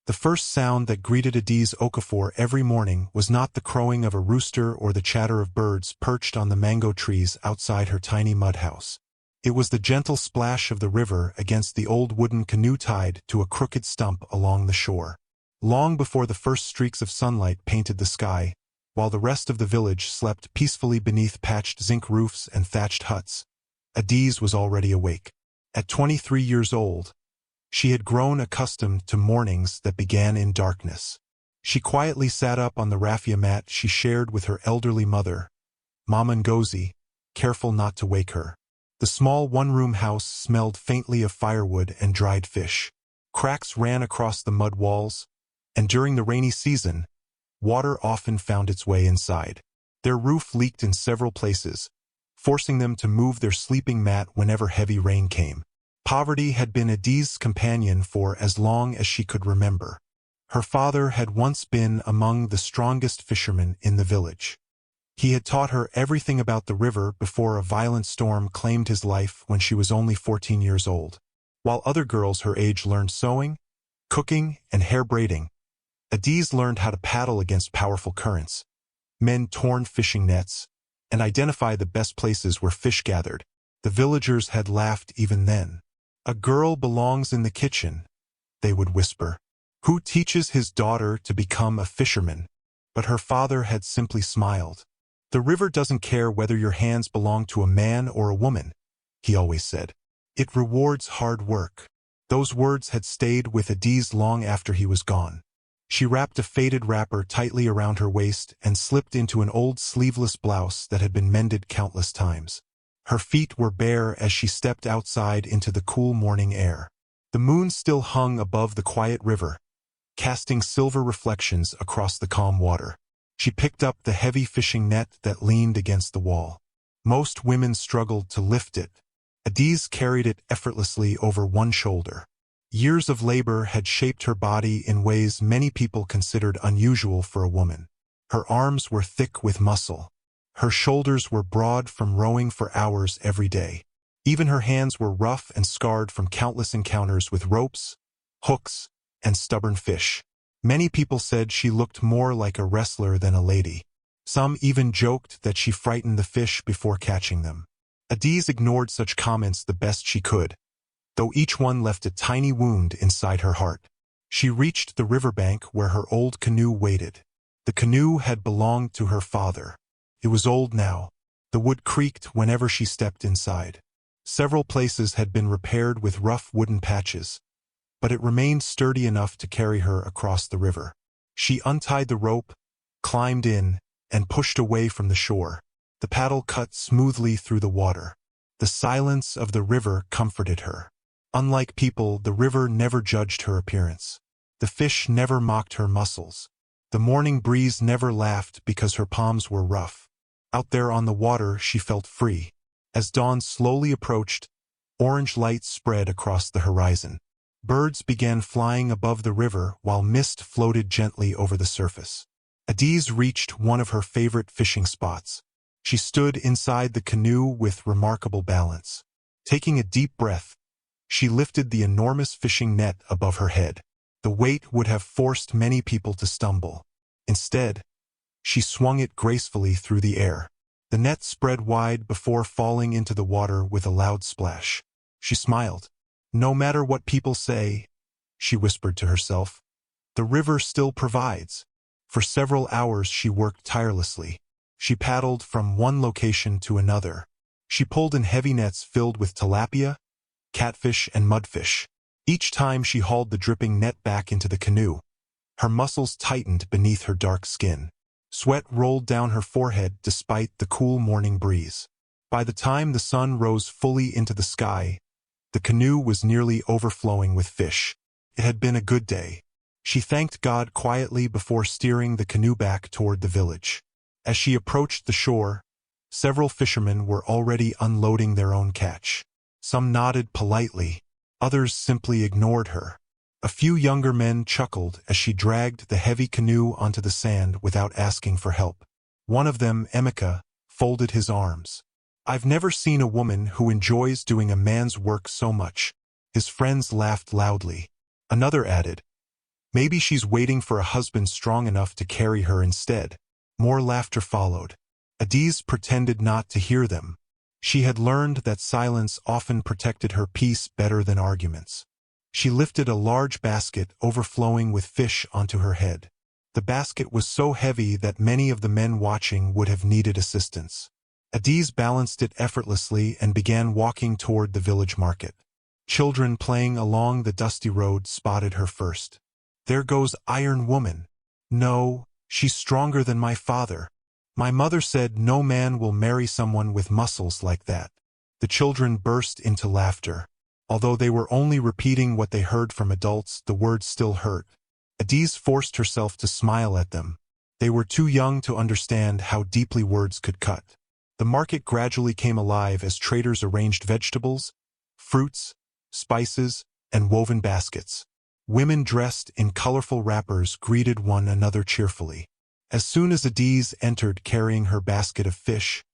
The first sound that greeted Adi's Okafor every morning was not the crowing of a rooster or the chatter of birds perched on the mango trees outside her tiny mud house. It was the gentle splash of the river against the old wooden canoe tied to a crooked stump along the shore. Long before the first streaks of sunlight painted the sky, while the rest of the village slept peacefully beneath patched zinc roofs and thatched huts, Adiz was already awake. At 23 years old, she had grown accustomed to mornings that began in darkness. She quietly sat up on the raffia mat she shared with her elderly mother, Mama Ngozi, careful not to wake her. The small one-room house smelled faintly of firewood and dried fish. Cracks ran across the mud walls, and during the rainy season, water often found its way inside. Their roof leaked in several places, forcing them to move their sleeping mat whenever heavy rain came. Poverty had been Adiz's companion for as long as she could remember. Her father had once been among the strongest fishermen in the village. He had taught her everything about the river before a violent storm claimed his life when she was only 14 years old. While other girls her age learned sewing, cooking, and hair braiding, Adiz learned how to paddle against powerful currents, mend torn fishing nets, and identify the best places where fish gathered. The villagers had laughed even then. "A girl belongs in the kitchen," they would whisper. "Who teaches his daughter to become a fisherman?" But her father had simply smiled. "The river doesn't care whether your hands belong to a man or a woman," he always said. "It rewards hard work." Those words had stayed with Adiz long after he was gone. She wrapped a faded wrapper tightly around her waist and slipped into an old sleeveless blouse that had been mended countless times. Her feet were bare as she stepped outside into the cool morning air. The moon still hung above the quiet river, casting silver reflections across the calm water. She picked up the heavy fishing net that leaned against the wall. Most women struggled to lift it. Adiz carried it effortlessly over one shoulder. Years of labor had shaped her body in ways many people considered unusual for a woman. Her arms were thick with muscle. Her shoulders were broad from rowing for hours every day. Even her hands were rough and scarred from countless encounters with ropes, hooks, and stubborn fish. Many people said she looked more like a wrestler than a lady. Some even joked that she frightened the fish before catching them. Adiz ignored such comments the best she could, though each one left a tiny wound inside her heart. She reached the riverbank where her old canoe waited. The canoe had belonged to her father. It was old now. The wood creaked whenever she stepped inside. Several places had been repaired with rough wooden patches, but it remained sturdy enough to carry her across the river. She untied the rope, climbed in, and pushed away from the shore. The paddle cut smoothly through the water. The silence of the river comforted her. Unlike people, the river never judged her appearance. The fish never mocked her muscles. The morning breeze never laughed because her palms were rough. Out there on the water, she felt free. As dawn slowly approached, orange light spread across the horizon. Birds began flying above the river while mist floated gently over the surface. Adiz reached one of her favorite fishing spots. She stood inside the canoe with remarkable balance. Taking a deep breath, she lifted the enormous fishing net above her head. The weight would have forced many people to stumble. Instead, she swung it gracefully through the air. The net spread wide before falling into the water with a loud splash. She smiled. "No matter what people say," she whispered to herself, "the river still provides." For several hours she worked tirelessly. She paddled from one location to another. She pulled in heavy nets filled with tilapia, catfish, and mudfish. Each time she hauled the dripping net back into the canoe. Her muscles tightened beneath her dark skin. Sweat rolled down her forehead despite the cool morning breeze. By the time the sun rose fully into the sky, the canoe was nearly overflowing with fish. It had been a good day. She thanked God quietly before steering the canoe back toward the village. As she approached the shore, several fishermen were already unloading their own catch. Some nodded politely, others simply ignored her. A few younger men chuckled as she dragged the heavy canoe onto the sand without asking for help. One of them, Emeka, folded his arms. "I've never seen a woman who enjoys doing a man's work so much." His friends laughed loudly. Another added, Maybe she's waiting for a husband strong enough to carry her instead. More laughter followed. Adiz pretended not to hear them. She had learned that silence often protected her peace better than arguments. She lifted a large basket overflowing with fish onto her head. The basket was so heavy that many of the men watching would have needed assistance. Adiz balanced it effortlessly and began walking toward the village market. Children playing along the dusty road spotted her first. "There goes Iron Woman. No, she's stronger than my father. My mother said no man will marry someone with muscles like that." The children burst into laughter. Although they were only repeating what they heard from adults, the words still hurt. Adiz forced herself to smile at them. They were too young to understand how deeply words could cut. The market gradually came alive as traders arranged vegetables, fruits, spices, and woven baskets. Women dressed in colorful wrappers greeted one another cheerfully. As soon as Adiz entered carrying her basket of fish,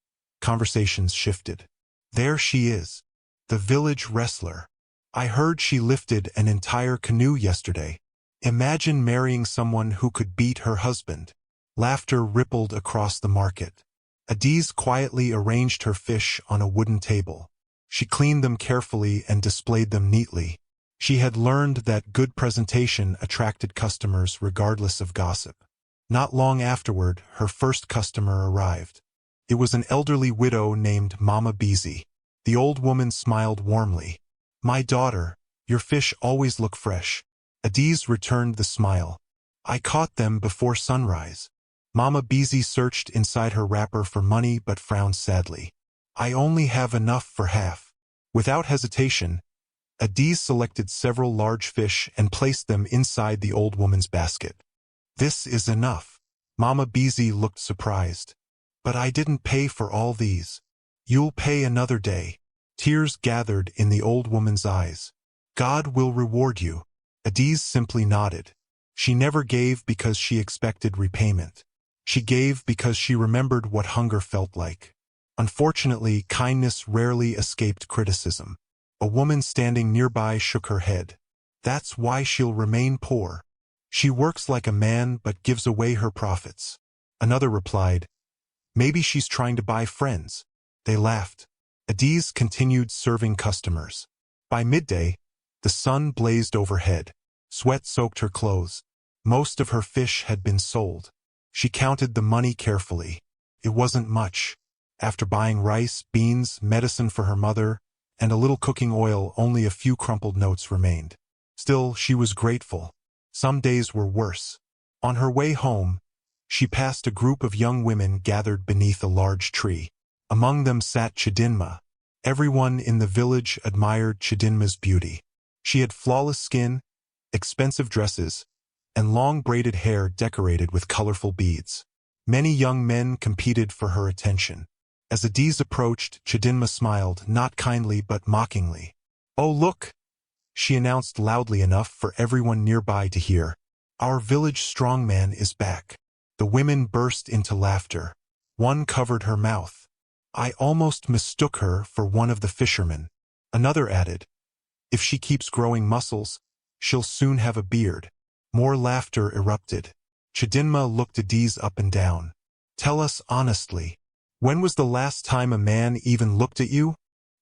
conversations shifted. "There she is, the village wrestler. I heard she lifted an entire canoe yesterday. Imagine marrying someone who could beat her husband." Laughter rippled across the market. Adiz quietly arranged her fish on a wooden table. She cleaned them carefully and displayed them neatly. She had learned that good presentation attracted customers regardless of gossip. Not long afterward, her first customer arrived. It was an elderly widow named Mama Beezy. The old woman smiled warmly. "My daughter, your fish always look fresh." Adiz returned the smile. "I caught them before sunrise." Mama Beezy searched inside her wrapper for money but frowned sadly. "I only have enough for half." Without hesitation, Adiz selected several large fish and placed them inside the old woman's basket. "This is enough." Mama Beezy looked surprised. "But I didn't pay for all these." "You'll pay another day." Tears gathered in the old woman's eyes. "God will reward you." Adiz simply nodded. She never gave because she expected repayment. She gave because she remembered what hunger felt like. Unfortunately, kindness rarely escaped criticism. A woman standing nearby shook her head. "That's why she'll remain poor. She works like a man but gives away her profits." Another replied, "Maybe she's trying to buy friends." They laughed. Adiz continued serving customers. By midday, the sun blazed overhead. Sweat soaked her clothes. Most of her fish had been sold. She counted the money carefully. It wasn't much. After buying rice, beans, medicine for her mother, and a little cooking oil, only a few crumpled notes remained. Still, she was grateful. Some days were worse. On her way home, she passed a group of young women gathered beneath a large tree. Among them sat Chidinma. Everyone in the village admired Chidinma's beauty. She had flawless skin, expensive dresses, and long braided hair decorated with colorful beads. Many young men competed for her attention. As Adiz approached, Chidinma smiled, not kindly but mockingly. "Oh look!" she announced loudly enough for everyone nearby to hear. "Our village strongman is back." The women burst into laughter. One covered her mouth. "I almost mistook her for one of the fishermen." Another added, "If she keeps growing muscles, she'll soon have a beard." More laughter erupted. Chidinma looked Adiz up and down. "Tell us honestly, when was the last time a man even looked at you?"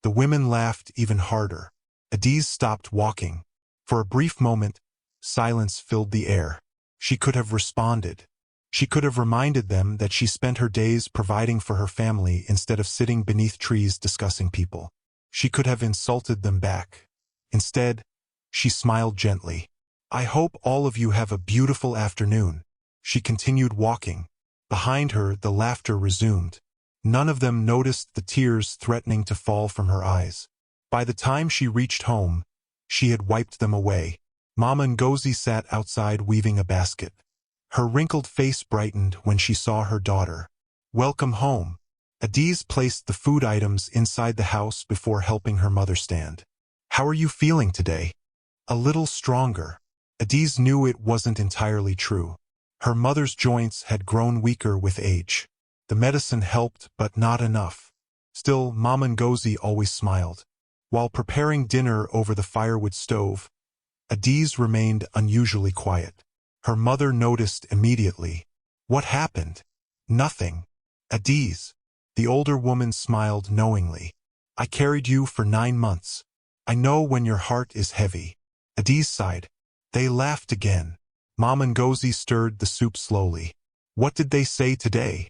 The women laughed even harder. Adiz stopped walking. For a brief moment, silence filled the air. She could have responded. She could have reminded them that she spent her days providing for her family instead of sitting beneath trees discussing people. She could have insulted them back. Instead, she smiled gently. "I hope all of you have a beautiful afternoon." She continued walking. Behind her, the laughter resumed. None of them noticed the tears threatening to fall from her eyes. By the time she reached home, she had wiped them away. Mama Ngozi sat outside weaving a basket. Her wrinkled face brightened when she saw her daughter. "Welcome home." Adiz placed the food items inside the house before helping her mother stand. "How are you feeling today?" "A little stronger." Adiz knew it wasn't entirely true. Her mother's joints had grown weaker with age. The medicine helped, but not enough. Still, Mama Ngozi always smiled. While preparing dinner over the firewood stove, Adiz remained unusually quiet. Her mother noticed immediately. What happened? Nothing. Adiz. The older woman smiled knowingly. I carried you for 9 months. I know when your heart is heavy. Adiz sighed. They laughed again. Mom Ngozi stirred the soup slowly. What did they say today?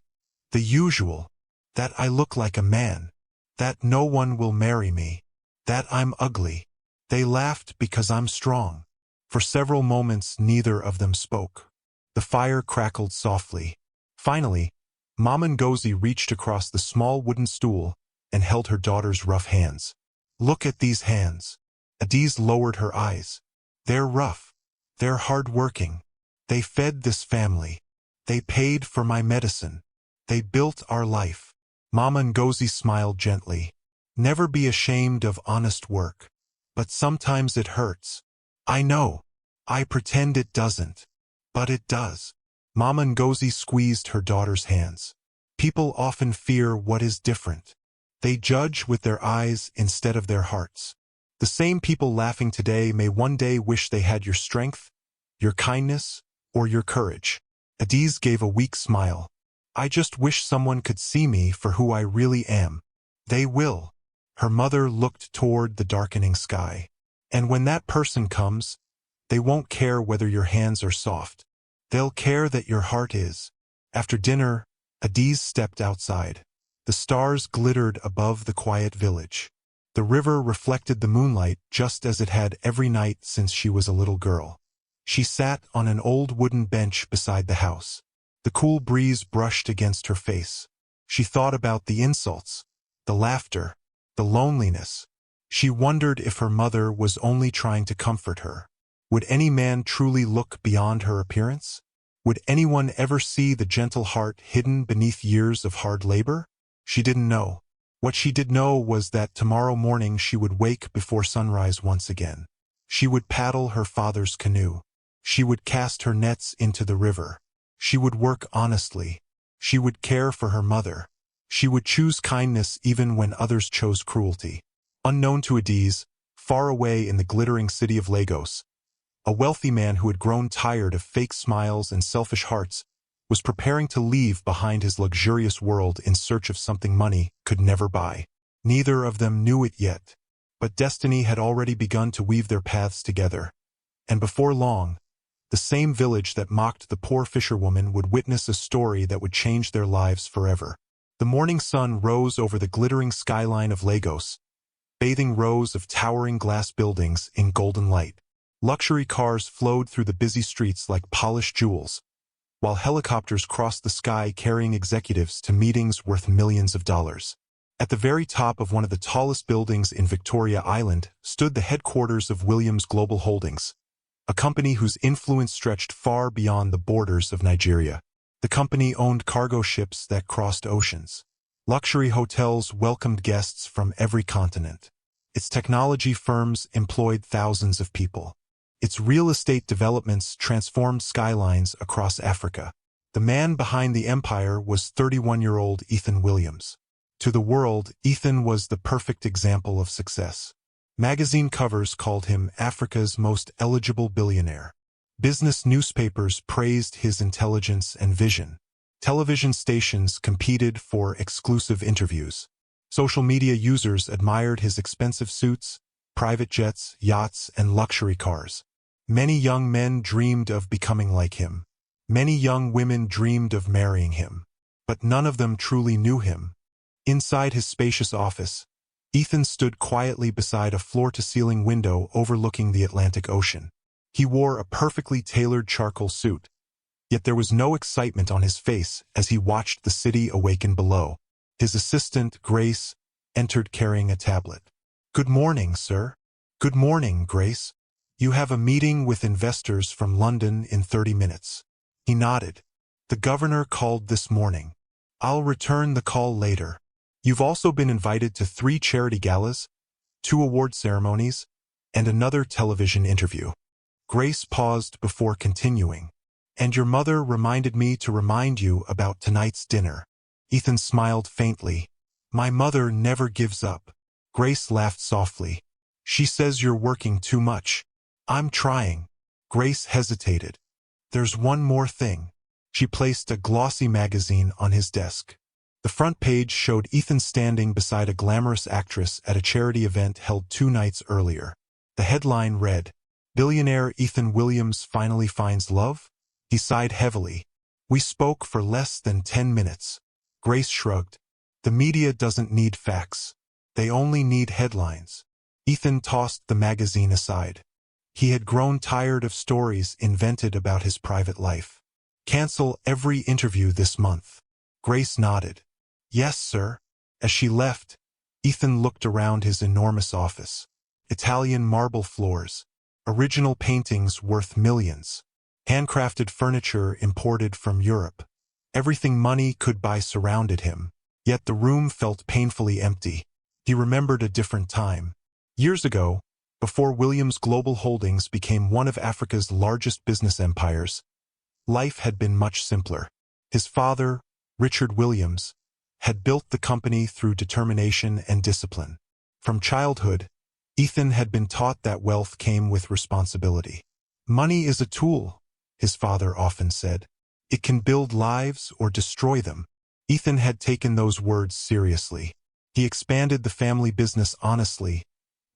The usual. That I look like a man. That no one will marry me. That I'm ugly. They laughed because I'm strong. For several moments neither of them spoke. The fire crackled softly. Finally, Mom Ngozi reached across the small wooden stool and held her daughter's rough hands. Look at these hands. Adiz lowered her eyes. They're rough. They're hard-working. They fed this family. They paid for my medicine. They built our life. Mama Ngozi smiled gently. Never be ashamed of honest work. But sometimes it hurts. I know. I pretend it doesn't. But it does. Mama Ngozi squeezed her daughter's hands. People often fear what is different. They judge with their eyes instead of their hearts. The same people laughing today may one day wish they had your strength, your kindness, or your courage. Adiz gave a weak smile. I just wish someone could see me for who I really am. They will. Her mother looked toward the darkening sky. And when that person comes, they won't care whether your hands are soft. They'll care that your heart is. After dinner, Adiz stepped outside. The stars glittered above the quiet village. The river reflected the moonlight just as it had every night since she was a little girl. She sat on an old wooden bench beside the house. The cool breeze brushed against her face. She thought about the insults, the laughter, the loneliness. She wondered if her mother was only trying to comfort her. Would any man truly look beyond her appearance? Would anyone ever see the gentle heart hidden beneath years of hard labor? She didn't know. What she did know was that tomorrow morning she would wake before sunrise once again. She would paddle her father's canoe. She would cast her nets into the river. She would work honestly. She would care for her mother. She would choose kindness even when others chose cruelty. Unknown to Adiz, far away in the glittering city of Lagos, a wealthy man who had grown tired of fake smiles and selfish hearts was preparing to leave behind his luxurious world in search of something money could never buy. Neither of them knew it yet, but destiny had already begun to weave their paths together. And before long, the same village that mocked the poor fisherwoman would witness a story that would change their lives forever. The morning sun rose over the glittering skyline of Lagos, bathing rows of towering glass buildings in golden light. Luxury cars flowed through the busy streets like polished jewels, while helicopters crossed the sky carrying executives to meetings worth millions of dollars. At the very top of one of the tallest buildings in Victoria Island stood the headquarters of Williams Global Holdings, a company whose influence stretched far beyond the borders of Nigeria. The company owned cargo ships that crossed oceans. Luxury hotels welcomed guests from every continent. Its technology firms employed thousands of people. Its real estate developments transformed skylines across Africa. The man behind the empire was 31-year-old Ethan Williams. To the world, Ethan was the perfect example of success. Magazine covers called him Africa's most eligible billionaire. Business newspapers praised his intelligence and vision. Television stations competed for exclusive interviews. Social media users admired his expensive suits, private jets, yachts, and luxury cars. Many young men dreamed of becoming like him. Many young women dreamed of marrying him. But none of them truly knew him. Inside his spacious office, Ethan stood quietly beside a floor-to-ceiling window overlooking the Atlantic Ocean. He wore a perfectly tailored charcoal suit, yet there was no excitement on his face as he watched the city awaken below. His assistant, Grace, entered carrying a tablet. "Good morning, sir." "Good morning, Grace. You have a meeting with investors from London in 30 minutes. He nodded. "The governor called this morning. I'll return the call later. You've also been invited to 3 charity galas, 2 award ceremonies, and another television interview." Grace paused before continuing. "And your mother reminded me to remind you about tonight's dinner." Ethan smiled faintly. "My mother never gives up." Grace laughed softly. "She says you're working too much." "I'm trying." Grace hesitated. There's one more thing. She placed a glossy magazine on his desk. The front page showed Ethan standing beside a glamorous actress at a charity event held 2 nights earlier. The headline read, "Billionaire Ethan Williams finally finds love?" He sighed heavily. "We spoke for less than 10 minutes. Grace shrugged. "The media doesn't need facts. They only need headlines." Ethan tossed the magazine aside. He had grown tired of stories invented about his private life. "Cancel every interview this month." Grace nodded. "Yes, sir." As she left, Ethan looked around his enormous office. Italian marble floors, original paintings worth millions, handcrafted furniture imported from Europe. Everything money could buy surrounded him, yet the room felt painfully empty. He remembered a different time. Years ago, before Williams Global Holdings became one of Africa's largest business empires, life had been much simpler. His father, Richard Williams, had built the company through determination and discipline. From childhood, Ethan had been taught that wealth came with responsibility. "Money is a tool," his father often said. "It can build lives or destroy them." Ethan had taken those words seriously. He expanded the family business honestly,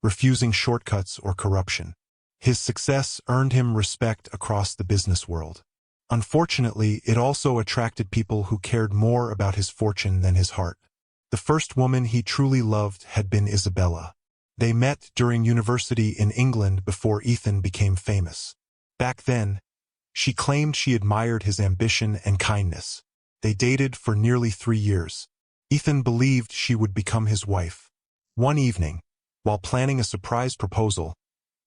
refusing shortcuts or corruption. His success earned him respect across the business world. Unfortunately, it also attracted people who cared more about his fortune than his heart. The first woman he truly loved had been Isabella. They met during university in England before Ethan became famous. Back then, she claimed she admired his ambition and kindness. They dated for nearly 3 years. Ethan believed she would become his wife. One evening, while planning a surprise proposal,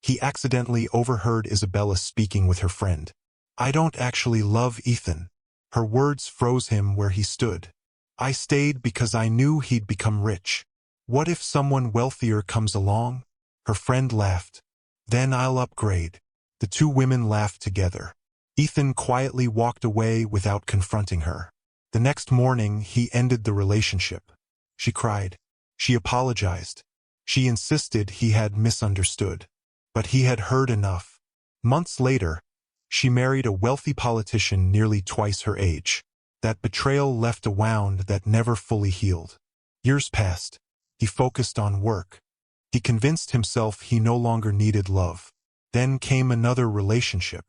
he accidentally overheard Isabella speaking with her friend. "I don't actually love Ethan." Her words froze him where he stood. "I stayed because I knew he'd become rich. What if someone wealthier comes along?" Her friend laughed. "Then I'll upgrade." The 2 women laughed together. Ethan quietly walked away without confronting her. The next morning, he ended the relationship. She cried. She apologized. She insisted he had misunderstood. But he had heard enough. Months later, she married a wealthy politician nearly twice her age. That betrayal left a wound that never fully healed. Years passed. He focused on work. He convinced himself he no longer needed love. Then came another relationship.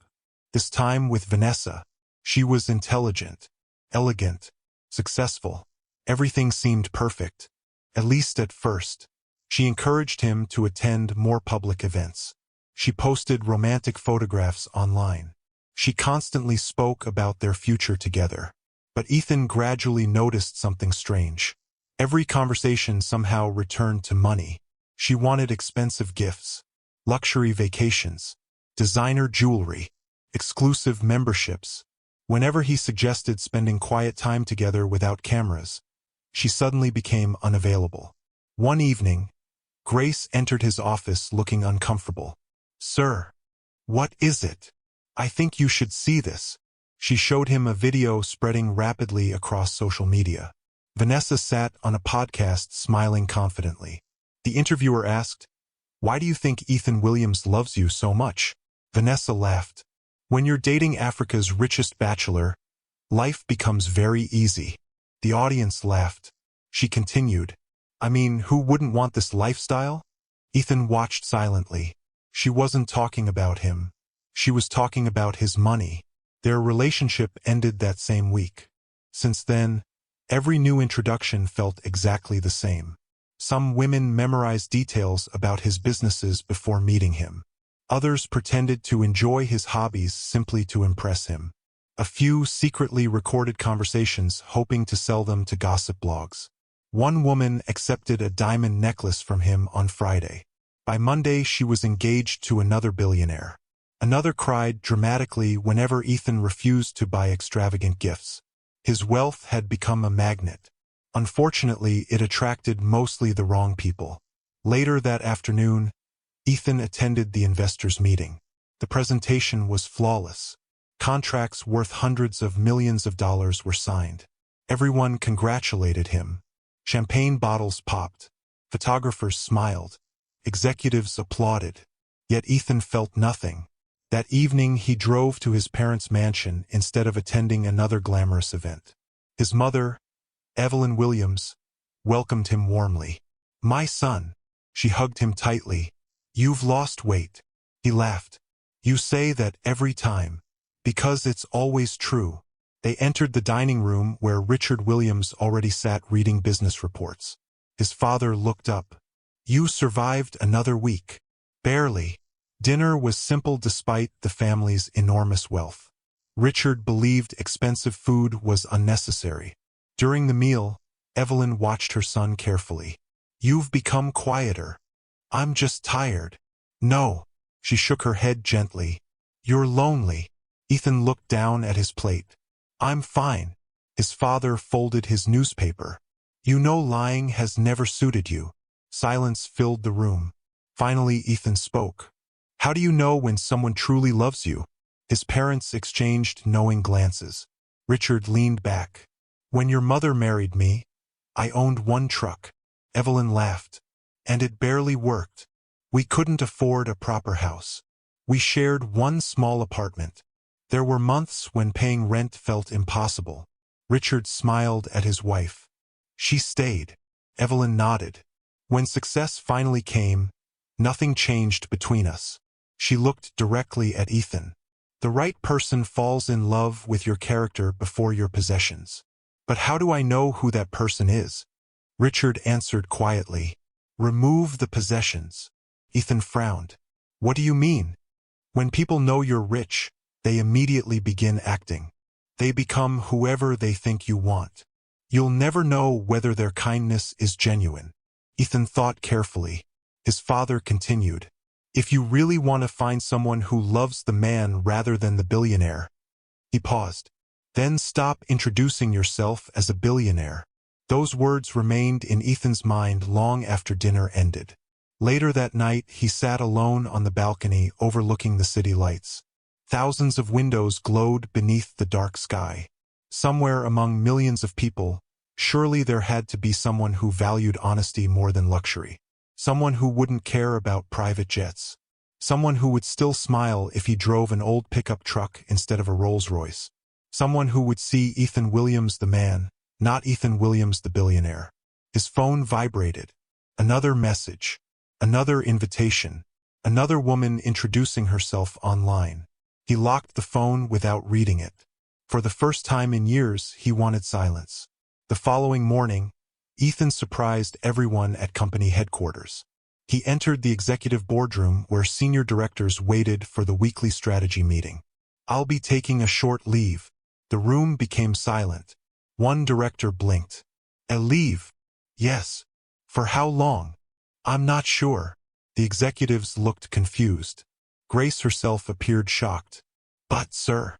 This time with Vanessa. She was intelligent, elegant, successful. Everything seemed perfect, at least at first. She encouraged him to attend more public events. She posted romantic photographs online. She constantly spoke about their future together. But Ethan gradually noticed something strange. Every conversation somehow returned to money. She wanted expensive gifts, luxury vacations, designer jewelry, exclusive memberships. Whenever he suggested spending quiet time together without cameras, she suddenly became unavailable. One evening, Grace entered his office looking uncomfortable. "Sir, what is it? I think you should see this." She showed him a video spreading rapidly across social media. Vanessa sat on a podcast smiling confidently. The interviewer asked, "Why do you think Ethan Williams loves you so much?" Vanessa laughed. "When you're dating Africa's richest bachelor, life becomes very easy." The audience laughed. She continued, "I mean, who wouldn't want this lifestyle?" Ethan watched silently. She wasn't talking about him. She was talking about his money. Their relationship ended that same week. Since then, every new introduction felt exactly the same. Some women memorized details about his businesses before meeting him. Others pretended to enjoy his hobbies simply to impress him. A few secretly recorded conversations hoping to sell them to gossip blogs. One woman accepted a diamond necklace from him on Friday. By Monday, she was engaged to another billionaire. Another cried dramatically whenever Ethan refused to buy extravagant gifts. His wealth had become a magnet. Unfortunately, it attracted mostly the wrong people. Later that afternoon, Ethan attended the investors' meeting. The presentation was flawless. Contracts worth hundreds of millions of dollars were signed. Everyone congratulated him. Champagne bottles popped. Photographers smiled. Executives applauded. Yet Ethan felt nothing. That evening he drove to his parents' mansion instead of attending another glamorous event. His mother, Evelyn Williams, welcomed him warmly. "My son." She hugged him tightly. "You've lost weight." He laughed. "You say that every time." "Because it's always true." They entered the dining room where Richard Williams already sat reading business reports. His father looked up. "You survived another week." "Barely." Dinner was simple despite the family's enormous wealth. Richard believed expensive food was unnecessary. During the meal, Evelyn watched her son carefully. "You've become quieter." "I'm just tired." "No." She shook her head gently. "You're lonely." Ethan looked down at his plate. "I'm fine." His father folded his newspaper. "You know lying has never suited you." Silence filled the room. Finally Ethan spoke. "How do you know when someone truly loves you?" His parents exchanged knowing glances. Richard leaned back. "When your mother married me, I owned one truck." Evelyn laughed. "And it barely worked. We couldn't afford a proper house. We shared one small apartment. There were months when paying rent felt impossible." Richard smiled at his wife. "She stayed." Evelyn nodded. "When success finally came, nothing changed between us." She looked directly at Ethan. "The right person falls in love with your character before your possessions." "But how do I know who that person is?" Richard answered quietly. "Remove the possessions." Ethan frowned. "What do you mean?" "When people know you're rich, they immediately begin acting. They become whoever they think you want. You'll never know whether their kindness is genuine." Ethan thought carefully. His father continued. "If you really want to find someone who loves the man rather than the billionaire." He paused. "Then stop introducing yourself as a billionaire." Those words remained in Ethan's mind long after dinner ended. Later that night he sat alone on the balcony overlooking the city lights. Thousands of windows glowed beneath the dark sky. Somewhere among millions of people, surely there had to be someone who valued honesty more than luxury. Someone who wouldn't care about private jets. Someone who would still smile if he drove an old pickup truck instead of a Rolls-Royce. Someone who would see Ethan Williams the man, not Ethan Williams the billionaire. His phone vibrated. Another message. Another invitation. Another woman introducing herself online. He locked the phone without reading it. For the first time in years, he wanted silence. The following morning, Ethan surprised everyone at company headquarters. He entered the executive boardroom where senior directors waited for the weekly strategy meeting. "I'll be taking a short leave." The room became silent. One director blinked. "A leave?" "Yes." "For how long?" "I'm not sure." The executives looked confused. Grace herself appeared shocked. "But, sir,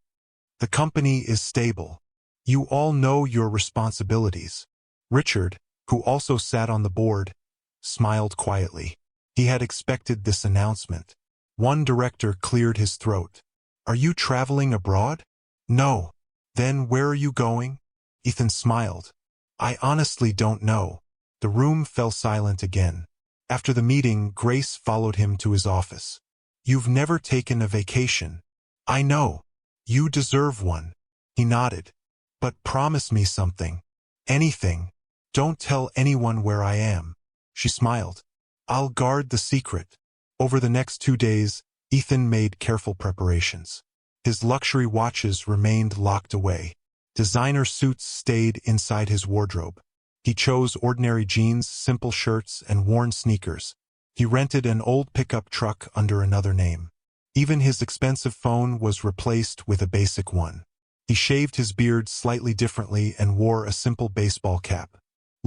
the company is stable. You all know your responsibilities." Richard, who also sat on the board, smiled quietly. He had expected this announcement. One director cleared his throat. "Are you traveling abroad?" "No." "Then where are you going?" Ethan smiled. "I honestly don't know." The room fell silent again. After the meeting, Grace followed him to his office. "You've never taken a vacation." "I know. You deserve one." He nodded. "But promise me something." "Anything. Don't tell anyone where I am." She smiled. "I'll guard the secret." Over the next 2 days, Ethan made careful preparations. His luxury watches remained locked away. Designer suits stayed inside his wardrobe. He chose ordinary jeans, simple shirts, and worn sneakers. He rented an old pickup truck under another name. Even his expensive phone was replaced with a basic one. He shaved his beard slightly differently and wore a simple baseball cap.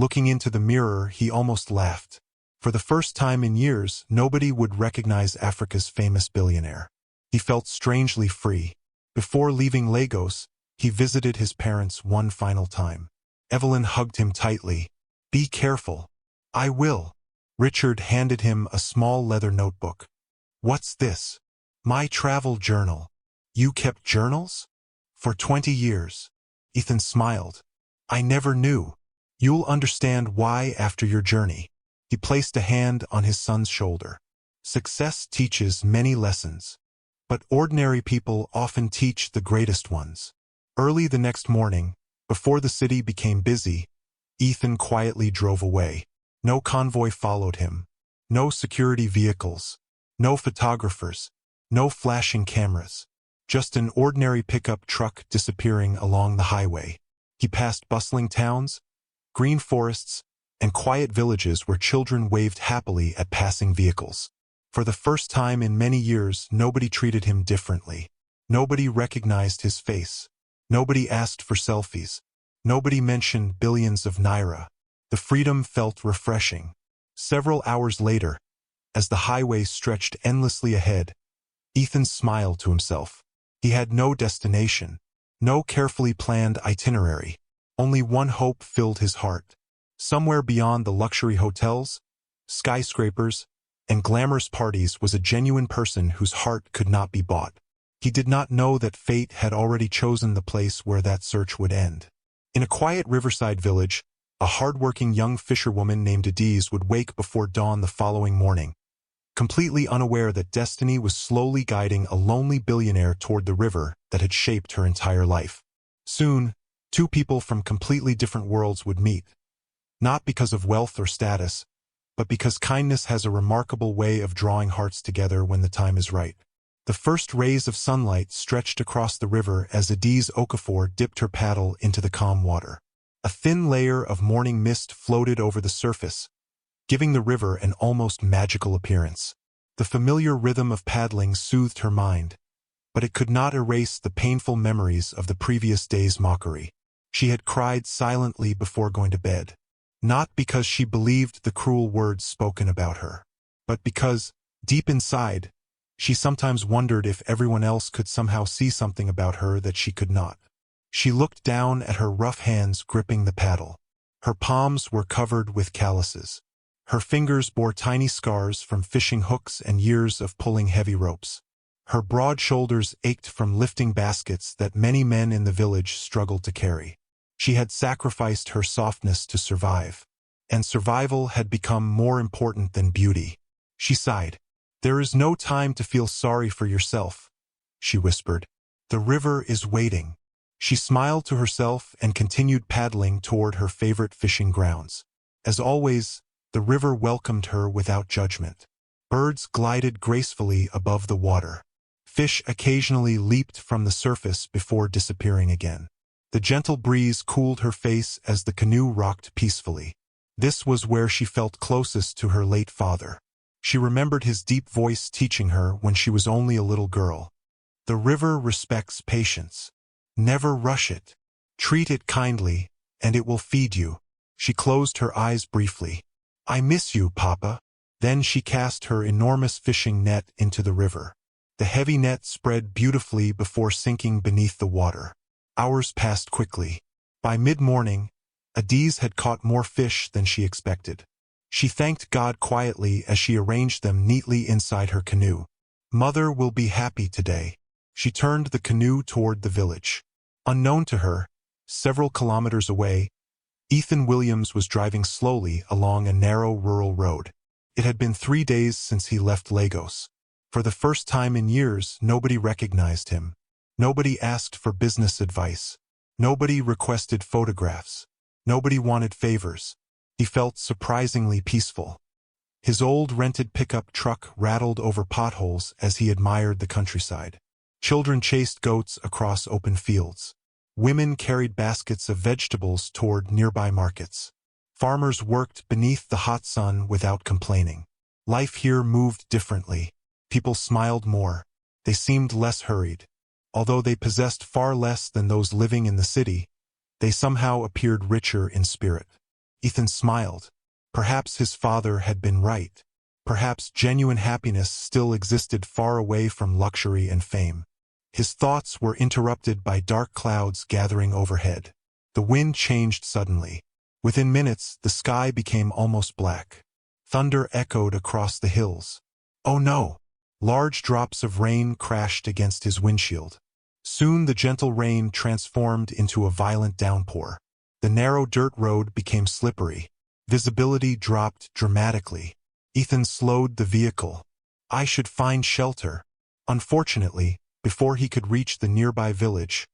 Looking into the mirror, he almost laughed. For the first time in years, nobody would recognize Africa's famous billionaire. He felt strangely free. Before leaving Lagos, he visited his parents one final time. Evelyn hugged him tightly. "Be careful." "I will." Richard handed him a small leather notebook. "What's this?" "My travel journal." "You kept journals?" "For 20 years." Ethan smiled. "I never knew." "You'll understand why after your journey." He placed a hand on his son's shoulder. "Success teaches many lessons. But ordinary people often teach the greatest ones. Early the next morning, before the city became busy, Ethan quietly drove away. No convoy followed him. No security vehicles. No photographers. No flashing cameras. Just an ordinary pickup truck disappearing along the highway. He passed bustling towns, green forests, and quiet villages where children waved happily at passing vehicles. For the first time in many years, nobody treated him differently. Nobody recognized his face. Nobody asked for selfies. Nobody mentioned billions of naira. The freedom felt refreshing. Several hours later, as the highway stretched endlessly ahead, Ethan smiled to himself. He had no destination, no carefully planned itinerary. Only one hope filled his heart. Somewhere beyond the luxury hotels, skyscrapers, and glamorous parties was a genuine person whose heart could not be bought. He did not know that fate had already chosen the place where that search would end. In a quiet riverside village, a hard-working young fisherwoman named Adiz would wake before dawn the following morning, completely unaware that destiny was slowly guiding a lonely billionaire toward the river that had shaped her entire life. Soon, two people from completely different worlds would meet, not because of wealth or status, but because kindness has a remarkable way of drawing hearts together when the time is right. The first rays of sunlight stretched across the river as Adiz Okafor dipped her paddle into the calm water. A thin layer of morning mist floated over the surface, giving the river an almost magical appearance. The familiar rhythm of paddling soothed her mind, but it could not erase the painful memories of the previous day's mockery. She had cried silently before going to bed, not because she believed the cruel words spoken about her, but because, deep inside, she sometimes wondered if everyone else could somehow see something about her that she could not. She looked down at her rough hands gripping the paddle. Her palms were covered with calluses. Her fingers bore tiny scars from fishing hooks and years of pulling heavy ropes. Her broad shoulders ached from lifting baskets that many men in the village struggled to carry. She had sacrificed her softness to survive, and survival had become more important than beauty. She sighed. "There is no time to feel sorry for yourself," she whispered. "The river is waiting." She smiled to herself and continued paddling toward her favorite fishing grounds. As always, the river welcomed her without judgment. Birds glided gracefully above the water. Fish occasionally leaped from the surface before disappearing again. The gentle breeze cooled her face as the canoe rocked peacefully. This was where she felt closest to her late father. She remembered his deep voice teaching her when she was only a little girl. "The river respects patience. Never rush it. Treat it kindly, and it will feed you." She closed her eyes briefly. "I miss you, Papa." Then she cast her enormous fishing net into the river. The heavy net spread beautifully before sinking beneath the water. Hours passed quickly. By mid-morning, Adiz had caught more fish than she expected. She thanked God quietly as she arranged them neatly inside her canoe. "Mother will be happy today." She turned the canoe toward the village. Unknown to her, several kilometers away, Ethan Williams was driving slowly along a narrow rural road. It had been 3 days since he left Lagos. For the first time in years, nobody recognized him. Nobody asked for business advice. Nobody requested photographs. Nobody wanted favors. He felt surprisingly peaceful. His old rented pickup truck rattled over potholes as he admired the countryside. Children chased goats across open fields. Women carried baskets of vegetables toward nearby markets. Farmers worked beneath the hot sun without complaining. Life here moved differently. People smiled more. They seemed less hurried. Although they possessed far less than those living in the city, they somehow appeared richer in spirit. Ethan smiled. Perhaps his father had been right. Perhaps genuine happiness still existed far away from luxury and fame. His thoughts were interrupted by dark clouds gathering overhead. The wind changed suddenly. Within minutes, the sky became almost black. Thunder echoed across the hills. Oh no! Large drops of rain crashed against his windshield. Soon the gentle rain transformed into a violent downpour. The narrow dirt road became slippery. Visibility dropped dramatically. Ethan slowed the vehicle. "I should find shelter." Unfortunately, before he could reach the nearby village,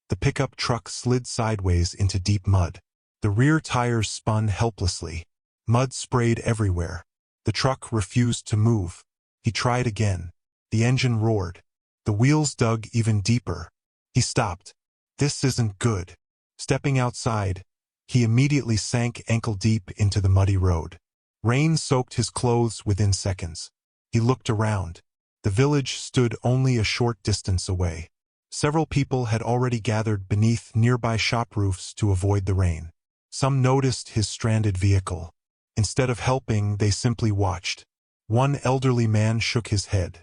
the pickup truck slid sideways into deep mud. The rear tires spun helplessly. Mud sprayed everywhere. The truck refused to move. He tried again. The engine roared. The wheels dug even deeper. He stopped. This isn't good. Stepping outside, he immediately sank ankle-deep into the muddy road. Rain soaked his clothes within seconds. He looked around. The village stood only a short distance away. Several people had already gathered beneath nearby shop roofs to avoid the rain. Some noticed his stranded vehicle. Instead of helping, they simply watched. One elderly man shook his head.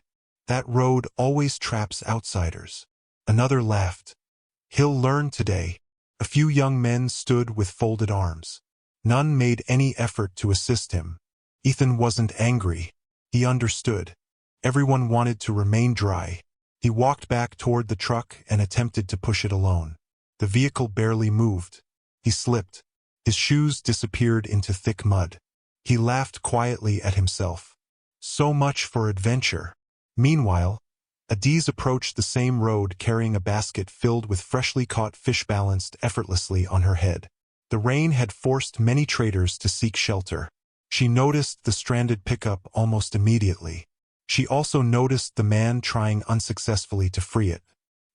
That road always traps outsiders. Another laughed. He'll learn today. A few young men stood with folded arms. None made any effort to assist him. Ethan wasn't angry. He understood. Everyone wanted to remain dry. He walked back toward the truck and attempted to push it alone. The vehicle barely moved. He slipped. His shoes disappeared into thick mud. He laughed quietly at himself. So much for adventure. Meanwhile, Adiz approached the same road carrying a basket filled with freshly caught fish balanced effortlessly on her head. The rain had forced many traders to seek shelter. She noticed the stranded pickup almost immediately. She also noticed the man trying unsuccessfully to free it.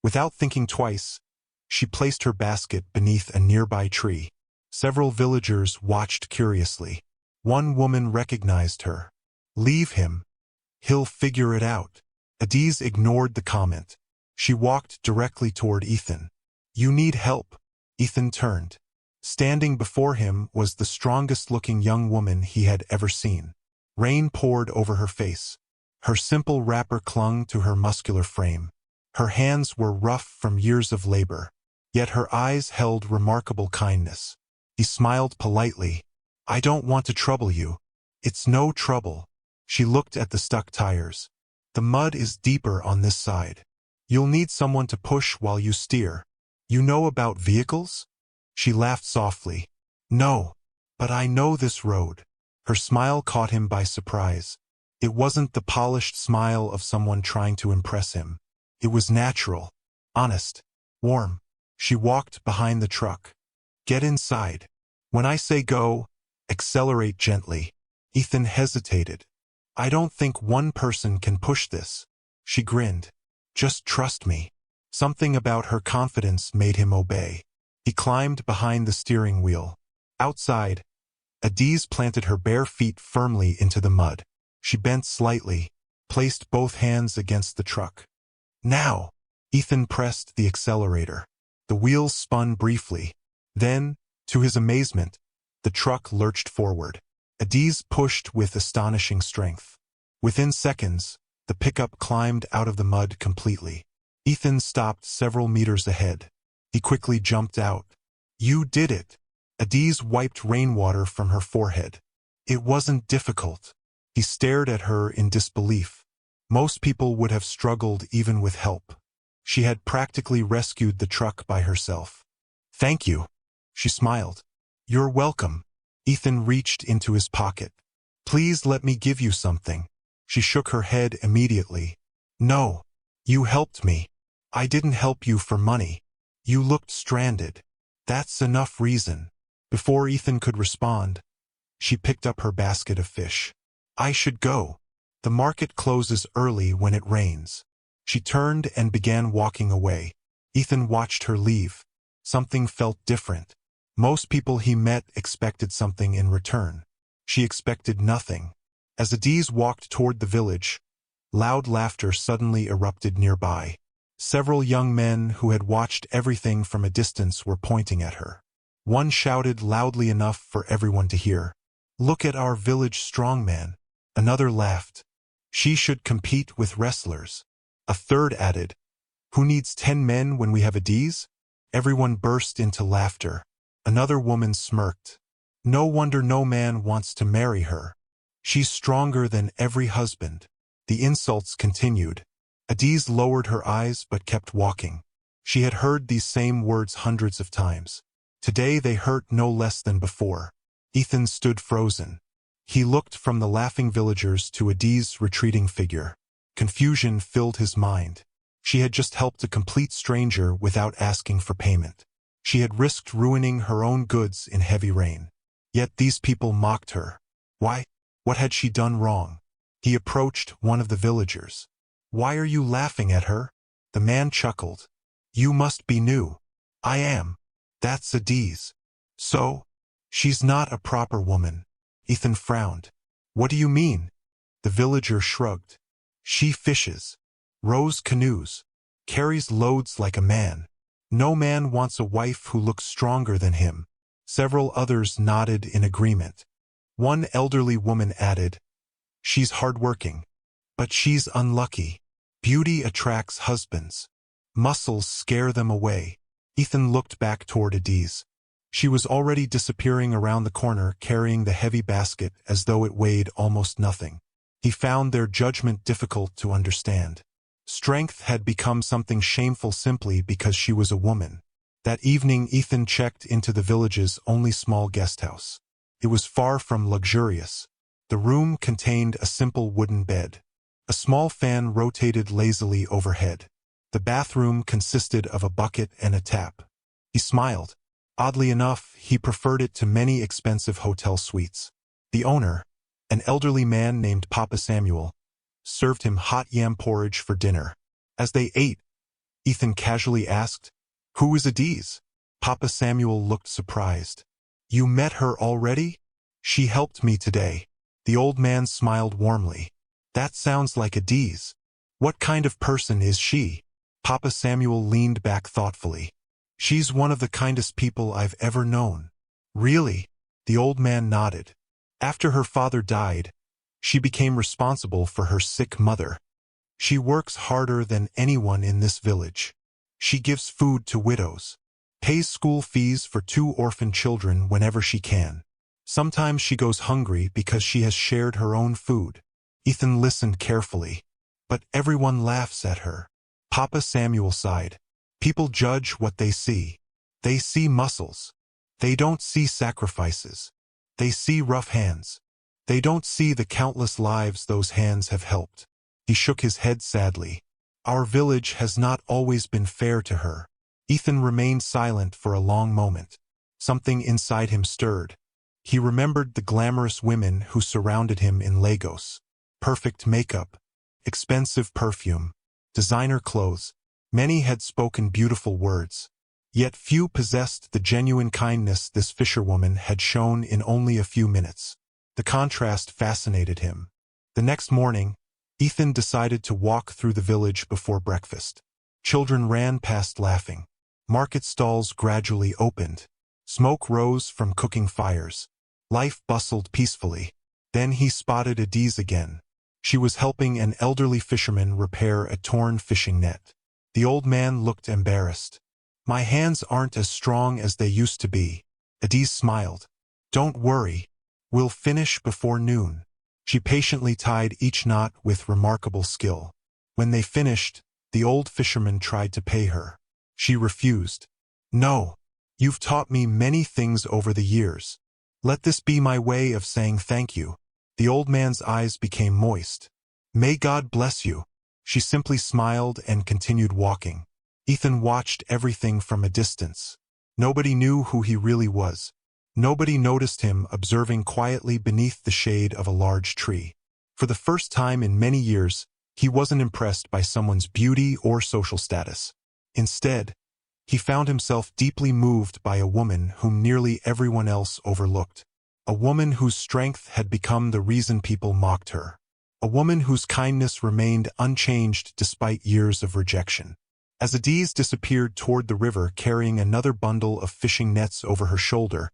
Without thinking twice, she placed her basket beneath a nearby tree. Several villagers watched curiously. One woman recognized her. "Leave him. He'll figure it out." Adiz ignored the comment. She walked directly toward Ethan. "You need help." Ethan turned. Standing before him was the strongest-looking young woman he had ever seen. Rain poured over her face. Her simple wrapper clung to her muscular frame. Her hands were rough from years of labor, yet her eyes held remarkable kindness. He smiled politely. "I don't want to trouble you." "It's no trouble." She looked at the stuck tires. "The mud is deeper on this side. You'll need someone to push while you steer. You know about vehicles?" She laughed softly. "No, but I know this road." Her smile caught him by surprise. It wasn't the polished smile of someone trying to impress him. It was natural, honest, warm. She walked behind the truck. "Get inside. When I say go, accelerate gently." Ethan hesitated. "I don't think one person can push this." She grinned. "Just trust me." Something about her confidence made him obey. He climbed behind the steering wheel. Outside, Adiz planted her bare feet firmly into the mud. She bent slightly, placed both hands against the truck. "Now!" Ethan pressed the accelerator. The wheels spun briefly. Then, to his amazement, the truck lurched forward. Adiz pushed with astonishing strength. Within seconds, the pickup climbed out of the mud completely. Ethan stopped several meters ahead. He quickly jumped out. "You did it!" Adiz wiped rainwater from her forehead. "It wasn't difficult." He stared at her in disbelief. Most people would have struggled even with help. She had practically rescued the truck by herself. "Thank you." She smiled. "You're welcome." Ethan reached into his pocket. "Please let me give you something." She shook her head immediately. "No. You helped me. I didn't help you for money. You looked stranded. That's enough reason." Before Ethan could respond, she picked up her basket of fish. "I should go. The market closes early when it rains." She turned and began walking away. Ethan watched her leave. Something felt different. Most people he met expected something in return. She expected nothing. As Adiz walked toward the village, loud laughter suddenly erupted nearby. Several young men who had watched everything from a distance were pointing at her. One shouted loudly enough for everyone to hear, "Look at our village strongman." Another laughed, "She should compete with wrestlers." A third added, "Who needs 10 men when we have Adiz?" Everyone burst into laughter. Another woman smirked. "No wonder no man wants to marry her. She's stronger than every husband." The insults continued. Adiz lowered her eyes but kept walking. She had heard these same words hundreds of times. Today they hurt no less than before. Ethan stood frozen. He looked from the laughing villagers to Adiz's retreating figure. Confusion filled his mind. She had just helped a complete stranger without asking for payment. She had risked ruining her own goods in heavy rain. Yet these people mocked her. Why? What had she done wrong? He approached one of the villagers. "Why are you laughing at her?" The man chuckled. "You must be new." "I am. That's Adiz." "So? She's not a proper woman." Ethan frowned. "What do you mean?" The villager shrugged. "She fishes, rows canoes, carries loads like a man. No man wants a wife who looks stronger than him." Several others nodded in agreement. One elderly woman added, "She's hardworking, but she's unlucky. Beauty attracts husbands. Muscles scare them away." Ethan looked back toward Adiz. She was already disappearing around the corner carrying the heavy basket as though it weighed almost nothing. He found their judgment difficult to understand. Strength had become something shameful simply because she was a woman. That evening Ethan checked into the village's only small guest house. It was far from luxurious. The room contained a simple wooden bed. A small fan rotated lazily overhead. The bathroom consisted of a bucket and a tap. He smiled. Oddly enough, he preferred it to many expensive hotel suites. The owner, an elderly man named Papa Samuel, served him hot yam porridge for dinner. As they ate, Ethan casually asked, "Who is Adiz?" Papa Samuel looked surprised. "You met her already?" "She helped me today." The old man smiled warmly. "That sounds like Adiz. What kind of person is she?" Papa Samuel leaned back thoughtfully. "She's one of the kindest people I've ever known." "Really?" The old man nodded. "After her father died, she became responsible for her sick mother. She works harder than anyone in this village. She gives food to widows, pays school fees for 2 orphan children whenever she can. Sometimes she goes hungry because she has shared her own food." Ethan listened carefully. "But everyone laughs at her." Papa Samuel sighed. "People judge what they see. They see muscles. They don't see sacrifices. They see rough hands. They don't see the countless lives those hands have helped." He shook his head sadly. "Our village has not always been fair to her." Ethan remained silent for a long moment. Something inside him stirred. He remembered the glamorous women who surrounded him in Lagos. Perfect makeup, expensive perfume, designer clothes. Many had spoken beautiful words. Yet few possessed the genuine kindness this fisherwoman had shown in only a few minutes. The contrast fascinated him. The next morning, Ethan decided to walk through the village before breakfast. Children ran past laughing. Market stalls gradually opened. Smoke rose from cooking fires. Life bustled peacefully. Then he spotted Adiz again. She was helping an elderly fisherman repair a torn fishing net. The old man looked embarrassed. "My hands aren't as strong as they used to be." Adiz smiled. "Don't worry. We'll finish before noon." She patiently tied each knot with remarkable skill. When they finished, the old fisherman tried to pay her. She refused. "No. You've taught me many things over the years. Let this be my way of saying thank you." The old man's eyes became moist. "May God bless you." She simply smiled and continued walking. Ethan watched everything from a distance. Nobody knew who he really was. Nobody noticed him observing quietly beneath the shade of a large tree. For the first time in many years, he wasn't impressed by someone's beauty or social status. Instead, he found himself deeply moved by a woman whom nearly everyone else overlooked. A woman whose strength had become the reason people mocked her. A woman whose kindness remained unchanged despite years of rejection. As Adiz disappeared toward the river carrying another bundle of fishing nets over her shoulder,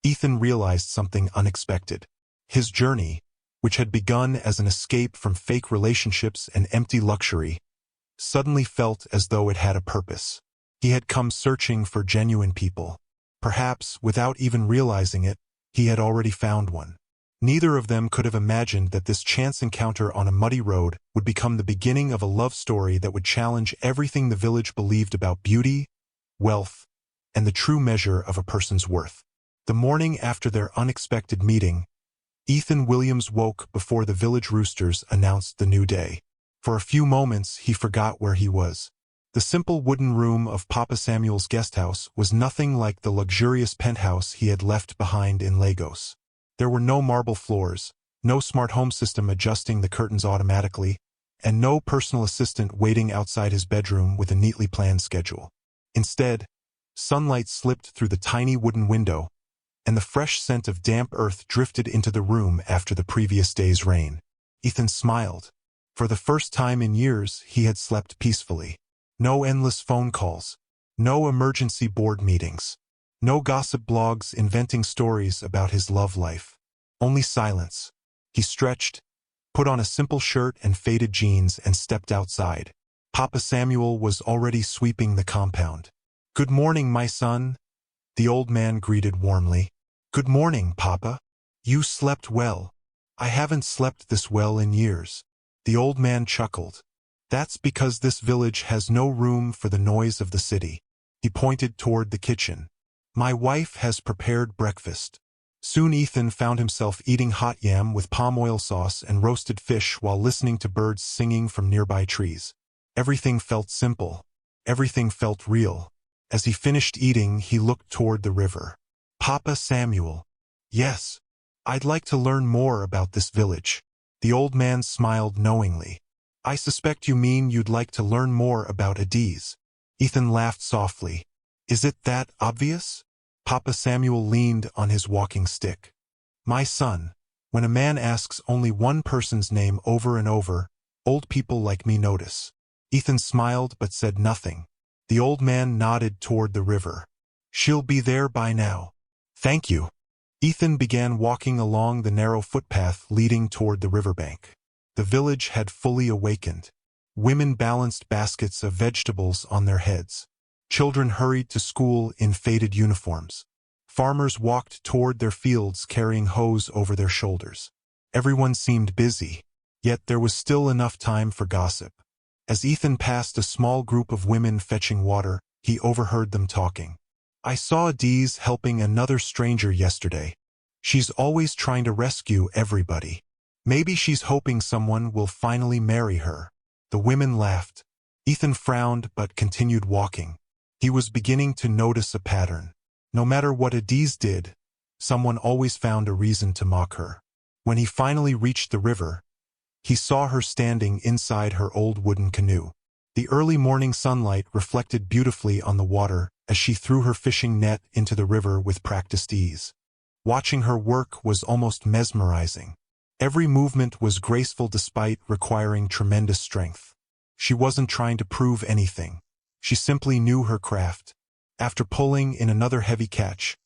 Ethan realized something unexpected. His journey, which had begun as an escape from fake relationships and empty luxury, suddenly felt as though it had a purpose. He had come searching for genuine people. Perhaps, without even realizing it, he had already found one. Neither of them could have imagined that this chance encounter on a muddy road would become the beginning of a love story that would challenge everything the village believed about beauty, wealth, and the true measure of a person's worth. The morning after their unexpected meeting, Ethan Williams woke before the village roosters announced the new day. For a few moments he forgot where he was. The simple wooden room of Papa Samuel's guesthouse was nothing like the luxurious penthouse he had left behind in Lagos. There were no marble floors, no smart home system adjusting the curtains automatically, and no personal assistant waiting outside his bedroom with a neatly planned schedule. Instead, sunlight slipped through the tiny wooden window, and the fresh scent of damp earth drifted into the room after the previous day's rain. Ethan smiled. For the first time in years, he had slept peacefully. No endless phone calls, no emergency board meetings, no gossip blogs inventing stories about his love life. Only silence. He stretched, put on a simple shirt and faded jeans and stepped outside. Papa Samuel was already sweeping the compound. "Good morning, my son," the old man greeted warmly. "Good morning, Papa. You slept well." "I haven't slept this well in years." The old man chuckled. "That's because this village has no room for the noise of the city." He pointed toward the kitchen. "My wife has prepared breakfast." Soon Ethan found himself eating hot yam with palm oil sauce and roasted fish while listening to birds singing from nearby trees. Everything felt simple. Everything felt real. As he finished eating, he looked toward the river. "Papa Samuel." "Yes. I'd like to learn more about this village." The old man smiled knowingly. "I suspect you mean you'd like to learn more about Adiz." Ethan laughed softly. "Is it that obvious?" Papa Samuel leaned on his walking stick. "My son, when a man asks only one person's name over and over, old people like me notice." Ethan smiled but said nothing. The old man nodded toward the river. "She'll be there by now." "Thank you." Ethan began walking along the narrow footpath leading toward the riverbank. The village had fully awakened. Women balanced baskets of vegetables on their heads. Children hurried to school in faded uniforms. Farmers walked toward their fields carrying hoes over their shoulders. Everyone seemed busy, yet there was still enough time for gossip. As Ethan passed a small group of women fetching water, he overheard them talking. "I saw Adiz helping another stranger yesterday. She's always trying to rescue everybody. Maybe she's hoping someone will finally marry her." The women laughed. Ethan frowned but continued walking. He was beginning to notice a pattern. No matter what Adiz did, someone always found a reason to mock her. When he finally reached the river, he saw her standing inside her old wooden canoe. The early morning sunlight reflected beautifully on the water as she threw her fishing net into the river with practiced ease. Watching her work was almost mesmerizing. Every movement was graceful despite requiring tremendous strength. She wasn't trying to prove anything. She simply knew her craft. After pulling in another heavy catch,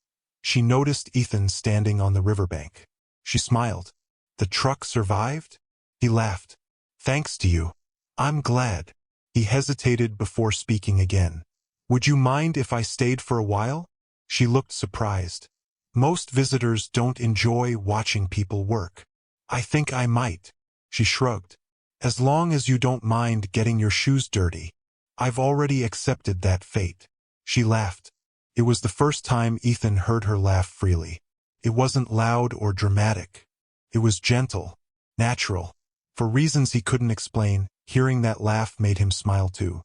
she noticed Ethan standing on the riverbank. She smiled. "The truck survived?" He laughed. "Thanks to you. I'm glad." He hesitated before speaking again. "Would you mind if I stayed for a while?" She looked surprised. "Most visitors don't enjoy watching people work." "I think I might." She shrugged. "As long as you don't mind getting your shoes dirty. I've already accepted that fate." She laughed. It was the first time Ethan heard her laugh freely. It wasn't loud or dramatic. It was gentle, natural. For reasons he couldn't explain, hearing that laugh made him smile too.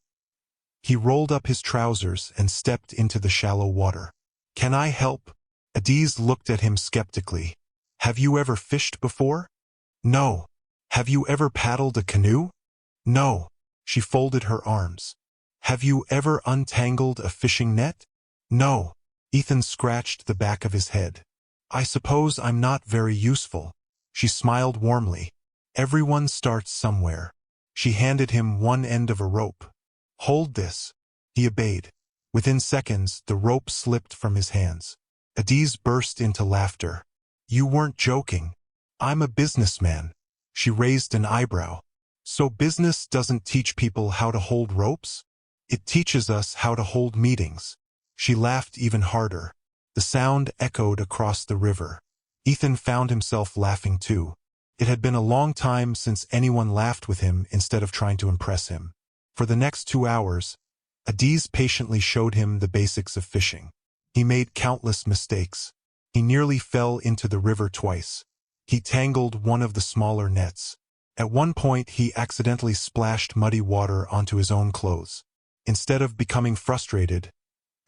He rolled up his trousers and stepped into the shallow water. "Can I help?" Adiz looked at him skeptically. "Have you ever fished before?" "No." "Have you ever paddled a canoe?" "No." She folded her arms. "Have you ever untangled a fishing net?" "No." Ethan scratched the back of his head. "I suppose I'm not very useful." She smiled warmly. "Everyone starts somewhere." She handed him one end of a rope. "Hold this." He obeyed. Within seconds, the rope slipped from his hands. Adiz burst into laughter. "You weren't joking. I'm a businessman." She raised an eyebrow. "So business doesn't teach people how to hold ropes? It teaches us how to hold meetings." She laughed even harder. The sound echoed across the river. Ethan found himself laughing too. It had been a long time since anyone laughed with him instead of trying to impress him. For the next 2 hours, Adiz patiently showed him the basics of fishing. He made countless mistakes. He nearly fell into the river twice. He tangled one of the smaller nets. At one point he accidentally splashed muddy water onto his own clothes. Instead of becoming frustrated,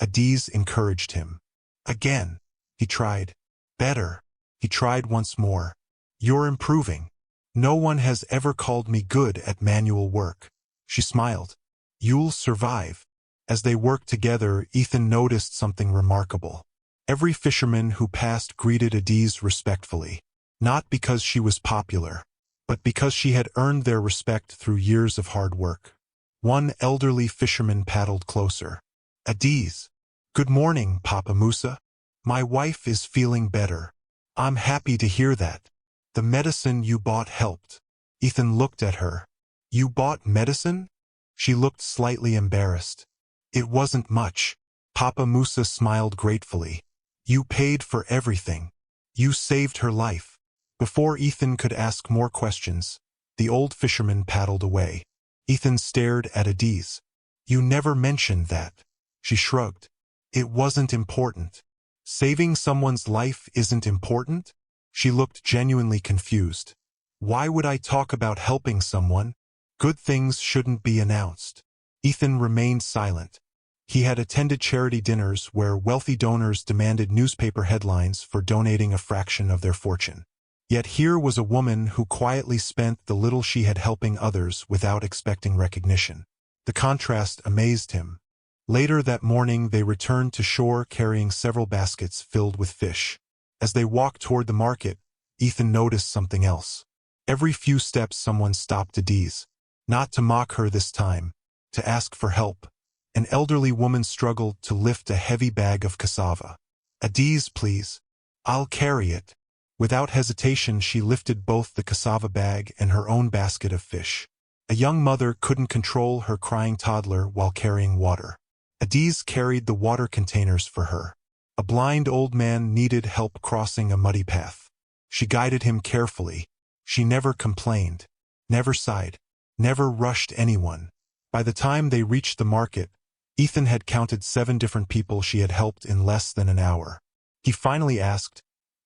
Adiz encouraged him. Again, he tried. Better. He tried once more. You're improving. No one has ever called me good at manual work. She smiled. You'll survive. As they worked together, Ethan noticed something remarkable. Every fisherman who passed greeted Adiz respectfully. Not because she was popular, but because she had earned their respect through years of hard work. One elderly fisherman paddled closer. Adiz. Good morning, Papa Musa. My wife is feeling better. I'm happy to hear that. The medicine you bought helped. Ethan looked at her. You bought medicine? She looked slightly embarrassed. It wasn't much. Papa Musa smiled gratefully. You paid for everything. You saved her life. Before Ethan could ask more questions, the old fisherman paddled away. Ethan stared at Adiz. You never mentioned that. She shrugged. It wasn't important. Saving someone's life isn't important? She looked genuinely confused. Why would I talk about helping someone? Good things shouldn't be announced. Ethan remained silent. He had attended charity dinners where wealthy donors demanded newspaper headlines for donating a fraction of their fortune. Yet here was a woman who quietly spent the little she had helping others without expecting recognition. The contrast amazed him. Later that morning they returned to shore carrying several baskets filled with fish. As they walked toward the market, Ethan noticed something else. Every few steps someone stopped Adiz. Not to mock her this time, to ask for help. An elderly woman struggled to lift a heavy bag of cassava. Adiz, please. I'll carry it. Without hesitation she lifted both the cassava bag and her own basket of fish. A young mother couldn't control her crying toddler while carrying water. Adiz carried the water containers for her. A blind old man needed help crossing a muddy path. She guided him carefully. She never complained, never sighed, never rushed anyone. By the time they reached the market, Ethan had counted 7 different people she had helped in less than an hour. He finally asked,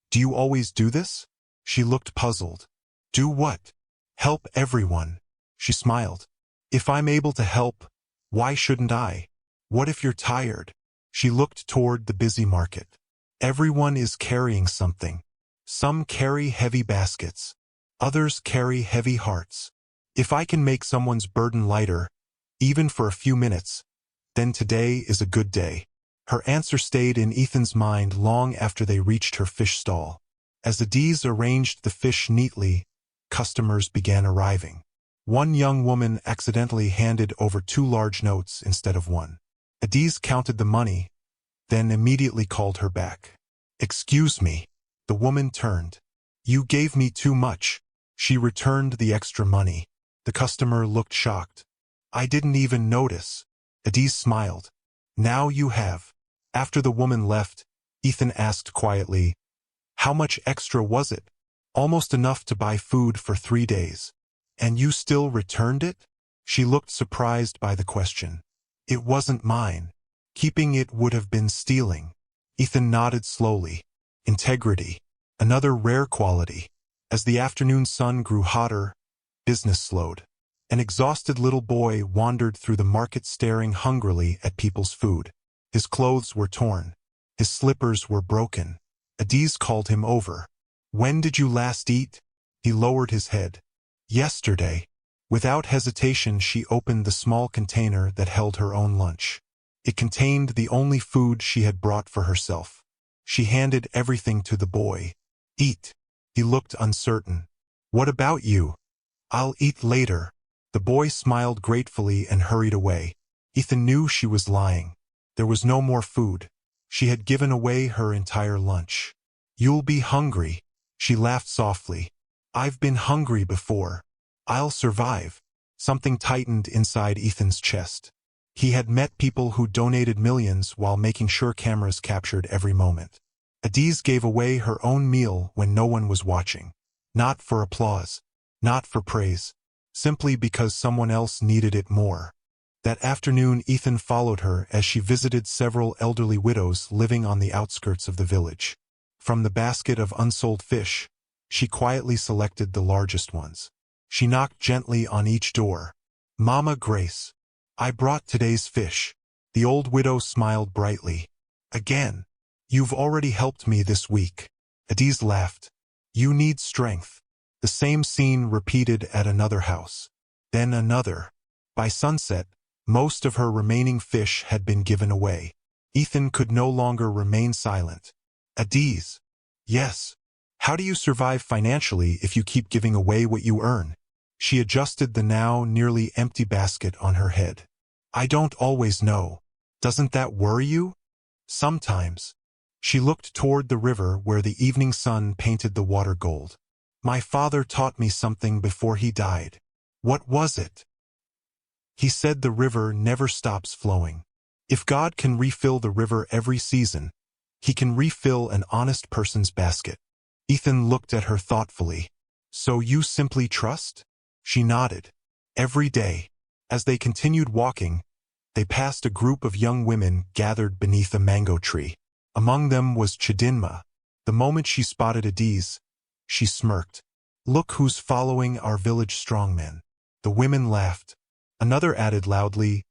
Do you always do this? She looked puzzled. Do what? Help everyone. She smiled. If I'm able to help, why shouldn't I? What if you're tired? She looked toward the busy market. Everyone is carrying something. Some carry heavy baskets. Others carry heavy hearts. If I can make someone's burden lighter, even for a few minutes, then today is a good day. Her answer stayed in Ethan's mind long after they reached her fish stall. As Adiz arranged the fish neatly, customers began arriving. One young woman accidentally handed over 2 large notes instead of 1. Adiz counted the money, then immediately called her back. Excuse me. The woman turned. You gave me too much. She returned the extra money. The customer looked shocked. I didn't even notice. Adiz smiled. Now you have. After the woman left, Ethan asked quietly, How much extra was it? Almost enough to buy food for 3 days. And you still returned it? She looked surprised by the question. It wasn't mine. Keeping it would have been stealing. Ethan nodded slowly. Integrity. Another rare quality. As the afternoon sun grew hotter, business slowed. An exhausted little boy wandered through the market staring hungrily at people's food. His clothes were torn. His slippers were broken. Adiz called him over. When did you last eat? He lowered his head. Yesterday. Without hesitation she opened the small container that held her own lunch. It contained the only food she had brought for herself. She handed everything to the boy. Eat. He looked uncertain. What about you? I'll eat later. The boy smiled gratefully and hurried away. Ethan knew she was lying. There was no more food. She had given away her entire lunch. You'll be hungry. She laughed softly. I've been hungry before. I'll survive. Something tightened inside Ethan's chest. He had met people who donated millions while making sure cameras captured every moment. Adiz gave away her own meal when no one was watching. Not for applause. Not for praise. Simply because someone else needed it more. That afternoon Ethan followed her as she visited several elderly widows living on the outskirts of the village. From the basket of unsold fish, she quietly selected the largest ones. She knocked gently on each door. "Mama Grace, I brought today's fish." The old widow smiled brightly. "Again? You've already helped me this week." Adiz laughed. "You need strength." The same scene repeated at another house. Then another. By sunset, most of her remaining fish had been given away. Ethan could no longer remain silent. "Adiz." "Yes. How do you survive financially if you keep giving away what you earn?" She adjusted the now nearly empty basket on her head. "I don't always know. Doesn't that worry you?" "Sometimes." She looked toward the river where the evening sun painted the water gold. "My father taught me something before he died." "What was it?" "He said the river never stops flowing. If God can refill the river every season, he can refill an honest person's basket." Ethan looked at her thoughtfully. "So you simply trust?" She nodded. Every day, as they continued walking, they passed a group of young women gathered beneath a mango tree. Among them was Chidinma. The moment she spotted Adiz, she smirked. "Look who's following our village strongman." The women laughed. Another added loudly,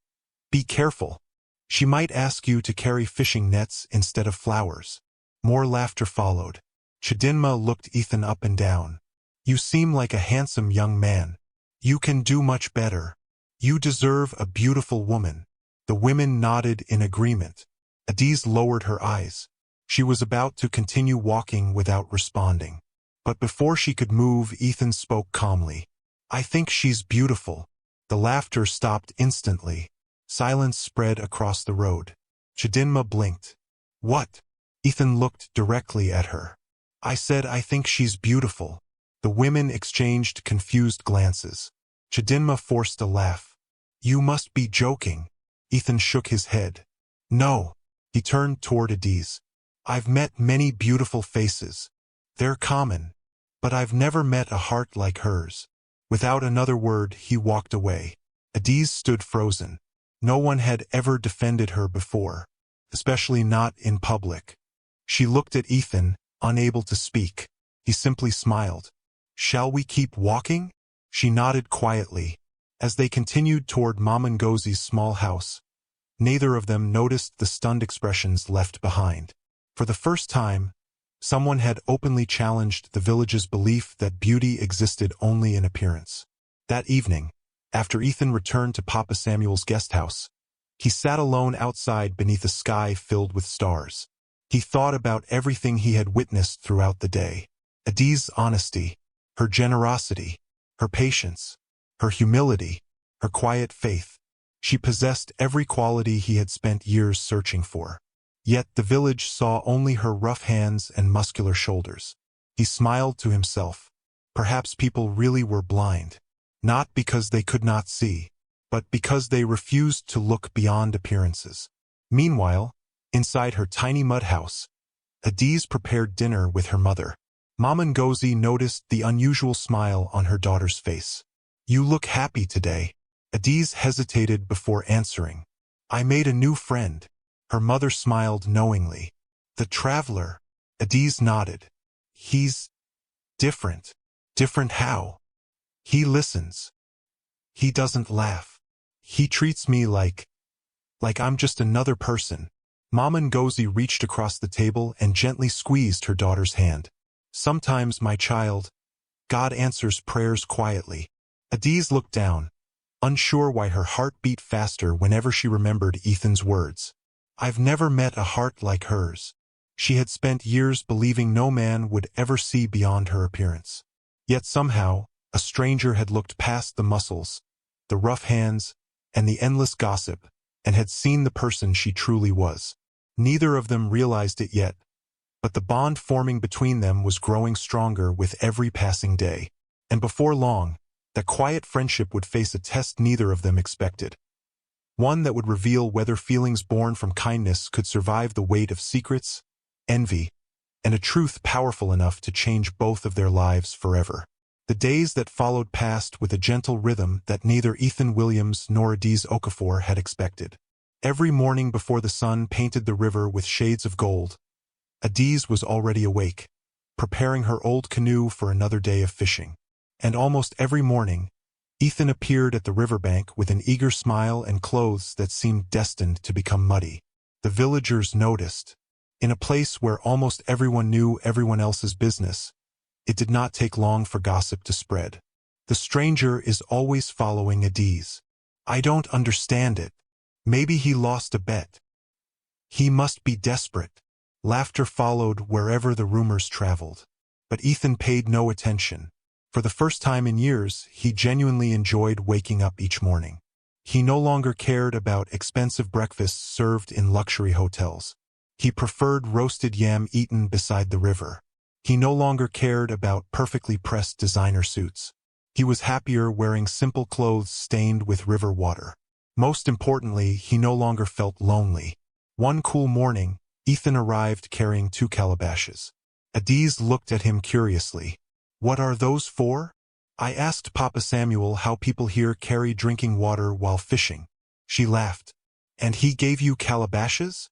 "Be careful. She might ask you to carry fishing nets instead of flowers." More laughter followed. Chidinma looked Ethan up and down. "You seem like a handsome young man. You can do much better. You deserve a beautiful woman." The women nodded in agreement. Adiz lowered her eyes. She was about to continue walking without responding. But before she could move, Ethan spoke calmly. "I think she's beautiful." The laughter stopped instantly. Silence spread across the road. Chidinma blinked. "What?" Ethan looked directly at her. "I said I think she's beautiful." The women exchanged confused glances. Chidinma forced a laugh. "You must be joking." Ethan shook his head. "No." He turned toward Adiz. "I've met many beautiful faces. They're common. But I've never met a heart like hers." Without another word, he walked away. Adiz stood frozen. No one had ever defended her before, especially not in public. She looked at Ethan, unable to speak. He simply smiled. "Shall we keep walking?" She nodded quietly. As they continued toward Mama Ngozi's small house, neither of them noticed the stunned expressions left behind. For the first time, someone had openly challenged the village's belief that beauty existed only in appearance. That evening, after Ethan returned to Papa Samuel's guest house, he sat alone outside beneath a sky filled with stars. He thought about everything he had witnessed throughout the day. Adiz's honesty, her generosity, her patience, her humility, her quiet faith. She possessed every quality he had spent years searching for. Yet the village saw only her rough hands and muscular shoulders. He smiled to himself. Perhaps people really were blind. Not because they could not see, but because they refused to look beyond appearances. Meanwhile, inside her tiny mud house, Adiz prepared dinner with her mother. Mama Ngozi noticed the unusual smile on her daughter's face. "You look happy today." Adiz hesitated before answering. "I made a new friend." Her mother smiled knowingly. "The traveler." Adiz nodded. "He's different." "Different how?" "He listens. He doesn't laugh. He treats me like I'm just another person." Mama Ngozi reached across the table and gently squeezed her daughter's hand. "Sometimes, my child, God answers prayers quietly." Adiz looked down, unsure why her heart beat faster whenever she remembered Ethan's words. "I've never met a heart like hers." She had spent years believing no man would ever see beyond her appearance. Yet somehow, a stranger had looked past the muscles, the rough hands, and the endless gossip, and had seen the person she truly was. Neither of them realized it yet, but the bond forming between them was growing stronger with every passing day. And before long, that quiet friendship would face a test neither of them expected. One that would reveal whether feelings born from kindness could survive the weight of secrets, envy, and a truth powerful enough to change both of their lives forever. The days that followed passed with a gentle rhythm that neither Ethan Williams nor Adiz Okafor had expected. Every morning before the sun painted the river with shades of gold, Adiz was already awake, preparing her old canoe for another day of fishing. And almost every morning, Ethan appeared at the riverbank with an eager smile and clothes that seemed destined to become muddy. The villagers noticed. In a place where almost everyone knew everyone else's business, it did not take long for gossip to spread. The stranger is always following Adiz. I don't understand it. Maybe he lost a bet. He must be desperate. Laughter followed wherever the rumors traveled. But Ethan paid no attention. For the first time in years, he genuinely enjoyed waking up each morning. He no longer cared about expensive breakfasts served in luxury hotels. He preferred roasted yam eaten beside the river. He no longer cared about perfectly pressed designer suits. He was happier wearing simple clothes stained with river water. Most importantly, he no longer felt lonely. One cool morning, Ethan arrived carrying 2 calabashes. Adiz looked at him curiously. "What are those for?" "I asked Papa Samuel how people here carry drinking water while fishing." She laughed. "And he gave you calabashes?"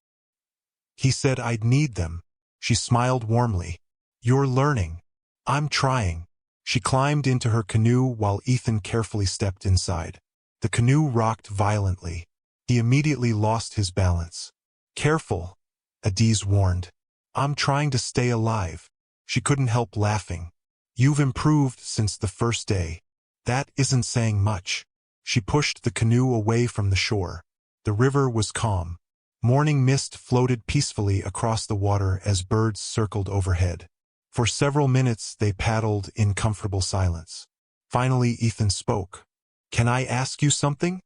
"He said I'd need them." She smiled warmly. "You're learning." "I'm trying." She climbed into her canoe while Ethan carefully stepped inside. The canoe rocked violently. He immediately lost his balance. "Careful," Adiz warned. "I'm trying to stay alive." She couldn't help laughing. "You've improved since the first day." "That isn't saying much." She pushed the canoe away from the shore. The river was calm. Morning mist floated peacefully across the water as birds circled overhead. For several minutes they paddled in comfortable silence. Finally Ethan spoke. "Can I ask you something?"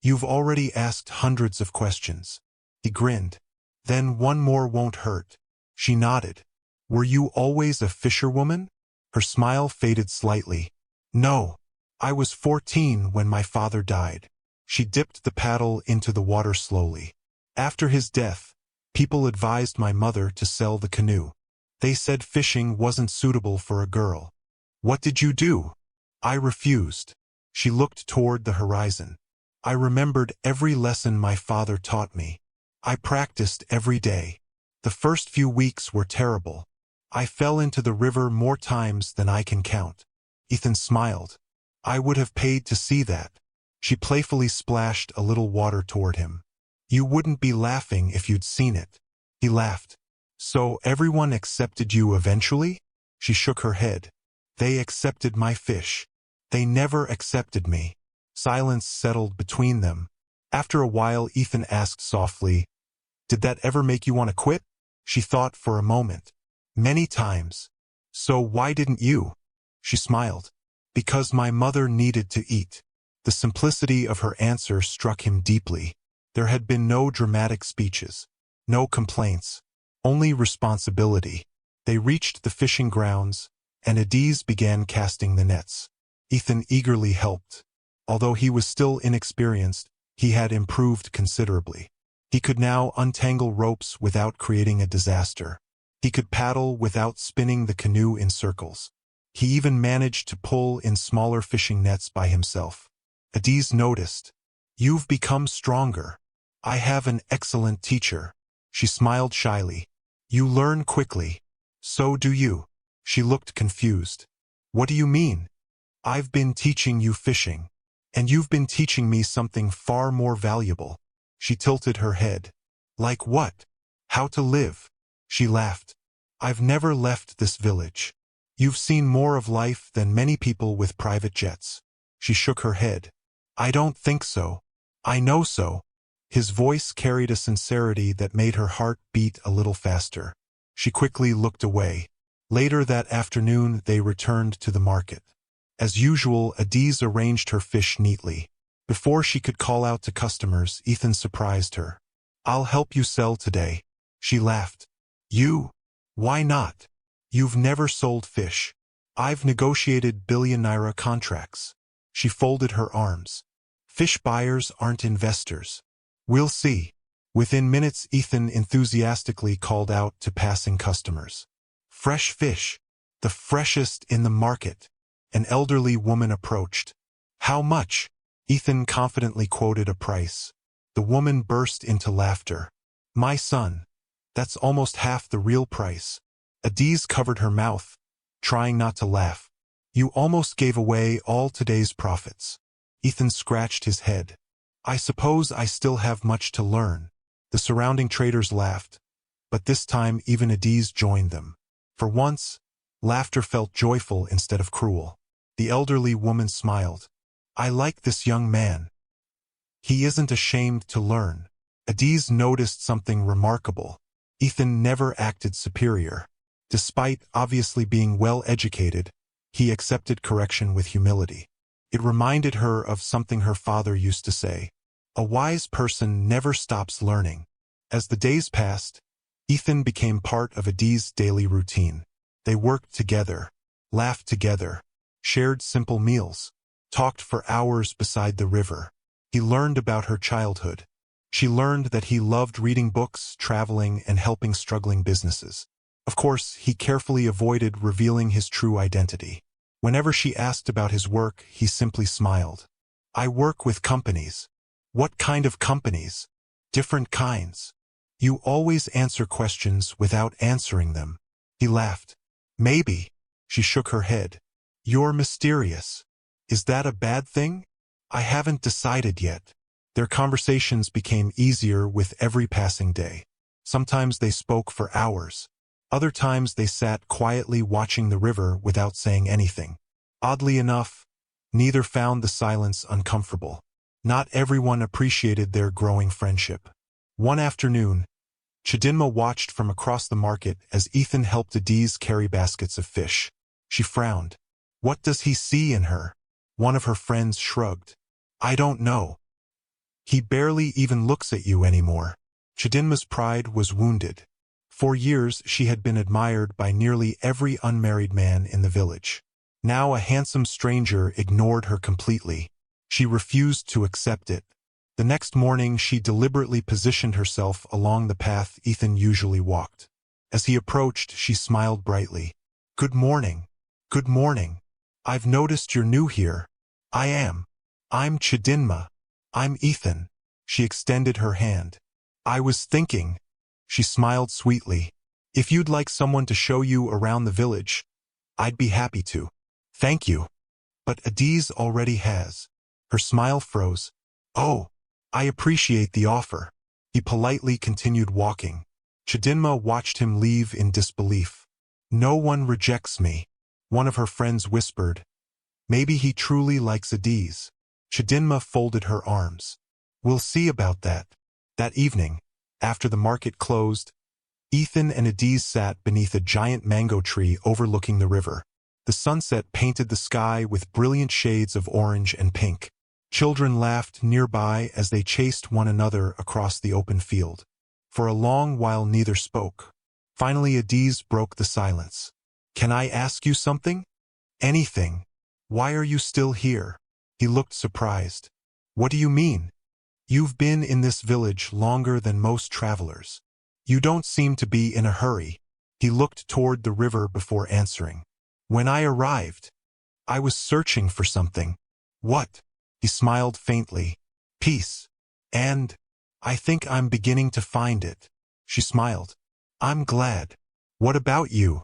"You've already asked hundreds of questions." He grinned. "Then one more won't hurt." She nodded. "Were you always a fisherwoman?" Her smile faded slightly. "No. I was 14 when my father died." She dipped the paddle into the water slowly. "After his death, people advised my mother to sell the canoe. They said fishing wasn't suitable for a girl." "What did you do?" "I refused." She looked toward the horizon. "I remembered every lesson my father taught me. I practiced every day. The first few weeks were terrible. I fell into the river more times than I can count." Ethan smiled. "I would have paid to see that." She playfully splashed a little water toward him. "You wouldn't be laughing if you'd seen it." He laughed. "So everyone accepted you eventually?" She shook her head. "They accepted my fish. They never accepted me." Silence settled between them. After a while Ethan asked softly, "Did that ever make you want to quit?" She thought for a moment. "Many times." "So why didn't you?" She smiled. "Because my mother needed to eat." The simplicity of her answer struck him deeply. There had been no dramatic speeches, no complaints, only responsibility. They reached the fishing grounds, and Adiz began casting the nets. Ethan eagerly helped. Although he was still inexperienced, he had improved considerably. He could now untangle ropes without creating a disaster. He could paddle without spinning the canoe in circles. He even managed to pull in smaller fishing nets by himself. Adiz noticed. "You've become stronger." "I have an excellent teacher." She smiled shyly. "You learn quickly." "So do you." She looked confused. "What do you mean?" "I've been teaching you fishing. And you've been teaching me something far more valuable." She tilted her head. "Like what?" "How to live." She laughed. "I've never left this village." "You've seen more of life than many people with private jets." She shook her head. "I don't think so." "I know so." His voice carried a sincerity that made her heart beat a little faster. She quickly looked away. Later that afternoon they returned to the market. As usual, Adiz arranged her fish neatly. Before she could call out to customers, Ethan surprised her. "I'll help you sell today." She laughed. "You? Why not? You've never sold fish." "I've negotiated Billionaire contracts." She folded her arms. "Fish buyers aren't investors." "We'll see." Within minutes Ethan enthusiastically called out to passing customers. "Fresh fish. The freshest in the market." An elderly woman approached. "How much?" Ethan confidently quoted a price. The woman burst into laughter. "My son, that's almost half the real price." Adiz covered her mouth, trying not to laugh. You almost gave away all today's profits. Ethan scratched his head. I suppose I still have much to learn. The surrounding traders laughed, but this time even Adiz joined them. For once, laughter felt joyful instead of cruel. The elderly woman smiled. I like this young man. He isn't ashamed to learn. Adiz noticed something remarkable. Ethan never acted superior. Despite obviously being well-educated, he accepted correction with humility. It reminded her of something her father used to say. A wise person never stops learning. As the days passed, Ethan became part of Adiz's daily routine. They worked together, laughed together, shared simple meals, talked for hours beside the river. He learned about her childhood. She learned that he loved reading books, traveling, and helping struggling businesses. Of course, he carefully avoided revealing his true identity. Whenever she asked about his work, he simply smiled. I work with companies. What kind of companies? Different kinds. You always answer questions without answering them. He laughed. Maybe. She shook her head. You're mysterious. Is that a bad thing? I haven't decided yet. Their conversations became easier with every passing day. Sometimes they spoke for hours. Other times they sat quietly watching the river without saying anything. Oddly enough, neither found the silence uncomfortable. Not everyone appreciated their growing friendship. One afternoon, Chidinma watched from across the market as Ethan helped Adiz carry baskets of fish. She frowned. What does he see in her? One of her friends shrugged. I don't know. He barely even looks at you anymore. Chidinma's pride was wounded. For years she had been admired by nearly every unmarried man in the village. Now a handsome stranger ignored her completely. She refused to accept it. The next morning she deliberately positioned herself along the path Ethan usually walked. As he approached, she smiled brightly. Good morning. Good morning. I've noticed you're new here. I'm Chidinma. I'm Ethan. She extended her hand. I was thinking. She smiled sweetly. If you'd like someone to show you around the village, I'd be happy to. Thank you. But Adiz already has. Her smile froze. Oh, I appreciate the offer. He politely continued walking. Chidinma watched him leave in disbelief. No one rejects me. One of her friends whispered. Maybe he truly likes Adiz. Chidinma folded her arms. We'll see about that. That evening, after the market closed, Ethan and Adiz sat beneath a giant mango tree overlooking the river. The sunset painted the sky with brilliant shades of orange and pink. Children laughed nearby as they chased one another across the open field. For a long while neither spoke. Finally Adiz broke the silence. Can I ask you something? Anything. Why are you still here? He looked surprised. What do you mean? You've been in this village longer than most travelers. You don't seem to be in a hurry. He looked toward the river before answering. When I arrived, I was searching for something. What? He smiled faintly. Peace. And I think I'm beginning to find it. She smiled. I'm glad. What about you?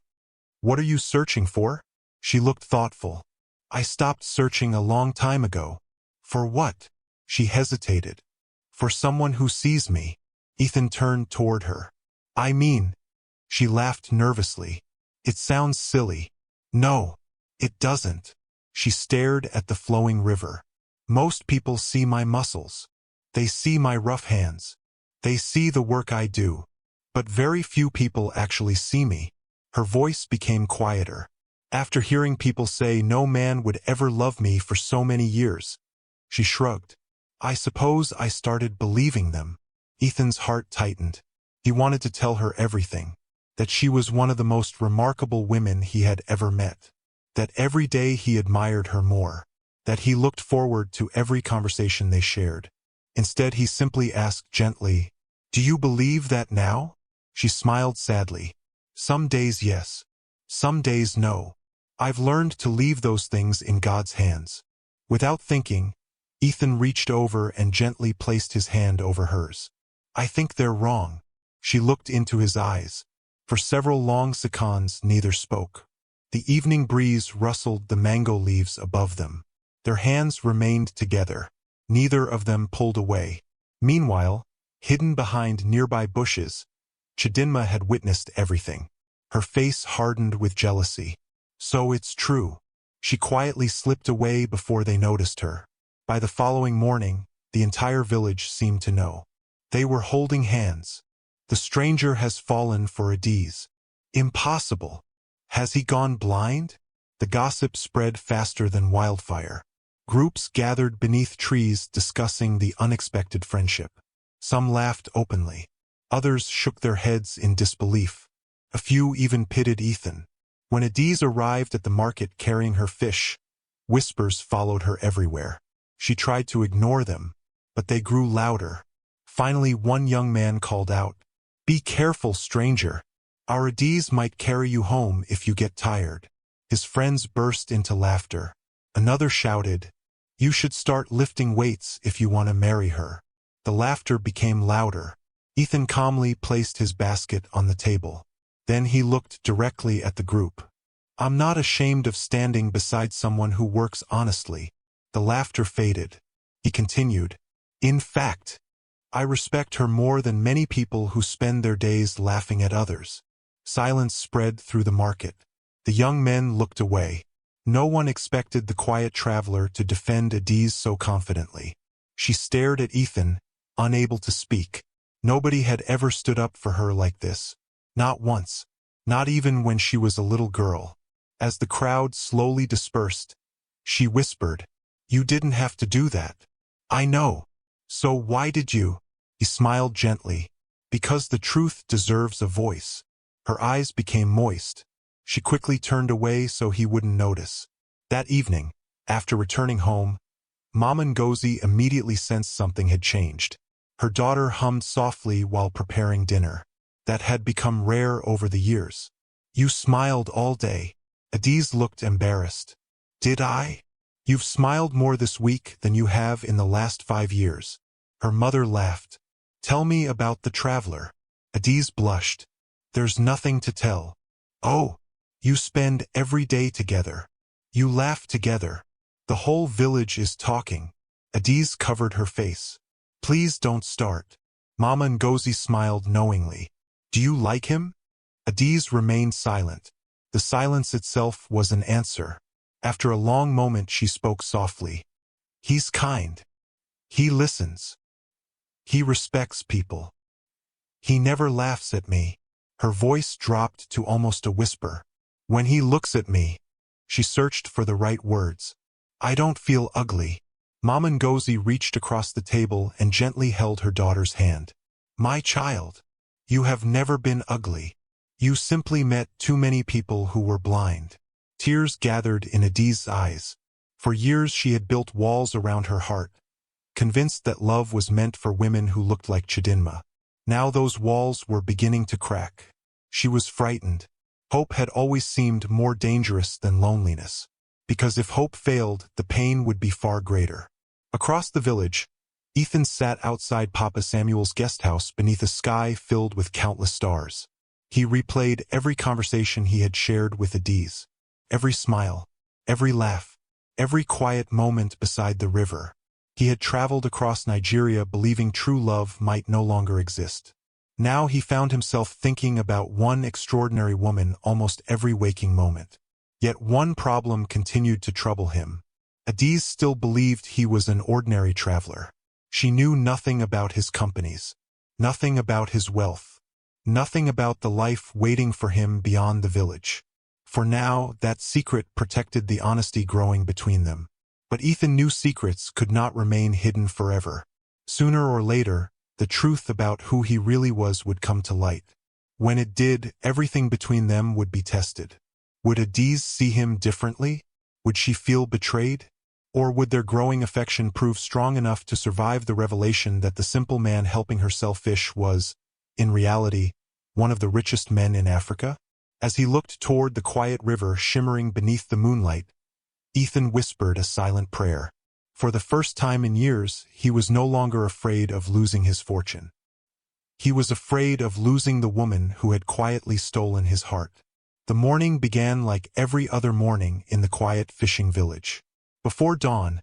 What are you searching for? She looked thoughtful. I stopped searching a long time ago. For what? She hesitated. For someone who sees me. Ethan turned toward her. I mean, she laughed nervously. It sounds silly. No, it doesn't. She stared at the flowing river. Most people see my muscles. They see my rough hands. They see the work I do. But very few people actually see me. Her voice became quieter. After hearing people say no man would ever love me for so many years, she shrugged. I suppose I started believing them. Ethan's heart tightened. He wanted to tell her everything. That she was one of the most remarkable women he had ever met. That every day he admired her more. That he looked forward to every conversation they shared. Instead he simply asked gently, Do you believe that now? She smiled sadly. Some days yes. Some days no. I've learned to leave those things in God's hands. Without thinking, Ethan reached over and gently placed his hand over hers. I think they're wrong. She looked into his eyes. For several long seconds neither spoke. The evening breeze rustled the mango leaves above them. Their hands remained together. Neither of them pulled away. Meanwhile, hidden behind nearby bushes, Chidinma had witnessed everything. Her face hardened with jealousy. So it's true. She quietly slipped away before they noticed her. By the following morning, the entire village seemed to know. They were holding hands. The stranger has fallen for Adiz. Impossible. Has he gone blind? The gossip spread faster than wildfire. Groups gathered beneath trees discussing the unexpected friendship. Some laughed openly. Others shook their heads in disbelief. A few even pitied Ethan. When Adiz arrived at the market carrying her fish, whispers followed her everywhere. She tried to ignore them, but they grew louder. Finally, one young man called out, "Be careful, stranger. Our Adiz might carry you home if you get tired." His friends burst into laughter. Another shouted, "You should start lifting weights if you want to marry her." The laughter became louder. Ethan calmly placed his basket on the table. Then he looked directly at the group. "I'm not ashamed of standing beside someone who works honestly." The laughter faded. He continued, "In fact, I respect her more than many people who spend their days laughing at others." Silence spread through the market. The young men looked away. No one expected the quiet traveler to defend Adiz so confidently. She stared at Ethan, unable to speak. Nobody had ever stood up for her like this. Not once. Not even when she was a little girl. As the crowd slowly dispersed, she whispered, "You didn't have to do that." "I know. So why did you?" He smiled gently. "Because the truth deserves a voice." Her eyes became moist. She quickly turned away so he wouldn't notice. That evening, after returning home, Mama Ngozi immediately sensed something had changed. Her daughter hummed softly while preparing dinner. That had become rare over the years. "You smiled all day." Adiz looked embarrassed. "Did I?" "You've smiled more this week than you have in the last 5 years." Her mother laughed. "Tell me about the traveler." Adiz blushed. "There's nothing to tell." "Oh, you spend every day together. You laugh together. The whole village is talking." Adiz covered her face. "Please don't start." Mama Ngozi smiled knowingly. "Do you like him?" Adiz remained silent. The silence itself was an answer. After a long moment she spoke softly. "He's kind. He listens. He respects people. He never laughs at me." Her voice dropped to almost a whisper. "When he looks at me," she searched for the right words, "I don't feel ugly." Mama Ngozi reached across the table and gently held her daughter's hand. "My child, you have never been ugly. You simply met too many people who were blind." Tears gathered in Adiz's eyes. For years she had built walls around her heart, convinced that love was meant for women who looked like Chidinma. Now those walls were beginning to crack. She was frightened. Hope had always seemed more dangerous than loneliness, because if hope failed, the pain would be far greater. Across the village, Ethan sat outside Papa Samuel's guest house beneath a sky filled with countless stars. He replayed every conversation he had shared with Adiz, every smile, every laugh, every quiet moment beside the river. He had traveled across Nigeria believing true love might no longer exist. Now he found himself thinking about one extraordinary woman almost every waking moment. Yet one problem continued to trouble him. Adiz still believed he was an ordinary traveler. She knew nothing about his companies, nothing about his wealth, nothing about the life waiting for him beyond the village. For now, that secret protected the honesty growing between them. But Ethan knew secrets could not remain hidden forever. Sooner or later, the truth about who he really was would come to light. When it did, everything between them would be tested. Would Adiz see him differently? Would she feel betrayed? Or would their growing affection prove strong enough to survive the revelation that the simple man helping her sell fish was, in reality, one of the richest men in Africa? As he looked toward the quiet river shimmering beneath the moonlight, Ethan whispered a silent prayer. For the first time in years, he was no longer afraid of losing his fortune. He was afraid of losing the woman who had quietly stolen his heart. The morning began like every other morning in the quiet fishing village. Before dawn,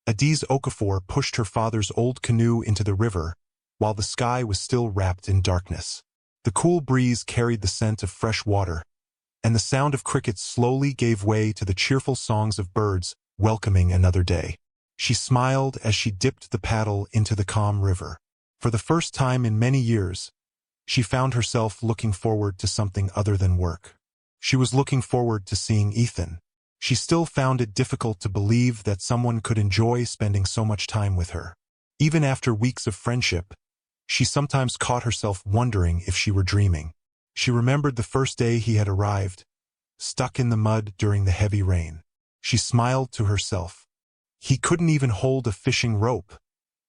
Adiz Okafor pushed her father's old canoe into the river while the sky was still wrapped in darkness. The cool breeze carried the scent of fresh water, and the sound of crickets slowly gave way to the cheerful songs of birds welcoming another day. She smiled as she dipped the paddle into the calm river. For the first time in many years, she found herself looking forward to something other than work. She was looking forward to seeing Ethan. She still found it difficult to believe that someone could enjoy spending so much time with her. Even after weeks of friendship, she sometimes caught herself wondering if she were dreaming. She remembered the first day he had arrived, stuck in the mud during the heavy rain. She smiled to herself. He couldn't even hold a fishing rope,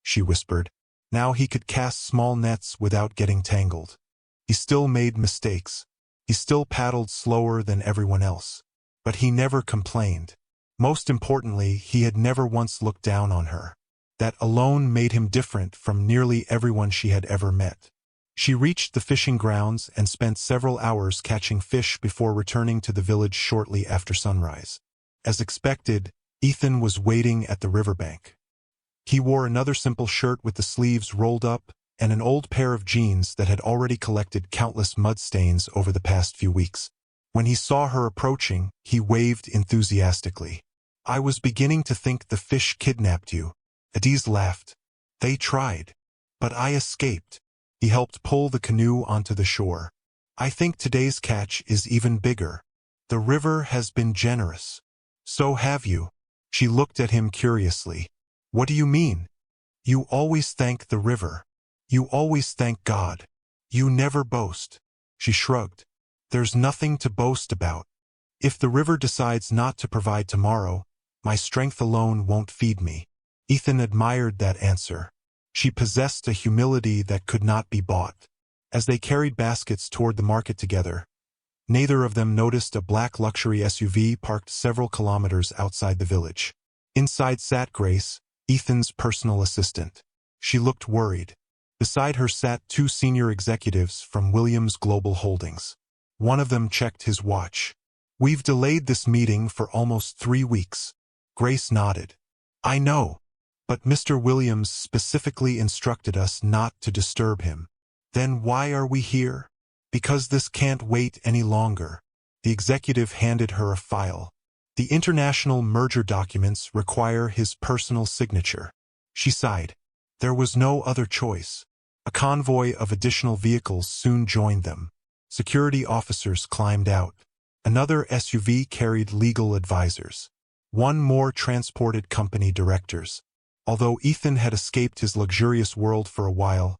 she whispered. Now he could cast small nets without getting tangled. He still made mistakes. He still paddled slower than everyone else. But he never complained. Most importantly, he had never once looked down on her. That alone made him different from nearly everyone she had ever met. She reached the fishing grounds and spent several hours catching fish before returning to the village shortly after sunrise. As expected, Ethan was waiting at the riverbank. He wore another simple shirt with the sleeves rolled up and an old pair of jeans that had already collected countless mud stains over the past few weeks. When he saw her approaching, he waved enthusiastically. "I was beginning to think the fish kidnapped you." Adiz laughed. "They tried. But I escaped." He helped pull the canoe onto the shore. "I think today's catch is even bigger. The river has been generous." "So have you." She looked at him curiously. "What do you mean?" "You always thank the river. You always thank God. You never boast." She shrugged. "There's nothing to boast about. If the river decides not to provide tomorrow, my strength alone won't feed me." Ethan admired that answer. She possessed a humility that could not be bought. As they carried baskets toward the market together, neither of them noticed a black luxury SUV parked several kilometers outside the village. Inside sat Grace, Ethan's personal assistant. She looked worried. Beside her sat two senior executives from Williams Global Holdings. One of them checked his watch. "We've delayed this meeting for almost 3 weeks." Grace nodded. "I know. But Mr. Williams specifically instructed us not to disturb him." "Then why are we here?" "Because this can't wait any longer." The executive handed her a file. "The international merger documents require his personal signature." She sighed. There was no other choice. A convoy of additional vehicles soon joined them. Security officers climbed out. Another SUV carried legal advisors. One more transported company directors. Although Ethan had escaped his luxurious world for a while,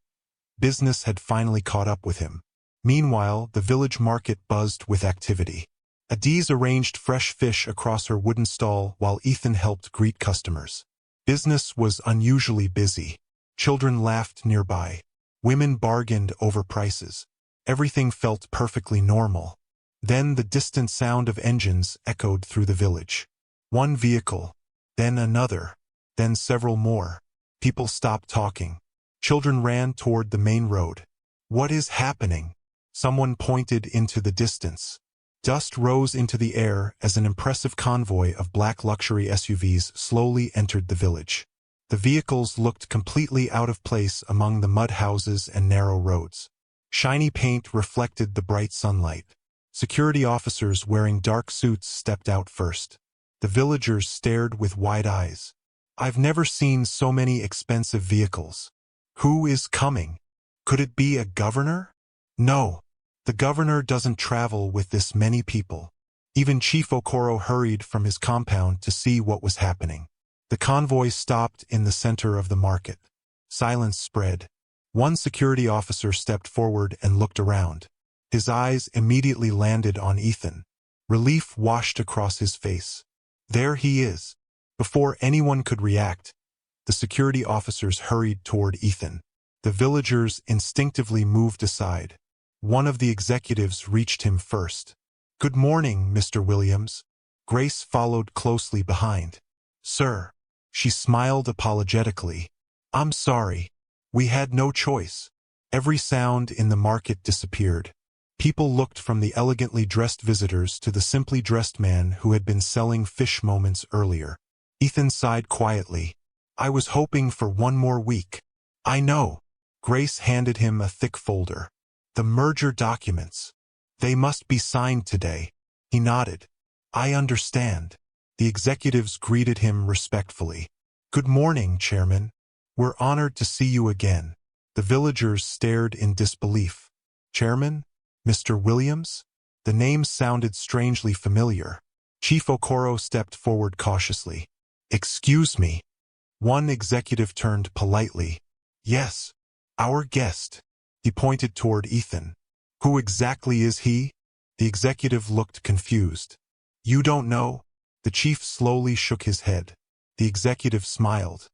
business had finally caught up with him. Meanwhile, the village market buzzed with activity. Adiz arranged fresh fish across her wooden stall while Ethan helped greet customers. Business was unusually busy. Children laughed nearby. Women bargained over prices. Everything felt perfectly normal. Then the distant sound of engines echoed through the village. One vehicle, then another, then several more. People stopped talking. Children ran toward the main road. "What is happening?" Someone pointed into the distance. Dust rose into the air as an impressive convoy of black luxury SUVs slowly entered the village. The vehicles looked completely out of place among the mud houses and narrow roads. Shiny paint reflected the bright sunlight. Security officers wearing dark suits stepped out first. The villagers stared with wide eyes. "I've never seen so many expensive vehicles. Who is coming? Could it be a governor?" "No. The governor doesn't travel with this many people." Even Chief Okoro hurried from his compound to see what was happening. The convoy stopped in the center of the market. Silence spread. One security officer stepped forward and looked around. His eyes immediately landed on Ethan. Relief washed across his face. There he is. Before anyone could react, the security officers hurried toward Ethan. The villagers instinctively moved aside. One of the executives reached him first. "Good morning, Mr. Williams." Grace followed closely behind. "Sir." She smiled apologetically. "I'm sorry. We had no choice." Every sound in the market disappeared. People looked from the elegantly dressed visitors to the simply dressed man who had been selling fish moments earlier. Ethan sighed quietly. I was hoping for one more week. I know. Grace handed him a thick folder. The merger documents. They must be signed today. He nodded. I understand. The executives greeted him respectfully. Good morning, Chairman. We're honored to see you again. The villagers stared in disbelief. Chairman? Mr. Williams? The name sounded strangely familiar. Chief Okoro stepped forward cautiously. Excuse me. One executive turned politely. Yes, our guest. He pointed toward Ethan. Who exactly is he? The executive looked confused. You don't know? The chief slowly shook his head. The executive smiled.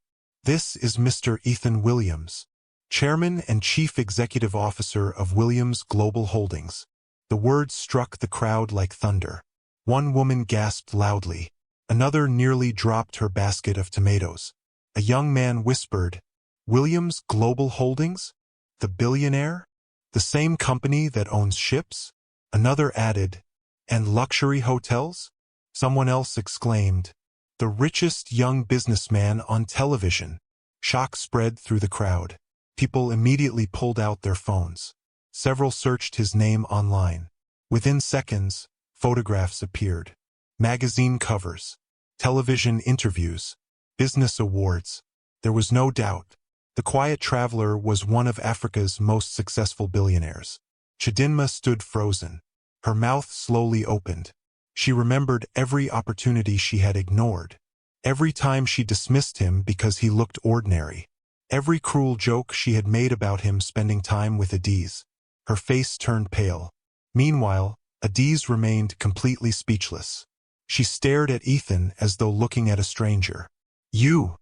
This is Mr. Ethan Williams, Chairman and Chief Executive Officer of Williams Global Holdings. The words struck the crowd like thunder. One woman gasped loudly. Another nearly dropped her basket of tomatoes. A young man whispered, Williams Global Holdings? The Billionaire? The same company that owns ships? Another added, and luxury hotels? Someone else exclaimed, the richest young businessman on television. Shock spread through the crowd. People immediately pulled out their phones. Several searched his name online. Within seconds, photographs appeared. Magazine covers, television interviews, business awards. There was no doubt. The quiet traveler was one of Africa's most successful billionaires. Chidinma stood frozen. Her mouth slowly opened. She remembered every opportunity she had ignored. Every time she dismissed him because he looked ordinary. Every cruel joke she had made about him spending time with Adiz. Her face turned pale. Meanwhile, Adiz remained completely speechless. She stared at Ethan as though looking at a stranger. You!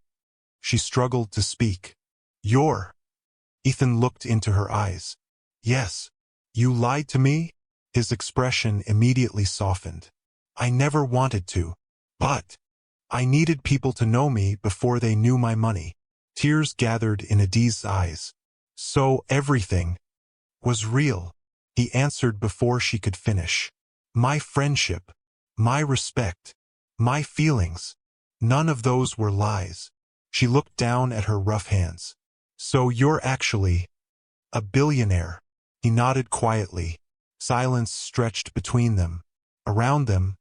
She struggled to speak. You're... Ethan looked into her eyes. Yes. You lied to me? His expression immediately softened. I never wanted to. But I needed people to know me before they knew my money. Tears gathered in Adiz's eyes. So everything was real. He answered before she could finish. My friendship, my respect, my feelings. None of those were lies. She looked down at her rough hands. So you're actually a billionaire. He nodded quietly. Silence stretched between them. Around them,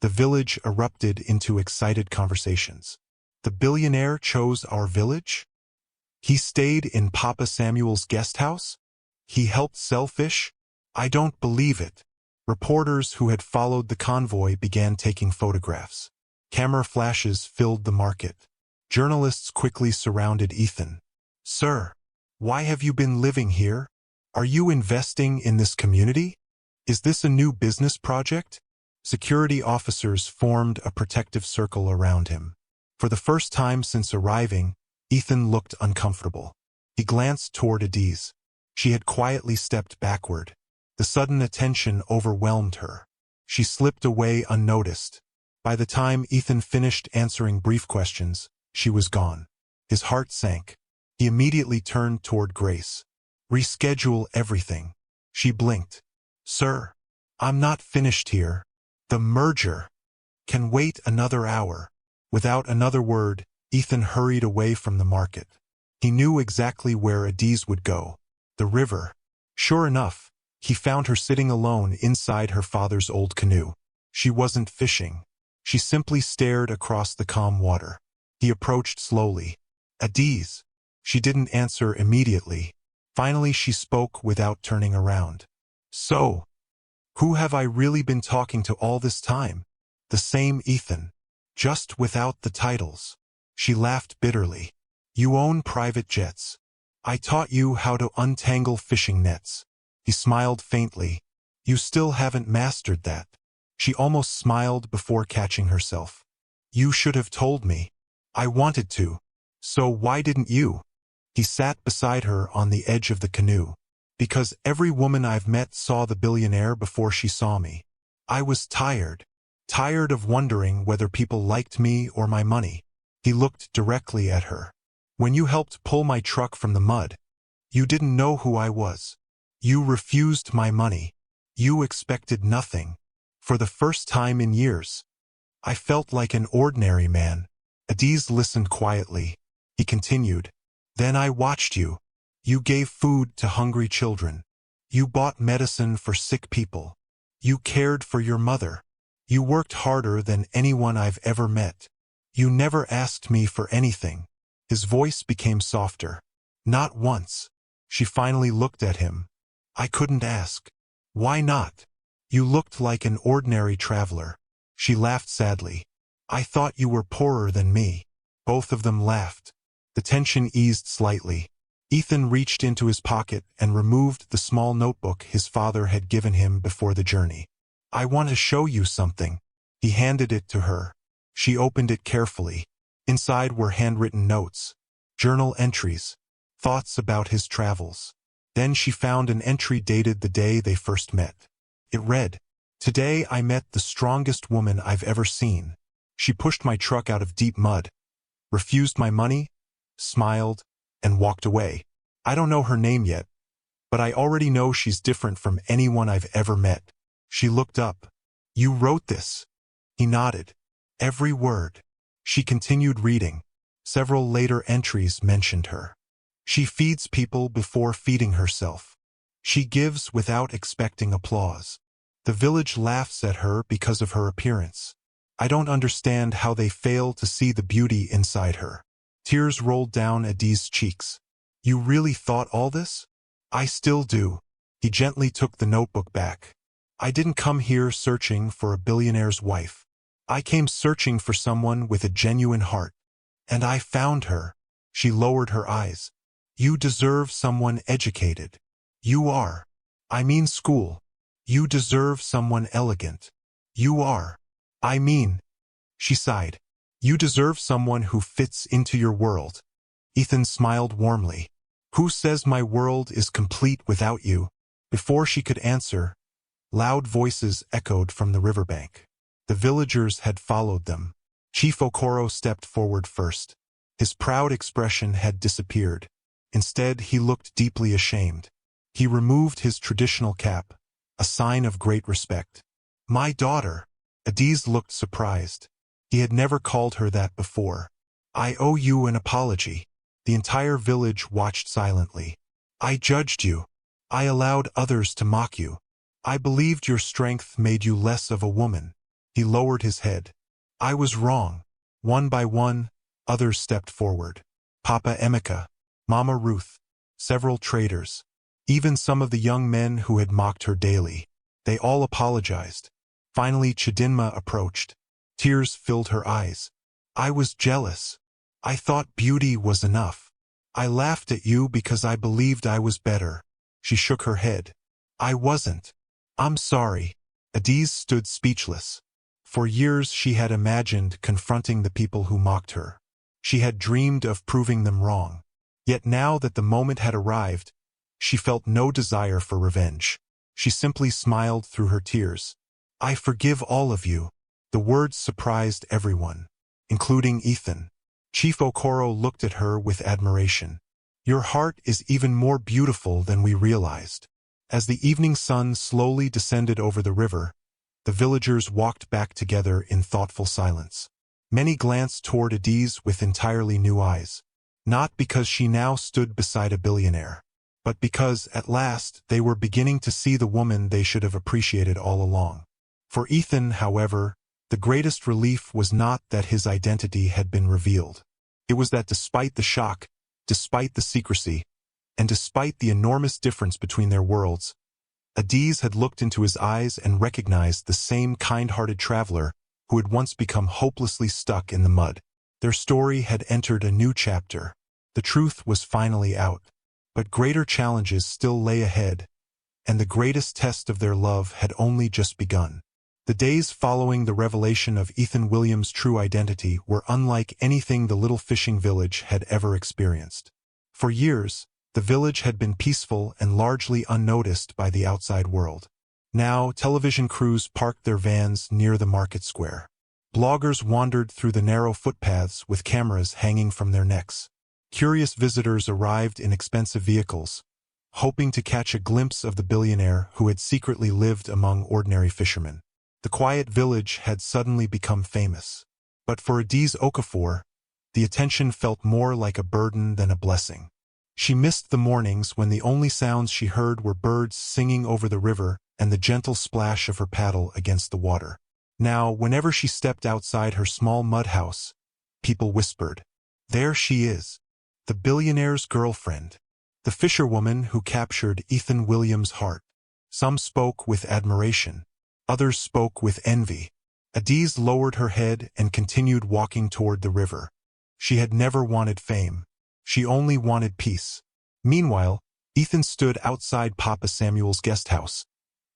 the village erupted into excited conversations. The billionaire chose our village? He stayed in Papa Samuel's guest house? He helped sell fish? I don't believe it. Reporters who had followed the convoy began taking photographs. Camera flashes filled the market. Journalists quickly surrounded Ethan. Sir, why have you been living here? Are you investing in this community? Is this a new business project? Security officers formed a protective circle around him. For the first time since arriving, Ethan looked uncomfortable. He glanced toward Adiz. She had quietly stepped backward. The sudden attention overwhelmed her. She slipped away unnoticed. By the time Ethan finished answering brief questions, she was gone. His heart sank. He immediately turned toward Grace. Reschedule everything. She blinked. Sir, I'm not finished here. The merger can wait another hour. Without another word, Ethan hurried away from the market. He knew exactly where Adiz would go. The river. Sure enough, he found her sitting alone inside her father's old canoe. She wasn't fishing. She simply stared across the calm water. He approached slowly. Adiz. She didn't answer immediately. Finally, she spoke without turning around. So, who have I really been talking to all this time? The same Ethan. Just without the titles. She laughed bitterly. You own private jets. I taught you how to untangle fishing nets. He smiled faintly. You still haven't mastered that. She almost smiled before catching herself. You should have told me. I wanted to. So why didn't you? He sat beside her on the edge of the canoe. Because every woman I've met saw the billionaire before she saw me. I was tired. Tired of wondering whether people liked me or my money. He looked directly at her. When you helped pull my truck from the mud, you didn't know who I was. You refused my money. You expected nothing. For the first time in years, I felt like an ordinary man. Adiz listened quietly. He continued, Then I watched you. You gave food to hungry children. You bought medicine for sick people. You cared for your mother. You worked harder than anyone I've ever met. You never asked me for anything. His voice became softer. Not once. She finally looked at him. I couldn't ask. Why not? You looked like an ordinary traveler. She laughed sadly. I thought you were poorer than me. Both of them laughed. The tension eased slightly. Ethan reached into his pocket and removed the small notebook his father had given him before the journey. I want to show you something. He handed it to her. She opened it carefully. Inside were handwritten notes, journal entries, thoughts about his travels. Then she found an entry dated the day they first met. It read, Today I met the strongest woman I've ever seen. She pushed my truck out of deep mud, refused my money, smiled, and walked away. I don't know her name yet, but I already know she's different from anyone I've ever met. She looked up. You wrote this? He nodded. Every word. She continued reading. Several later entries mentioned her. She feeds people before feeding herself. She gives without expecting applause. The village laughs at her because of her appearance. I don't understand how they fail to see the beauty inside her. Tears rolled down Adiz's cheeks. You really thought all this? I still do. He gently took the notebook back. I didn't come here searching for a billionaire's wife. I came searching for someone with a genuine heart. And I found her. She lowered her eyes. You deserve someone educated. You are. I mean school. You deserve someone elegant. You are. I mean. She sighed. You deserve someone who fits into your world. Ethan smiled warmly. Who says my world is complete without you? Before she could answer, loud voices echoed from the riverbank. The villagers had followed them. Chief Okoro stepped forward first. His proud expression had disappeared. Instead, he looked deeply ashamed. He removed his traditional cap, a sign of great respect. My daughter. Adiz looked surprised. He had never called her that before. I owe you an apology. The entire village watched silently. I judged you. I allowed others to mock you. I believed your strength made you less of a woman. He lowered his head. I was wrong. One by one, others stepped forward. Papa Emeka, Mama Ruth, several traders, even some of the young men who had mocked her daily. They all apologized. Finally Chidinma approached. Tears filled her eyes. I was jealous. I thought beauty was enough. I laughed at you because I believed I was better. She shook her head. I wasn't. I'm sorry. Adiz stood speechless. For years she had imagined confronting the people who mocked her. She had dreamed of proving them wrong. Yet now that the moment had arrived, she felt no desire for revenge. She simply smiled through her tears. I forgive all of you. The words surprised everyone, including Ethan. Chief Okoro looked at her with admiration. Your heart is even more beautiful than we realized. As the evening sun slowly descended over the river, the villagers walked back together in thoughtful silence. Many glanced toward Adiz with entirely new eyes, not because she now stood beside a billionaire, but because, at last, they were beginning to see the woman they should have appreciated all along. For Ethan, however, the greatest relief was not that his identity had been revealed. It was that despite the shock, despite the secrecy, and despite the enormous difference between their worlds, Adiz had looked into his eyes and recognized the same kind-hearted traveler who had once become hopelessly stuck in the mud. Their story had entered a new chapter. The truth was finally out. But greater challenges still lay ahead, and the greatest test of their love had only just begun. The days following the revelation of Ethan Williams' true identity were unlike anything the little fishing village had ever experienced. For years, the village had been peaceful and largely unnoticed by the outside world. Now, television crews parked their vans near the market square. Bloggers wandered through the narrow footpaths with cameras hanging from their necks. Curious visitors arrived in expensive vehicles, hoping to catch a glimpse of the billionaire who had secretly lived among ordinary fishermen. The quiet village had suddenly become famous. But for Adiz Okafor, the attention felt more like a burden than a blessing. She missed the mornings when the only sounds she heard were birds singing over the river and the gentle splash of her paddle against the water. Now, whenever she stepped outside her small mud house, people whispered, "There she is, the billionaire's girlfriend, the fisherwoman who captured Ethan Williams' heart." Some spoke with admiration. Others spoke with envy. Adiz lowered her head and continued walking toward the river. She had never wanted fame. She only wanted peace. Meanwhile, Ethan stood outside Papa Samuel's guest house,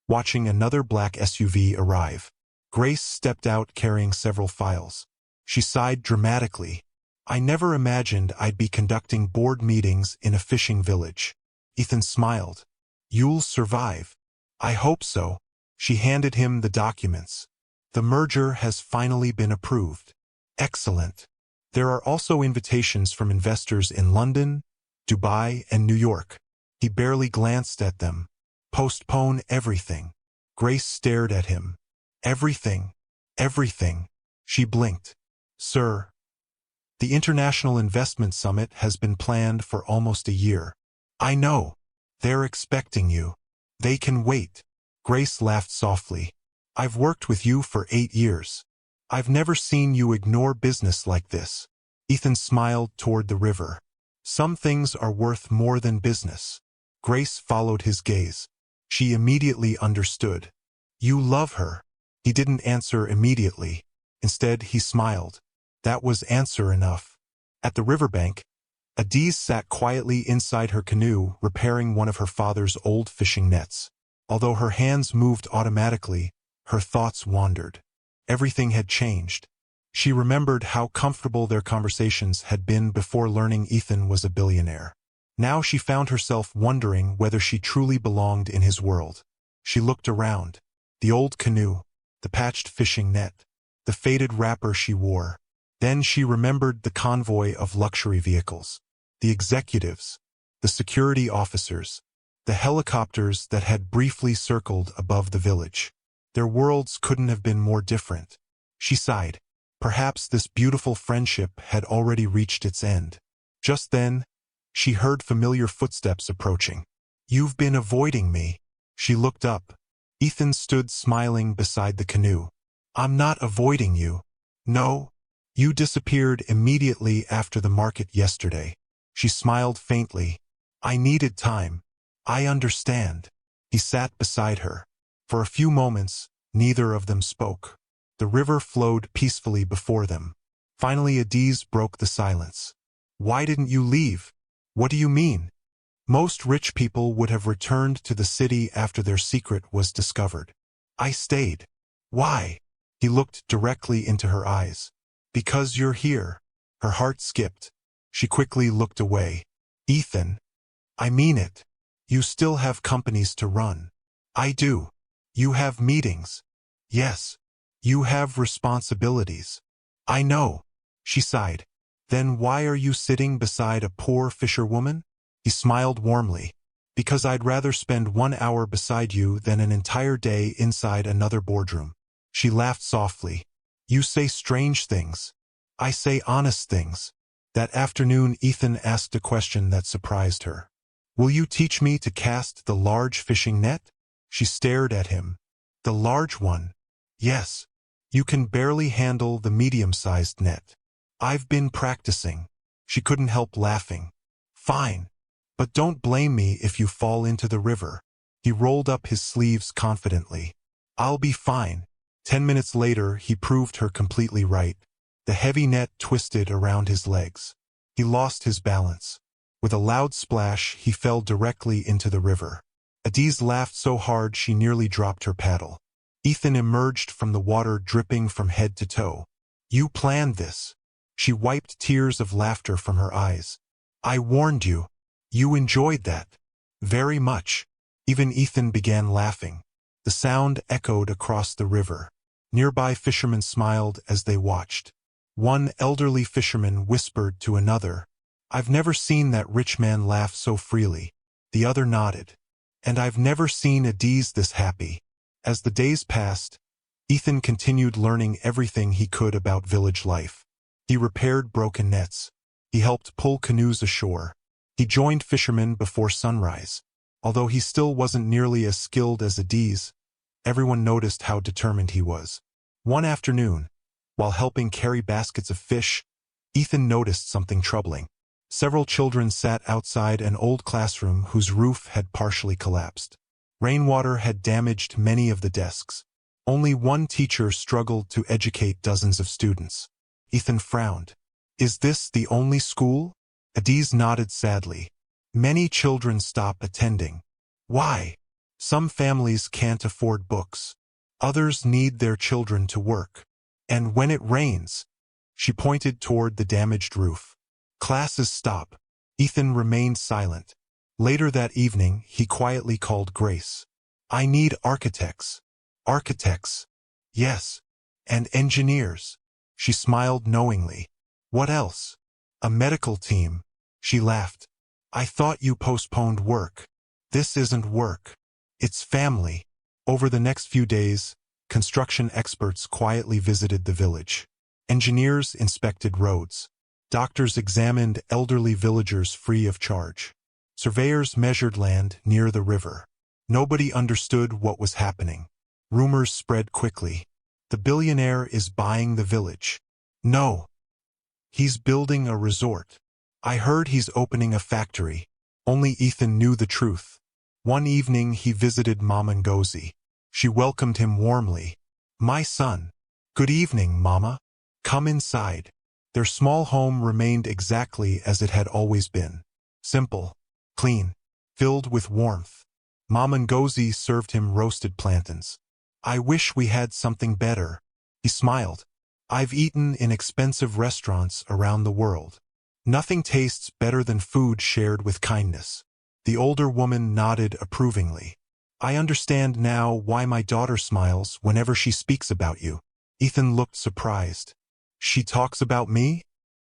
watching another black SUV arrive. Grace stepped out carrying several files. She sighed dramatically. "I never imagined I'd be conducting board meetings in a fishing village." Ethan smiled. "You'll survive." "I hope so." She handed him the documents. "The merger has finally been approved." "Excellent. There are also invitations from investors in London, Dubai, and New York." He barely glanced at them. "Postpone everything." Grace stared at him. "Everything. Everything." She blinked. "Sir, the International Investment Summit has been planned for almost a year." "I know. They're expecting you. They can wait." Grace laughed softly. "I've worked with you for 8 years. I've never seen you ignore business like this." Ethan smiled toward the river. "Some things are worth more than business." Grace followed his gaze. She immediately understood. "You love her." He didn't answer immediately. Instead, he smiled. That was answer enough. At the riverbank, Adiz sat quietly inside her canoe, repairing one of her father's old fishing nets. Although her hands moved automatically, her thoughts wandered. Everything had changed. She remembered how comfortable their conversations had been before learning Ethan was a billionaire. Now she found herself wondering whether she truly belonged in his world. She looked around. The old canoe, the patched fishing net, the faded wrapper she wore. Then she remembered the convoy of luxury vehicles, the executives, the security officers, the helicopters that had briefly circled above the village. Their worlds couldn't have been more different. She sighed. Perhaps this beautiful friendship had already reached its end. Just then, she heard familiar footsteps approaching. "You've been avoiding me." She looked up. Ethan stood smiling beside the canoe. "I'm not avoiding you." "No. You disappeared immediately after the market yesterday." She smiled faintly. "I needed time." "I understand." He sat beside her. For a few moments, neither of them spoke. The river flowed peacefully before them. Finally, Adiz broke the silence. "Why didn't you leave?" "What do you mean?" "Most rich people would have returned to the city after their secret was discovered." "I stayed." "Why?" He looked directly into her eyes. "Because you're here." Her heart skipped. She quickly looked away. "Ethan, I mean it. You still have companies to run." "I do." "You have meetings." "Yes." "You have responsibilities." "I know." She sighed. "Then why are you sitting beside a poor fisherwoman?" He smiled warmly. "Because I'd rather spend 1 hour beside you than an entire day inside another boardroom." She laughed softly. "You say strange things. I say honest things." That afternoon, Ethan asked a question that surprised her. "Will you teach me to cast the large fishing net?" She stared at him. "The large one?" "Yes. You can barely handle the medium-sized net." "I've been practicing." She couldn't help laughing. "Fine. But don't blame me if you fall into the river." He rolled up his sleeves confidently. "I'll be fine." 10 minutes later, he proved her completely right. The heavy net twisted around his legs. He lost his balance. With a loud splash, he fell directly into the river. Adiz laughed so hard she nearly dropped her paddle. Ethan emerged from the water dripping from head to toe. "You planned this." She wiped tears of laughter from her eyes. "I warned you." "You enjoyed that." "Very much." Even Ethan began laughing. The sound echoed across the river. Nearby fishermen smiled as they watched. One elderly fisherman whispered to another, "I've never seen that rich man laugh so freely." The other nodded. And I've never seen Adiz this happy. As the days passed, Ethan continued learning everything he could about village life. He repaired broken nets. He helped pull canoes ashore. He joined fishermen before sunrise. Although he still wasn't nearly as skilled as Adiz, everyone noticed how determined he was. One afternoon, while helping carry baskets of fish, Ethan noticed something troubling. Several children sat outside an old classroom whose roof had partially collapsed. Rainwater had damaged many of the desks. Only one teacher struggled to educate dozens of students. Ethan frowned. Is this the only school? Adiz nodded sadly. Many children stop attending. Why? Some families can't afford books. Others need their children to work. And when it rains, she pointed toward the damaged roof. Classes stop. Ethan remained silent. Later that evening, he quietly called Grace. I need architects. Architects. Yes. And engineers. She smiled knowingly. What else? A medical team. She laughed. I thought you postponed work. This isn't work. It's family. Over the next few days, construction experts quietly visited the village. Engineers inspected roads. Doctors examined elderly villagers free of charge. Surveyors measured land near the river. Nobody understood what was happening. Rumors spread quickly. The billionaire is buying the village. No. He's building a resort. I heard he's opening a factory. Only Ethan knew the truth. One evening he visited Mama Ngozi. She welcomed him warmly. My son. Good evening, Mama. Come inside. Their small home remained exactly as it had always been. Simple, clean, filled with warmth. Mama Ngozi served him roasted plantains. I wish we had something better. He smiled. I've eaten in expensive restaurants around the world. Nothing tastes better than food shared with kindness. The older woman nodded approvingly. I understand now why my daughter smiles whenever she speaks about you. Ethan looked surprised. She talks about me?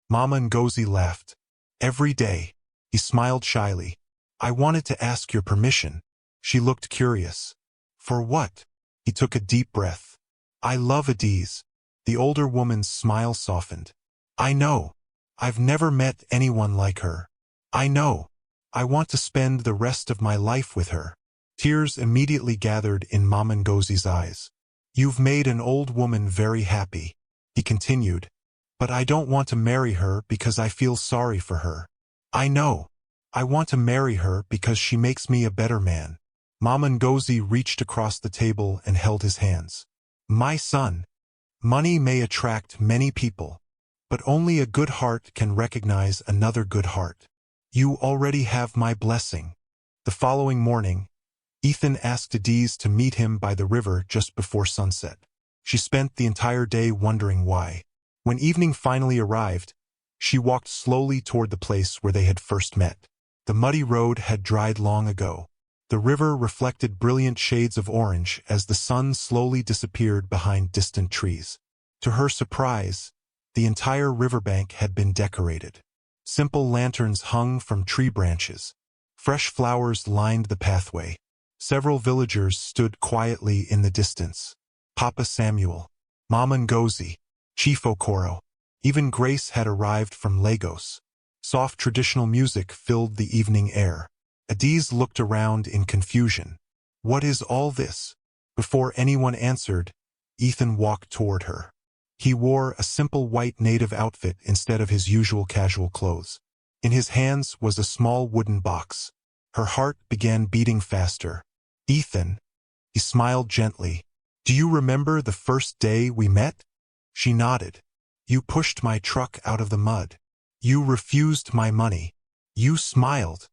Mama Ngozi laughed. Every day. He smiled shyly. I wanted to ask your permission. She looked curious. For what? He took a deep breath. I love Adiz. The older woman's smile softened. I know. I've never met anyone like her. I know. I want to spend the rest of my life with her. Tears immediately gathered in Mama Ngozi's eyes. You've made an old woman very happy. He continued. But I don't want to marry her because I feel sorry for her. I know. I want to marry her because she makes me a better man. Mama Ngozi reached across the table and held his hands. My son. Money may attract many people, but only a good heart can recognize another good heart. You already have my blessing. The following morning, Ethan asked Adiz to meet him by the river just before sunset. She spent the entire day wondering why. When evening finally arrived, she walked slowly toward the place where they had first met. The muddy road had dried long ago. The river reflected brilliant shades of orange as the sun slowly disappeared behind distant trees. To her surprise, the entire riverbank had been decorated. Simple lanterns hung from tree branches. Fresh flowers lined the pathway. Several villagers stood quietly in the distance. Papa Samuel, Mama Ngozi, Chief Okoro. Even Grace had arrived from Lagos. Soft traditional music filled the evening air. Adiz looked around in confusion. What is all this? Before anyone answered, Ethan walked toward her. He wore a simple white native outfit instead of his usual casual clothes. In his hands was a small wooden box. Her heart began beating faster. Ethan, he smiled gently. Do you remember the first day we met? She nodded. You pushed my truck out of the mud. You refused my money. You smiled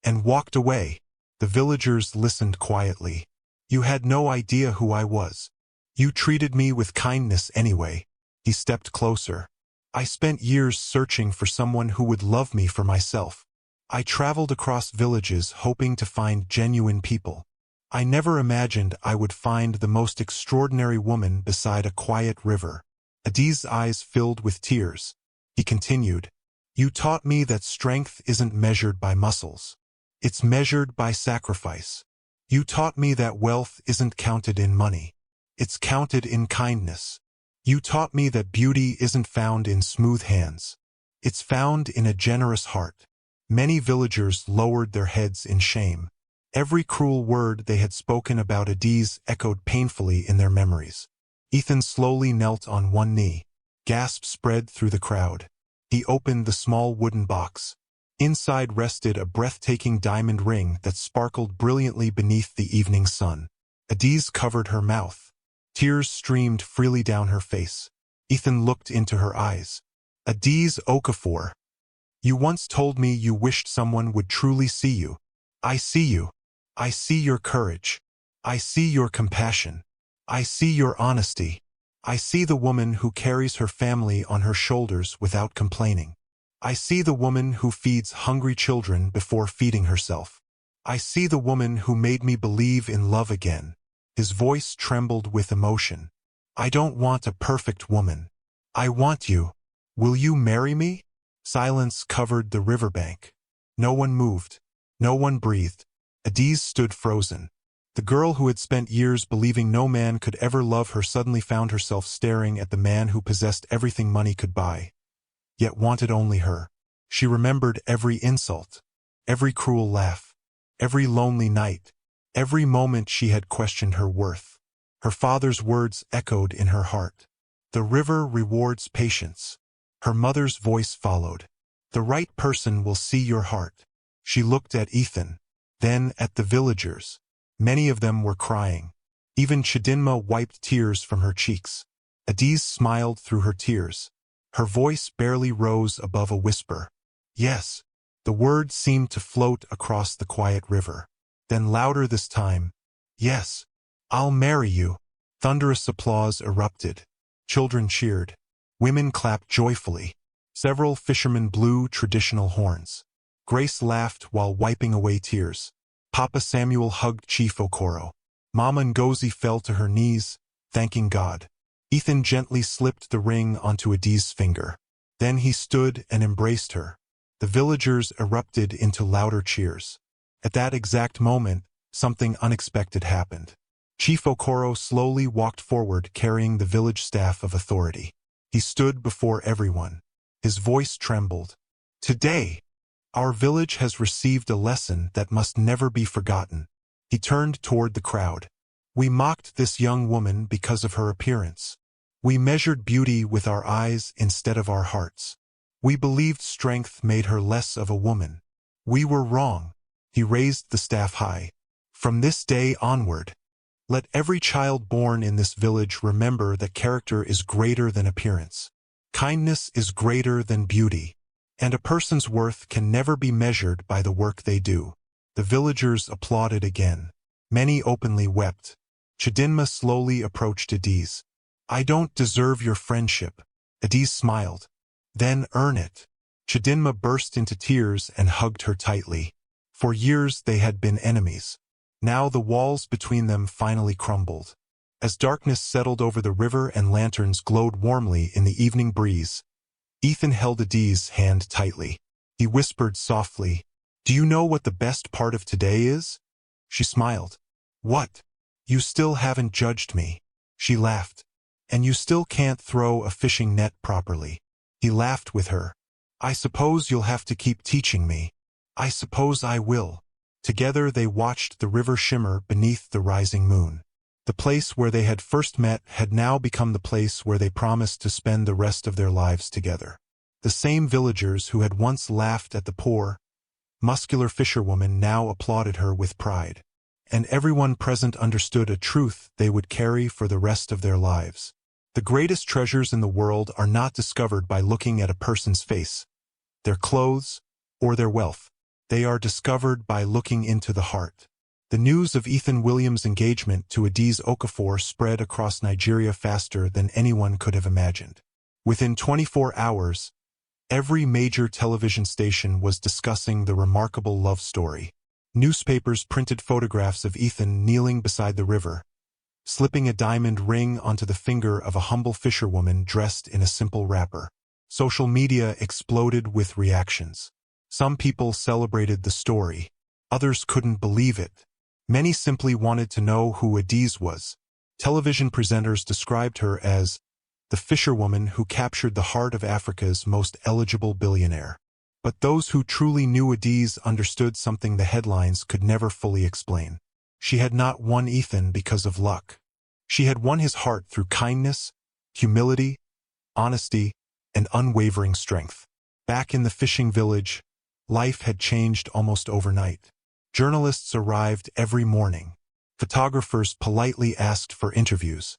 and walked away. The villagers listened quietly. You had no idea who I was. You treated me with kindness anyway. He stepped closer. I spent years searching for someone who would love me for myself. I traveled across villages hoping to find genuine people. I never imagined I would find the most extraordinary woman beside a quiet river. Adiz's eyes filled with tears. He continued, You taught me that strength isn't measured by muscles. It's measured by sacrifice. You taught me that wealth isn't counted in money. It's counted in kindness. You taught me that beauty isn't found in smooth hands. It's found in a generous heart. Many villagers lowered their heads in shame. Every cruel word they had spoken about Adiz echoed painfully in their memories. Ethan slowly knelt on one knee. Gasps spread through the crowd. He opened the small wooden box. Inside rested a breathtaking diamond ring that sparkled brilliantly beneath the evening sun. Adiz covered her mouth. Tears streamed freely down her face. Ethan looked into her eyes. Adiz Okafor, you once told me you wished someone would truly see you. I see you. I see your courage. I see your compassion. I see your honesty. I see the woman who carries her family on her shoulders without complaining. I see the woman who feeds hungry children before feeding herself. I see the woman who made me believe in love again. His voice trembled with emotion. I don't want a perfect woman. I want you. Will you marry me? Silence covered the riverbank. No one moved. No one breathed. Adiz stood frozen. The girl who had spent years believing no man could ever love her suddenly found herself staring at the man who possessed everything money could buy, yet wanted only her. She remembered every insult, every cruel laugh, every lonely night, every moment she had questioned her worth. Her father's words echoed in her heart. The river rewards patience. Her mother's voice followed. The right person will see your heart. She looked at Ethan, then at the villagers. Many of them were crying. Even Chidinma wiped tears from her cheeks. Adiz smiled through her tears. Her voice barely rose above a whisper. Yes. The words seemed to float across the quiet river. Then louder this time. Yes. I'll marry you. Thunderous applause erupted. Children cheered. Women clapped joyfully. Several fishermen blew traditional horns. Grace laughed while wiping away tears. Papa Samuel hugged Chief Okoro. Mama Ngozi fell to her knees, thanking God. Ethan gently slipped the ring onto Adiz's finger. Then he stood and embraced her. The villagers erupted into louder cheers. At that exact moment, something unexpected happened. Chief Okoro slowly walked forward carrying the village staff of authority. He stood before everyone. His voice trembled. Today, our village has received a lesson that must never be forgotten. He turned toward the crowd. We mocked this young woman because of her appearance. We measured beauty with our eyes instead of our hearts. We believed strength made her less of a woman. We were wrong. He raised the staff high. From this day onward, let every child born in this village remember that character is greater than appearance. Kindness is greater than beauty. And a person's worth can never be measured by the work they do. The villagers applauded again. Many openly wept. Chidinma slowly approached Adiz. I don't deserve your friendship. Adiz smiled. Then earn it. Chidinma burst into tears and hugged her tightly. For years they had been enemies. Now the walls between them finally crumbled. As darkness settled over the river and lanterns glowed warmly in the evening breeze, Ethan held Adiz's hand tightly. He whispered softly, Do you know what the best part of today is? She smiled. What? You still haven't judged me. She laughed. And you still can't throw a fishing net properly. He laughed with her. I suppose you'll have to keep teaching me. I suppose I will. Together they watched the river shimmer beneath the rising moon. The place where they had first met had now become the place where they promised to spend the rest of their lives together. The same villagers who had once laughed at the poor, muscular fisherwoman now applauded her with pride. And everyone present understood a truth they would carry for the rest of their lives. The greatest treasures in the world are not discovered by looking at a person's face, their clothes, or their wealth. They are discovered by looking into the heart. The news of Ethan Williams' engagement to Adiz Okafor spread across Nigeria faster than anyone could have imagined. Within 24 hours, every major television station was discussing the remarkable love story. Newspapers printed photographs of Ethan kneeling beside the river, slipping a diamond ring onto the finger of a humble fisherwoman dressed in a simple wrapper. Social media exploded with reactions. Some people celebrated the story. Others couldn't believe it. Many simply wanted to know who Adiz was. Television presenters described her as the fisherwoman who captured the heart of Africa's most eligible billionaire. But those who truly knew Adiz understood something the headlines could never fully explain. She had not won Ethan because of luck. She had won his heart through kindness, humility, honesty, and unwavering strength. Back in the fishing village, life had changed almost overnight. Journalists arrived every morning. Photographers politely asked for interviews.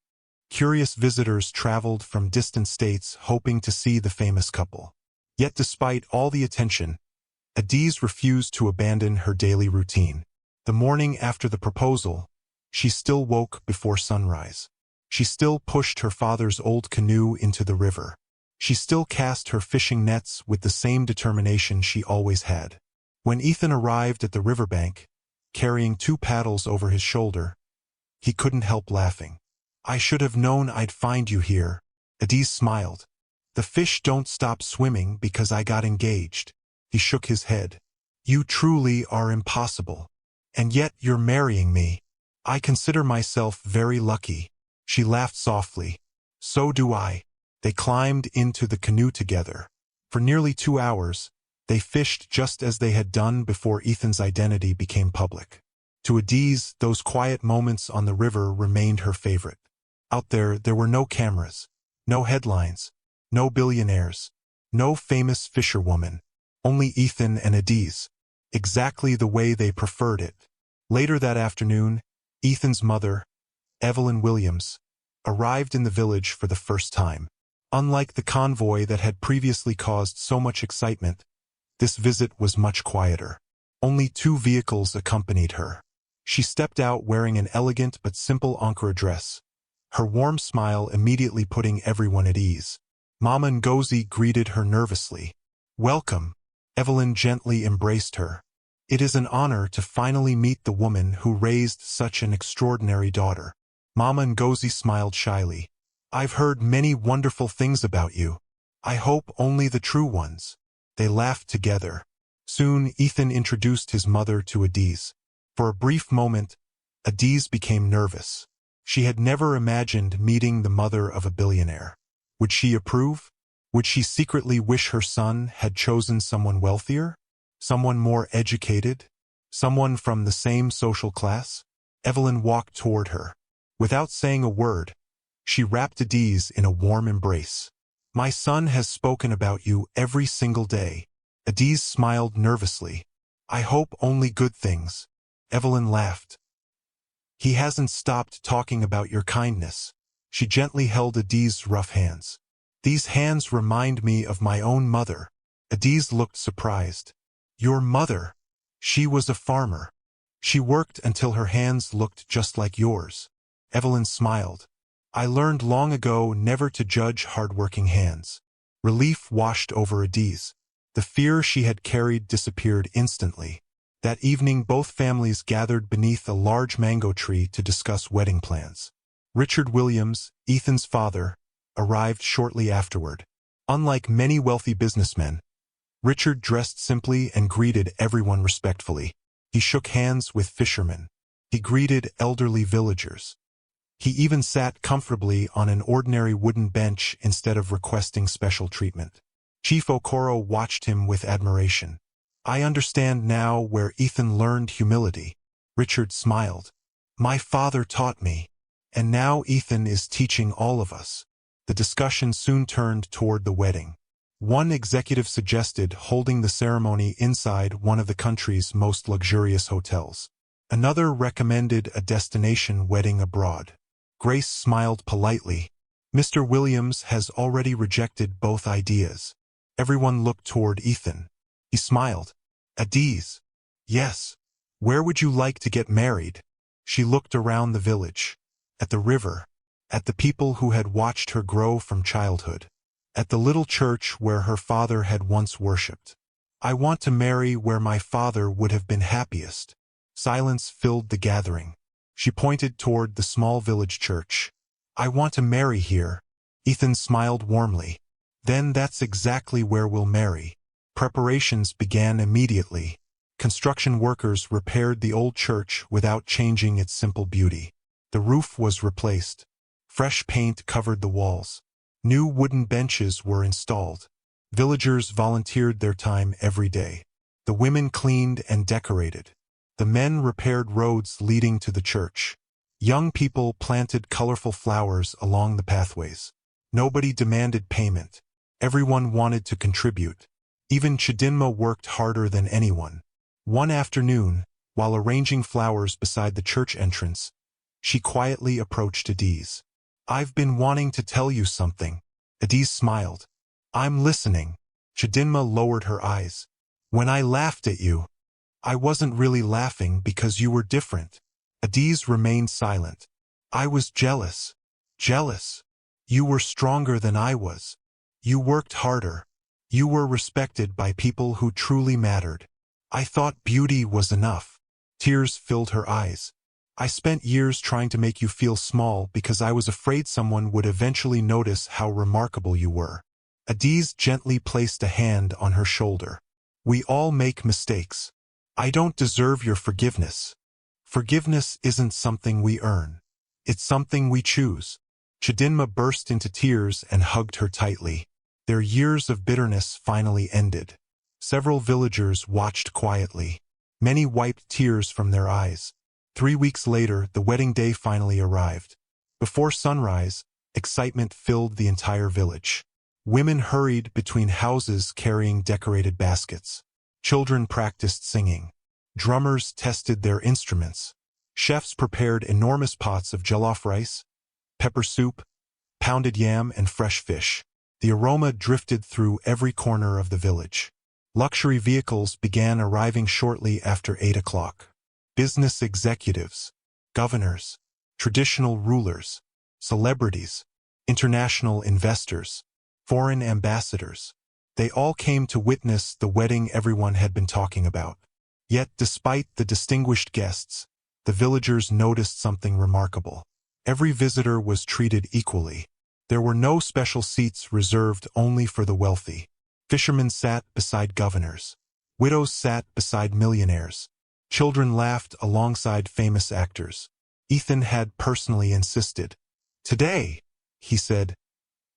Curious visitors traveled from distant states hoping to see the famous couple. Yet despite all the attention, Adiz refused to abandon her daily routine. The morning after the proposal, she still woke before sunrise. She still pushed her father's old canoe into the river. She still cast her fishing nets with the same determination she always had. When Ethan arrived at the riverbank, carrying 2 paddles over his shoulder, he couldn't help laughing. "I should have known I'd find you here," Adiz smiled. "The fish don't stop swimming because I got engaged." He shook his head. "You truly are impossible. And yet you're marrying me. I consider myself very lucky." She laughed softly. "So do I." They climbed into the canoe together. For nearly 2 hours, they fished just as they had done before Ethan's identity became public. To Adiz, those quiet moments on the river remained her favorite. Out there were no cameras, no headlines, no billionaires, no famous fisherwoman, only Ethan and Adiz, exactly the way they preferred it. Later that afternoon, Ethan's mother, Evelyn Williams, arrived in the village for the first time. Unlike the convoy that had previously caused so much excitement, this visit was much quieter. Only 2 vehicles accompanied her. She stepped out wearing an elegant but simple Ankara dress, her warm smile immediately putting everyone at ease. Mama Ngozi greeted her nervously. "Welcome." Evelyn gently embraced her. "It is an honor to finally meet the woman who raised such an extraordinary daughter." Mama Ngozi smiled shyly. "I've heard many wonderful things about you. I hope only the true ones." They laughed together. Soon Ethan introduced his mother to Adiz. For a brief moment, Adiz became nervous. She had never imagined meeting the mother of a billionaire. Would she approve? Would she secretly wish her son had chosen someone wealthier? Someone more educated? Someone from the same social class? Evelyn walked toward her. Without saying a word, she wrapped Adiz in a warm embrace. "My son has spoken about you every single day." Adiz smiled nervously. "I hope only good things." Evelyn laughed. "He hasn't stopped talking about your kindness." She gently held Adiz's rough hands. "These hands remind me of my own mother." Adiz looked surprised. "Your mother?" "She was a farmer. She worked until her hands looked just like yours." Evelyn smiled. "I learned long ago never to judge hard-working hands." Relief washed over Adiz. The fear she had carried disappeared instantly. That evening both families gathered beneath a large mango tree to discuss wedding plans. Richard Williams, Ethan's father, arrived shortly afterward. Unlike many wealthy businessmen, Richard dressed simply and greeted everyone respectfully. He shook hands with fishermen. He greeted elderly villagers. He even sat comfortably on an ordinary wooden bench instead of requesting special treatment. Chief Okoro watched him with admiration. "I understand now where Ethan learned humility." Richard smiled. "My father taught me, and now Ethan is teaching all of us." The discussion soon turned toward the wedding. One executive suggested holding the ceremony inside one of the country's most luxurious hotels. Another recommended a destination wedding abroad. Grace smiled politely. "Mr. Williams has already rejected both ideas." Everyone looked toward Ethan. He smiled. "Adiz." "Yes. Where would you like to get married?" She looked around the village. At the river. At the people who had watched her grow from childhood. At the little church where her father had once worshipped. "I want to marry where my father would have been happiest." Silence filled the gathering. She pointed toward the small village church. "I want to marry here." Ethan smiled warmly. "Then that's exactly where we'll marry." Preparations began immediately. Construction workers repaired the old church without changing its simple beauty. The roof was replaced. Fresh paint covered the walls. New wooden benches were installed. Villagers volunteered their time every day. The women cleaned and decorated. The men repaired roads leading to the church. Young people planted colorful flowers along the pathways. Nobody demanded payment. Everyone wanted to contribute. Even Chidinma worked harder than anyone. One afternoon, while arranging flowers beside the church entrance, she quietly approached Adiz. "I've been wanting to tell you something." Adiz smiled. "I'm listening." Chidinma lowered her eyes. "When I laughed at you, I wasn't really laughing because you were different." Adiz remained silent. "I was jealous. Jealous. You were stronger than I was. You worked harder. You were respected by people who truly mattered. I thought beauty was enough." Tears filled her eyes. "I spent years trying to make you feel small because I was afraid someone would eventually notice how remarkable you were." Adiz gently placed a hand on her shoulder. "We all make mistakes. I don't deserve your forgiveness. Forgiveness isn't something we earn. It's something we choose." Chidinma burst into tears and hugged her tightly. Their years of bitterness finally ended. Several villagers watched quietly. Many wiped tears from their eyes. 3 weeks later, the wedding day finally arrived. Before sunrise, excitement filled the entire village. Women hurried between houses carrying decorated baskets. Children practiced singing. Drummers tested their instruments. Chefs prepared enormous pots of jollof rice, pepper soup, pounded yam, and fresh fish. The aroma drifted through every corner of the village. Luxury vehicles began arriving shortly after 8 o'clock. Business executives, governors, traditional rulers, celebrities, international investors, foreign ambassadors. They all came to witness the wedding everyone had been talking about. Yet, despite the distinguished guests, the villagers noticed something remarkable. Every visitor was treated equally. There were no special seats reserved only for the wealthy. Fishermen sat beside governors. Widows sat beside millionaires. Children laughed alongside famous actors. Ethan had personally insisted. "Today," he said,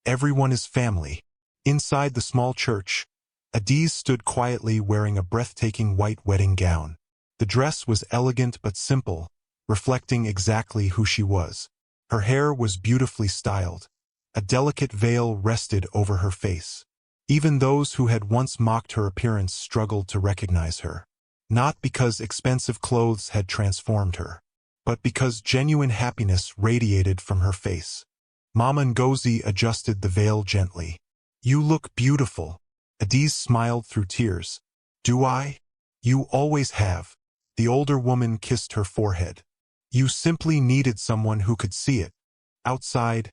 "everyone is family." Inside the small church, Adiz stood quietly wearing a breathtaking white wedding gown. The dress was elegant but simple, reflecting exactly who she was. Her hair was beautifully styled. A delicate veil rested over her face. Even those who had once mocked her appearance struggled to recognize her. Not because expensive clothes had transformed her, but because genuine happiness radiated from her face. Mama Ngozi adjusted the veil gently. "You look beautiful." Adiz smiled through tears. "Do I? You always have." The older woman kissed her forehead. "You simply needed someone who could see it." Outside,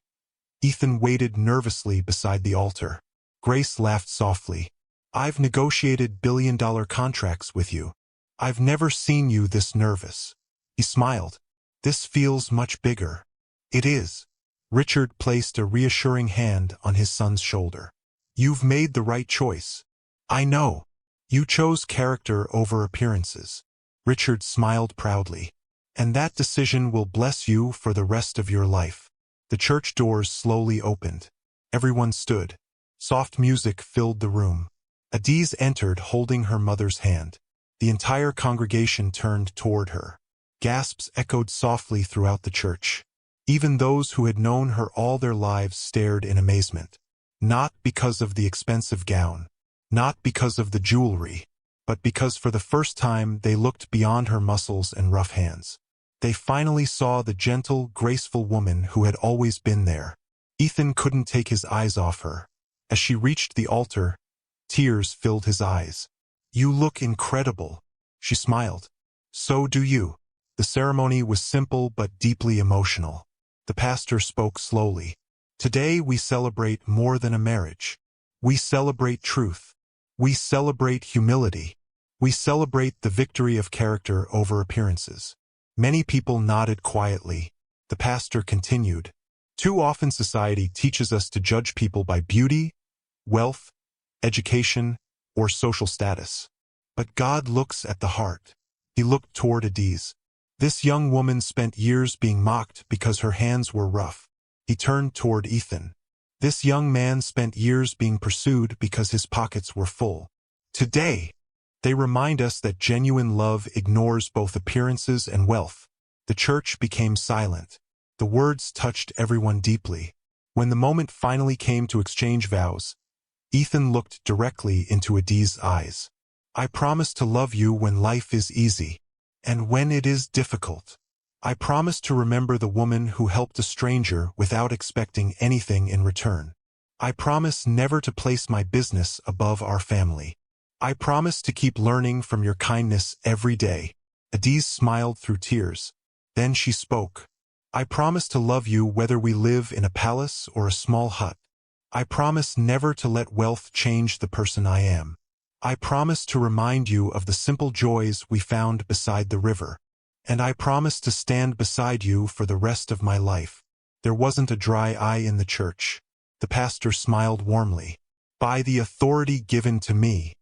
Ethan waited nervously beside the altar. Grace laughed softly. "I've negotiated billion-dollar contracts with you. I've never seen you this nervous." He smiled. "This feels much bigger." "It is." Richard placed a reassuring hand on his son's shoulder. "You've made the right choice." "I know. You chose character over appearances." Richard smiled proudly. "And that decision will bless you for the rest of your life." The church doors slowly opened. Everyone stood. Soft music filled the room. Adiz entered holding her mother's hand. The entire congregation turned toward her. Gasps echoed softly throughout the church. Even those who had known her all their lives stared in amazement. Not because of the expensive gown, not because of the jewelry, but because for the first time they looked beyond her muscles and rough hands. They finally saw the gentle, graceful woman who had always been there. Ethan couldn't take his eyes off her. As she reached the altar, tears filled his eyes. "You look incredible." She smiled. "So do you." The ceremony was simple but deeply emotional. The pastor spoke slowly. "Today we celebrate more than a marriage. We celebrate truth. We celebrate humility. We celebrate the victory of character over appearances." Many people nodded quietly. The pastor continued. "Too often society teaches us to judge people by beauty, wealth, education, or social status. But God looks at the heart. He looked toward Adiz. This young woman spent years being mocked because her hands were rough. He turned toward Ethan. This young man spent years being pursued because his pockets were full. Today, they remind us that genuine love ignores both appearances and wealth. The church became silent. The words touched everyone deeply. When the moment finally came to exchange vows, Ethan looked directly into Adiz's eyes. I promise to love you when life is easy, and when it is difficult. I promise to remember the woman who helped a stranger without expecting anything in return. I promise never to place my business above our family. I promise to keep learning from your kindness every day. Adiz smiled through tears. Then she spoke. I promise to love you whether we live in a palace or a small hut. I promise never to let wealth change the person I am. I promise to remind you of the simple joys we found beside the river. And I promise to stand beside you for the rest of my life. There wasn't a dry eye in the church. The pastor smiled warmly. By the authority given to me,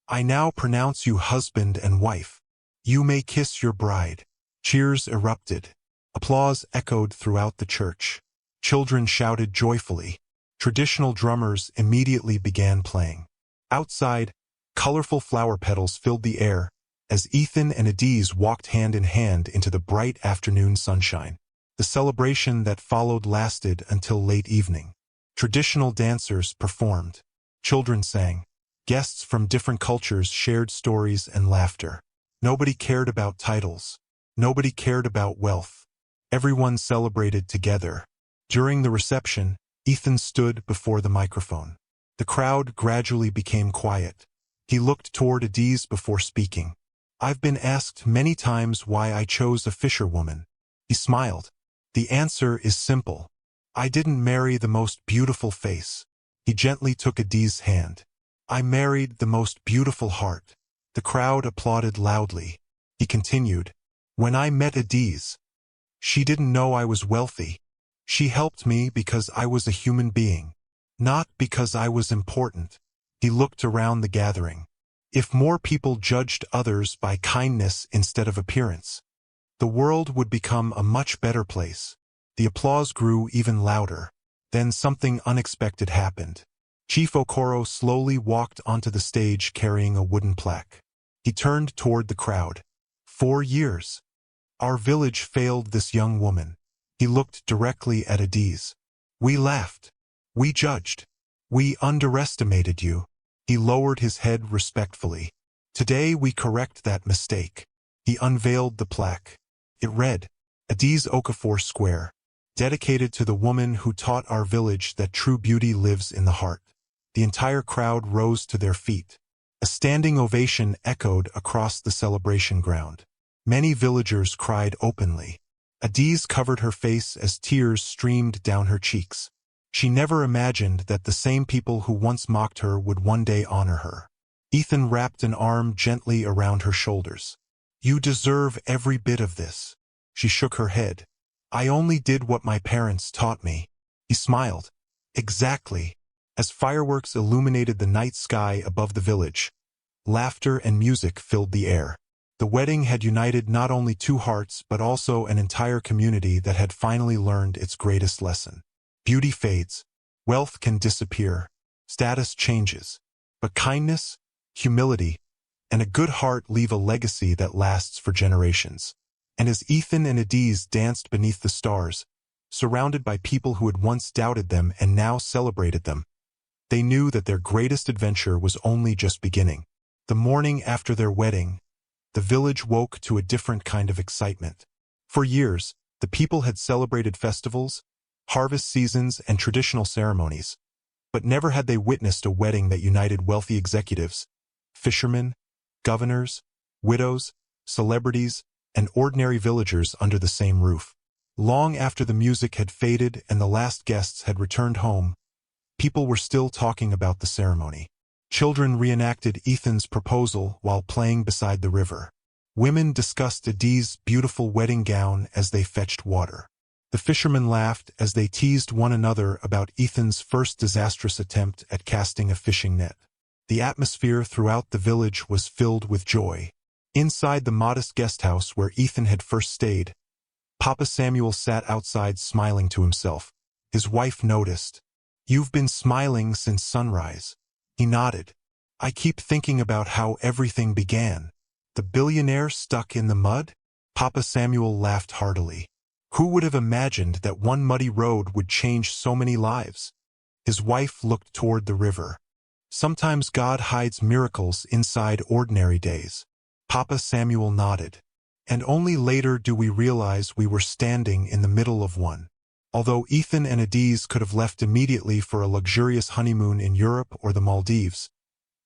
I now pronounce you husband and wife. You may kiss your bride. Cheers erupted. Applause echoed throughout the church. Children shouted joyfully. Traditional drummers immediately began playing. Outside, colorful flower petals filled the air as Ethan and Adiz walked hand in hand into the bright afternoon sunshine. The celebration that followed lasted until late evening. Traditional dancers performed. Children sang. Guests from different cultures shared stories and laughter. Nobody cared about titles. Nobody cared about wealth. Everyone celebrated together. During the reception, Ethan stood before the microphone. The crowd gradually became quiet. He looked toward Adiz before speaking. I've been asked many times why I chose a fisherwoman. He smiled. The answer is simple. I didn't marry the most beautiful face. He gently took Adiz's hand. I married the most beautiful heart. The crowd applauded loudly. He continued. When I met Adiz, she didn't know I was wealthy. She helped me because I was a human being, not because I was important. He looked around the gathering. If more people judged others by kindness instead of appearance, the world would become a much better place. The applause grew even louder. Then something unexpected happened. Chief Okoro slowly walked onto the stage carrying a wooden plaque. He turned toward the crowd. 4 years. Our village failed this young woman. He looked directly at Adiz. We laughed. We judged. We underestimated you. He lowered his head respectfully. Today we correct that mistake. He unveiled the plaque. It read, Adiz Okafor Square, dedicated to the woman who taught our village that true beauty lives in the heart. The entire crowd rose to their feet. A standing ovation echoed across the celebration ground. Many villagers cried openly. Adiz covered her face as tears streamed down her cheeks. She never imagined that the same people who once mocked her would one day honor her. Ethan wrapped an arm gently around her shoulders. You deserve every bit of this. She shook her head. I only did what my parents taught me. He smiled. Exactly. As fireworks illuminated the night sky above the village, laughter and music filled the air. The wedding had united not only two hearts but also an entire community that had finally learned its greatest lesson. Beauty fades, wealth can disappear, status changes, but kindness, humility, and a good heart leave a legacy that lasts for generations. And as Ethan and Adiz danced beneath the stars, surrounded by people who had once doubted them and now celebrated them, they knew that their greatest adventure was only just beginning. The morning after their wedding, the village woke to a different kind of excitement. For years, the people had celebrated festivals, harvest seasons, and traditional ceremonies, but never had they witnessed a wedding that united wealthy executives, fishermen, governors, widows, celebrities, and ordinary villagers under the same roof. Long after the music had faded and the last guests had returned home, people were still talking about the ceremony. Children reenacted Ethan's proposal while playing beside the river. Women discussed Adiz's beautiful wedding gown as they fetched water. The fishermen laughed as they teased one another about Ethan's first disastrous attempt at casting a fishing net. The atmosphere throughout the village was filled with joy. Inside the modest guest house where Ethan had first stayed, Papa Samuel sat outside smiling to himself. His wife noticed. "You've been smiling since sunrise." He nodded. "I keep thinking about how everything began." "The billionaire stuck in the mud?" Papa Samuel laughed heartily. "Who would have imagined that one muddy road would change so many lives?" His wife looked toward the river. "Sometimes God hides miracles inside ordinary days." Papa Samuel nodded. "And only later do we realize we were standing in the middle of one." Although Ethan and Adiz could have left immediately for a luxurious honeymoon in Europe or the Maldives,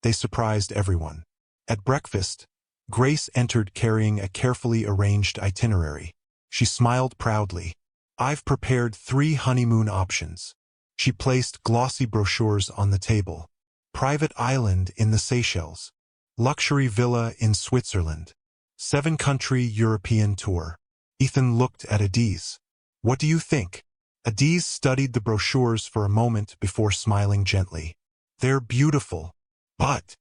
they surprised everyone. At breakfast, Grace entered carrying a carefully arranged itinerary. She smiled proudly. "I've prepared 3 honeymoon options." She placed glossy brochures on the table. Private island in the Seychelles. Luxury villa in Switzerland. 7-country European tour. Ethan looked at Adiz. "What do you think?" Adiz studied the brochures for a moment before smiling gently. "They're beautiful. But..."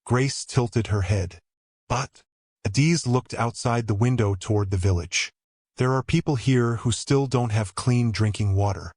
Grace tilted her head. "But..." Adiz looked outside the window toward the village. "There are people here who still don't have clean drinking water.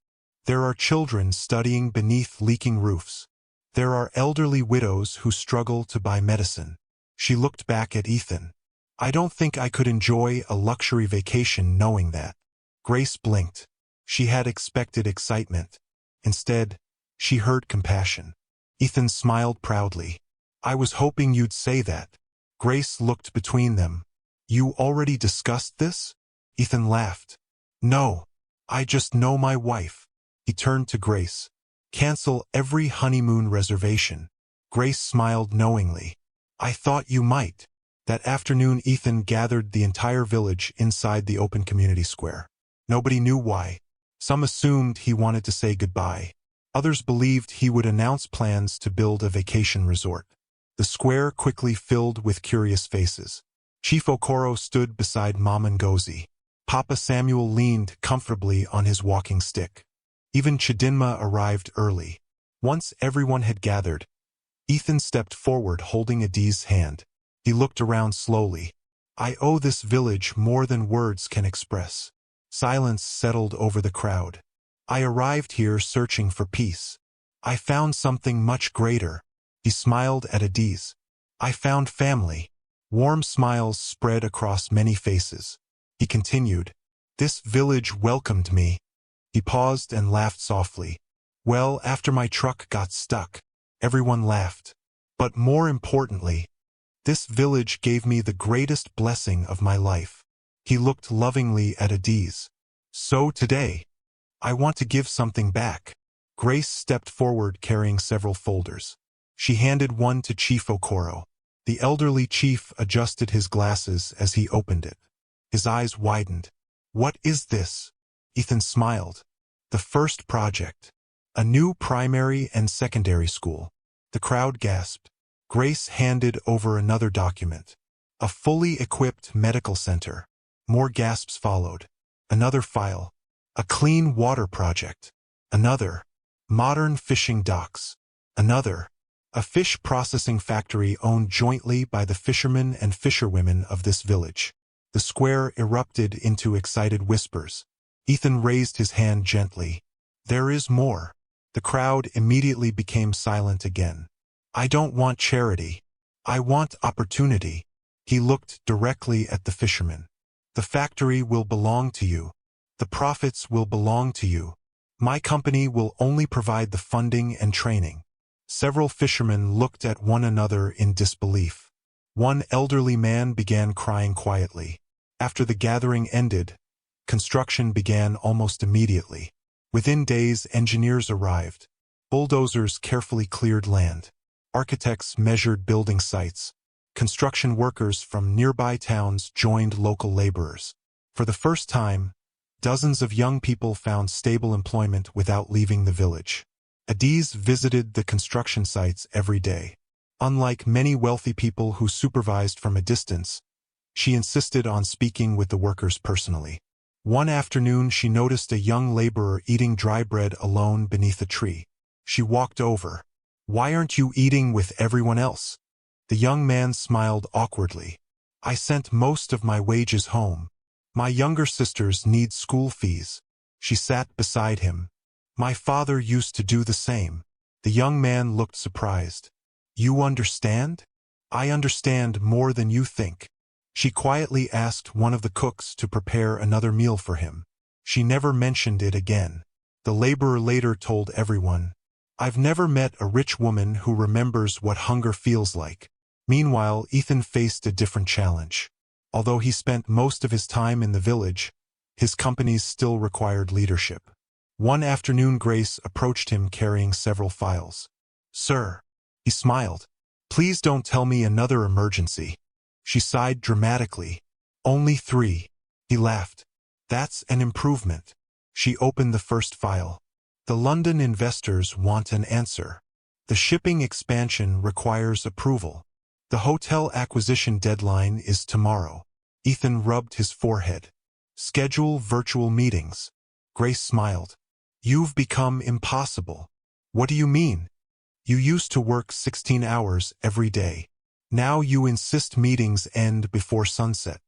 There are children studying beneath leaking roofs. There are elderly widows who struggle to buy medicine." She looked back at Ethan. "I don't think I could enjoy a luxury vacation knowing that." Grace blinked. She had expected excitement. Instead, she heard compassion. Ethan smiled proudly. "I was hoping you'd say that." Grace looked between them. "You already discussed this?" Ethan laughed. "No, I just know my wife." He turned to Grace. "Cancel every honeymoon reservation." Grace smiled knowingly. "I thought you might." That afternoon Ethan gathered the entire village inside the open community square. Nobody knew why. Some assumed he wanted to say goodbye. Others believed he would announce plans to build a vacation resort. The square quickly filled with curious faces. Chief Okoro stood beside Mom Ngozi. Papa Samuel leaned comfortably on his walking stick. Even Chidinma arrived early. Once everyone had gathered, Ethan stepped forward holding Adiz's hand. He looked around slowly. "I owe this village more than words can express." Silence settled over the crowd. "I arrived here searching for peace. I found something much greater." He smiled at Adiz. "I found family." Warm smiles spread across many faces. He continued, "This village welcomed me." He paused and laughed softly. "Well, after my truck got stuck." Everyone laughed. "But more importantly, this village gave me the greatest blessing of my life." He looked lovingly at Adiz. "So today, I want to give something back." Grace stepped forward carrying several folders. She handed one to Chief Okoro. The elderly chief adjusted his glasses as he opened it. His eyes widened. "What is this?" Ethan smiled. "The first project. A new primary and secondary school." The crowd gasped. Grace handed over another document. "A fully equipped medical center." More gasps followed. Another file. "A clean water project." Another. "Modern fishing docks." Another. "A fish processing factory owned jointly by the fishermen and fisherwomen of this village." The square erupted into excited whispers. Ethan raised his hand gently. "There is more." The crowd immediately became silent again. "I don't want charity. I want opportunity." He looked directly at the fishermen. "The factory will belong to you. The profits will belong to you. My company will only provide the funding and training." Several fishermen looked at one another in disbelief. One elderly man began crying quietly. After the gathering ended, construction began almost immediately. Within days, engineers arrived. Bulldozers carefully cleared land. Architects measured building sites. Construction workers from nearby towns joined local laborers. For the first time, dozens of young people found stable employment without leaving the village. Adiz visited the construction sites every day. Unlike many wealthy people who supervised from a distance, she insisted on speaking with the workers personally. One afternoon she noticed a young laborer eating dry bread alone beneath a tree. She walked over. Why aren't you eating with everyone else? The young man smiled awkwardly. I sent most of my wages home. My younger sisters need school fees. She sat beside him. My father used to do the same. The young man looked surprised. You understand? I understand more than you think. She quietly asked one of the cooks to prepare another meal for him. She never mentioned it again. The laborer later told everyone, I've never met a rich woman who remembers what hunger feels like. Meanwhile, Ethan faced a different challenge. Although he spent most of his time in the village, his companies still required leadership. One afternoon Grace approached him carrying several files. Sir, he smiled. Please don't tell me another emergency. She sighed dramatically. Only 3. He laughed. That's an improvement. She opened the first file. The London investors want an answer. The shipping expansion requires approval. The hotel acquisition deadline is tomorrow. Ethan rubbed his forehead. Schedule virtual meetings. Grace smiled. You've become impossible. What do you mean? You used to work 16 hours every day. Now you insist meetings end before sunset.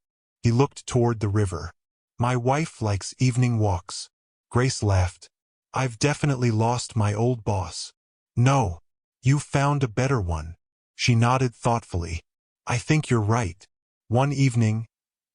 He looked toward the river. My wife likes evening walks. Grace laughed. I've definitely lost my old boss. No, you found a better one. She nodded thoughtfully. I think you're right. One evening,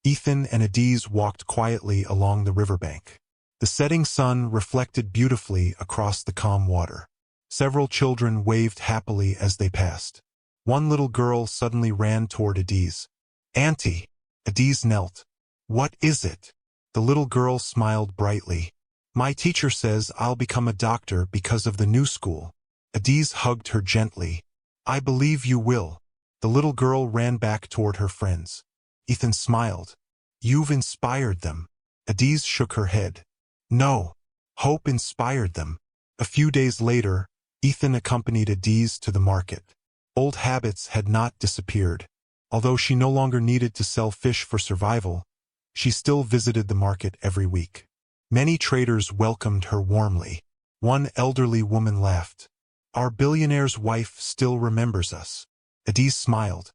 Ethan and Adiz walked quietly along the riverbank. The setting sun reflected beautifully across the calm water. Several children waved happily as they passed. One little girl suddenly ran toward Adiz. Auntie! Adiz knelt. What is it? The little girl smiled brightly. My teacher says I'll become a doctor because of the new school. Adiz hugged her gently. I believe you will. The little girl ran back toward her friends. Ethan smiled. You've inspired them. Adiz shook her head. No. Hope inspired them. A few days later, Ethan accompanied Adiz to the market. Old habits had not disappeared. Although she no longer needed to sell fish for survival, she still visited the market every week. Many traders welcomed her warmly. One elderly woman laughed. Our billionaire's wife still remembers us. Adiz smiled.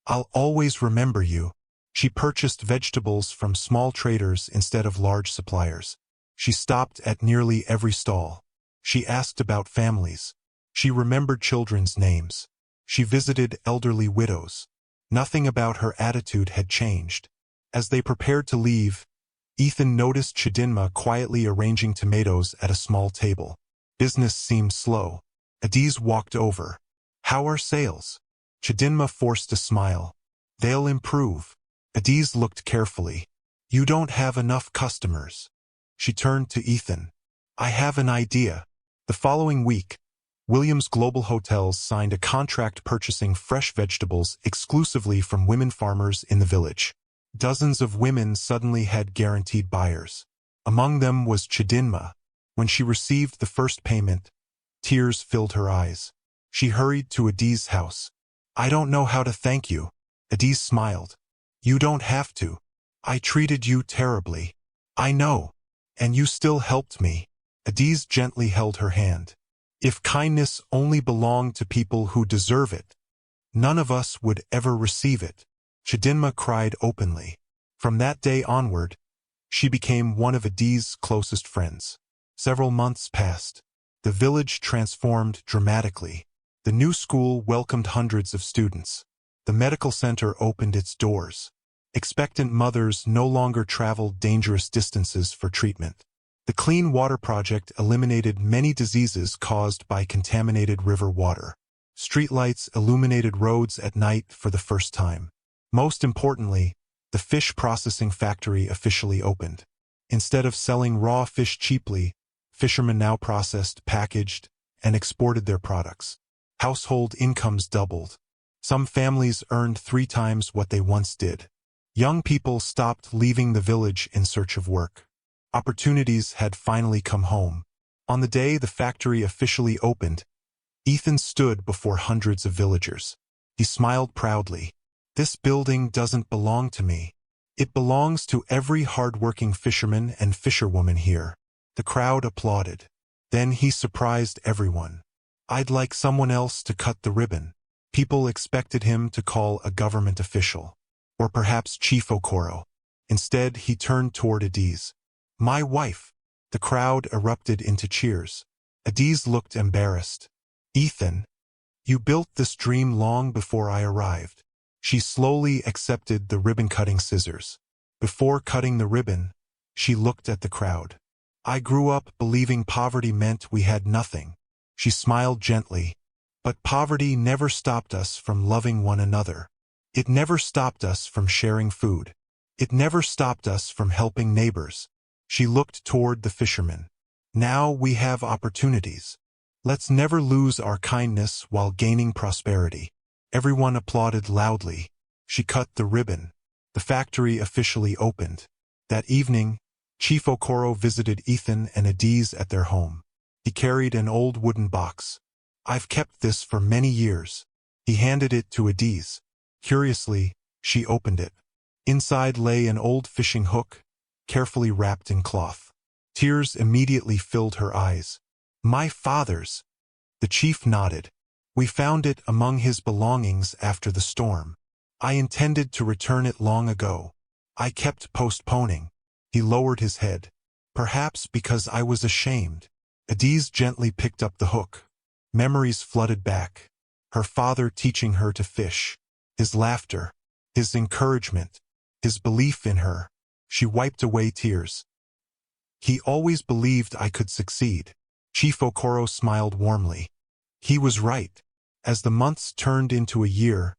I'll always remember you. She purchased vegetables from small traders instead of large suppliers. She stopped at nearly every stall. She asked about families. She remembered children's names. She visited elderly widows. Nothing about her attitude had changed. As they prepared to leave, Ethan noticed Chidinma quietly arranging tomatoes at a small table. Business seemed slow. Adiz walked over. How are sales? Chidinma forced a smile. They'll improve. Adiz looked carefully. You don't have enough customers. She turned to Ethan. I have an idea. The following week, Williams Global Hotels signed a contract purchasing fresh vegetables exclusively from women farmers in the village. Dozens of women suddenly had guaranteed buyers. Among them was Chidinma. When she received the first payment, tears filled her eyes. She hurried to Adiz's house. I don't know how to thank you. Adiz smiled. You don't have to. I treated you terribly. I know. And you still helped me. Adiz gently held her hand. If kindness only belonged to people who deserve it, none of us would ever receive it. Chidinma cried openly. From that day onward, she became one of Adiz's closest friends. Several months passed. The village transformed dramatically. The new school welcomed hundreds of students. The medical center opened its doors. Expectant mothers no longer traveled dangerous distances for treatment. The Clean Water Project eliminated many diseases caused by contaminated river water. Streetlights illuminated roads at night for the first time. Most importantly, the fish processing factory officially opened. Instead of selling raw fish cheaply, fishermen now processed, packaged, and exported their products. Household incomes doubled. Some families earned 3 times what they once did. Young people stopped leaving the village in search of work. Opportunities had finally come home. On the day the factory officially opened, Ethan stood before hundreds of villagers. He smiled proudly. This building doesn't belong to me. It belongs to every hard-working fisherman and fisherwoman here. The crowd applauded. Then he surprised everyone. I'd like someone else to cut the ribbon. People expected him to call a government official, or perhaps Chief Okoro. Instead, he turned toward Adiz. My wife. The crowd erupted into cheers. Adiz looked embarrassed. Ethan, you built this dream long before I arrived. She slowly accepted the ribbon-cutting scissors. Before cutting the ribbon, she looked at the crowd. I grew up believing poverty meant we had nothing. She smiled gently. But poverty never stopped us from loving one another. It never stopped us from sharing food. It never stopped us from helping neighbors. She looked toward the fishermen. Now we have opportunities. Let's never lose our kindness while gaining prosperity. Everyone applauded loudly. She cut the ribbon. The factory officially opened. That evening, Chief Okoro visited Ethan and Adiz at their home. He carried an old wooden box. I've kept this for many years. He handed it to Adiz. Curiously, she opened it. Inside lay an old fishing hook, carefully wrapped in cloth. Tears immediately filled her eyes. My father's. The chief nodded. We found it among his belongings after the storm. I intended to return it long ago. I kept postponing. He lowered his head. Perhaps because I was ashamed. Adiz gently picked up the hook. Memories flooded back. Her father teaching her to fish. His laughter. His encouragement. His belief in her. She wiped away tears. He always believed I could succeed. Chief Okoro smiled warmly. He was right. As the months turned into a year,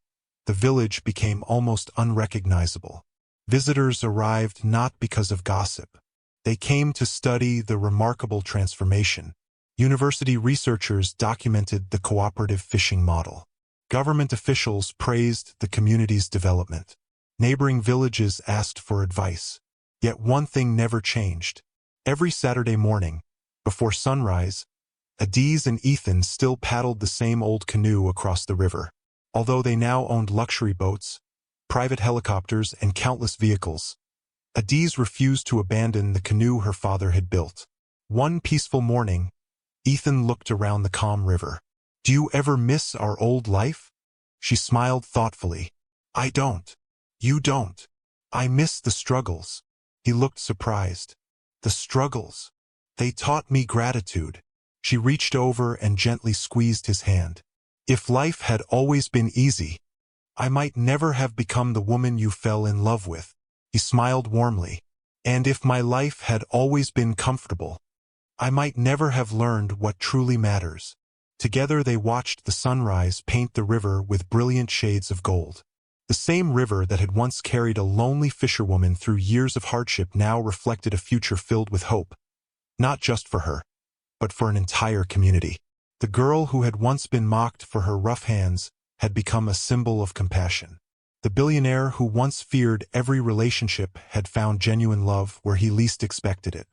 the village became almost unrecognizable. Visitors arrived not because of gossip. They came to study the remarkable transformation. University researchers documented the cooperative fishing model. Government officials praised the community's development. Neighboring villages asked for advice. Yet one thing never changed. Every Saturday morning, before sunrise, Adiz and Ethan still paddled the same old canoe across the river. Although they now owned luxury boats, private helicopters, and countless vehicles, Adiz refused to abandon the canoe her father had built. One peaceful morning, Ethan looked around the calm river. Do you ever miss our old life? She smiled thoughtfully. I don't. You don't. I miss the struggles. He looked surprised. The struggles. They taught me gratitude. She reached over and gently squeezed his hand. If life had always been easy, I might never have become the woman you fell in love with. He smiled warmly. And if my life had always been comfortable, I might never have learned what truly matters. Together they watched the sunrise paint the river with brilliant shades of gold. The same river that had once carried a lonely fisherwoman through years of hardship now reflected a future filled with hope. Not just for her, but for an entire community. The girl who had once been mocked for her rough hands had become a symbol of compassion. The billionaire who once feared every relationship had found genuine love where he least expected it.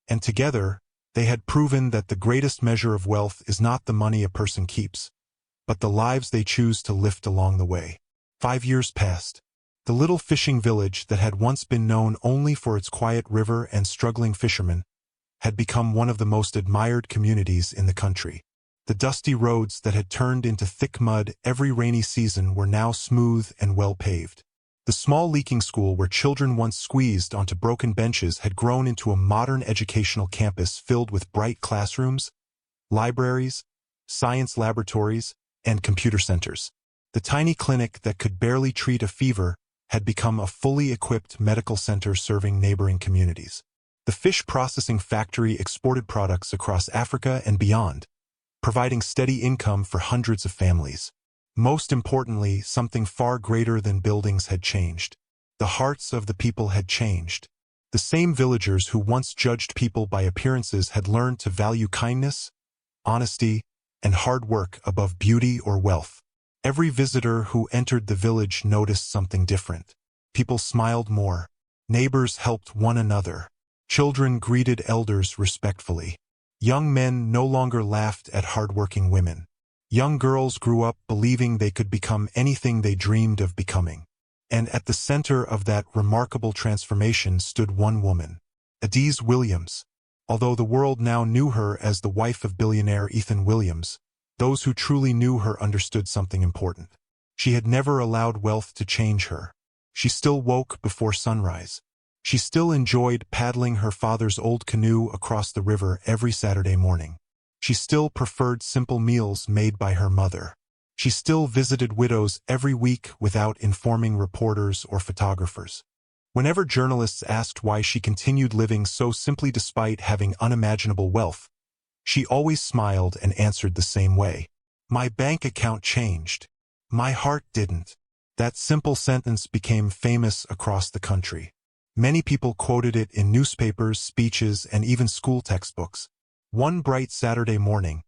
And together, they had proven that the greatest measure of wealth is not the money a person keeps, but the lives they choose to lift along the way. 5 years passed. The little fishing village that had once been known only for its quiet river and struggling fishermen had become one of the most admired communities in the country. The dusty roads that had turned into thick mud every rainy season were now smooth and well-paved. The small leaking school where children once squeezed onto broken benches had grown into a modern educational campus filled with bright classrooms, libraries, science laboratories, and computer centers. The tiny clinic that could barely treat a fever had become a fully equipped medical center serving neighboring communities. The fish processing factory exported products across Africa and beyond, providing steady income for hundreds of families. Most importantly, something far greater than buildings had changed. The hearts of the people had changed. The same villagers who once judged people by appearances had learned to value kindness, honesty, and hard work above beauty or wealth. Every visitor who entered the village noticed something different. People smiled more. Neighbors helped one another. Children greeted elders respectfully. Young men no longer laughed at hardworking women. Young girls grew up believing they could become anything they dreamed of becoming. And at the center of that remarkable transformation stood one woman, Adiz Williams. Although the world now knew her as the wife of billionaire Ethan Williams, Those who truly knew her understood something important. She had never allowed wealth to change her. She still woke before sunrise. She still enjoyed paddling her father's old canoe across the river every Saturday morning. She still preferred simple meals made by her mother. She still visited widows every week without informing reporters or photographers. Whenever journalists asked why she continued living so simply despite having unimaginable wealth, she always smiled and answered the same way. My bank account changed. My heart didn't. That simple sentence became famous across the country. Many people quoted it in newspapers, speeches, and even school textbooks. One bright Saturday morning,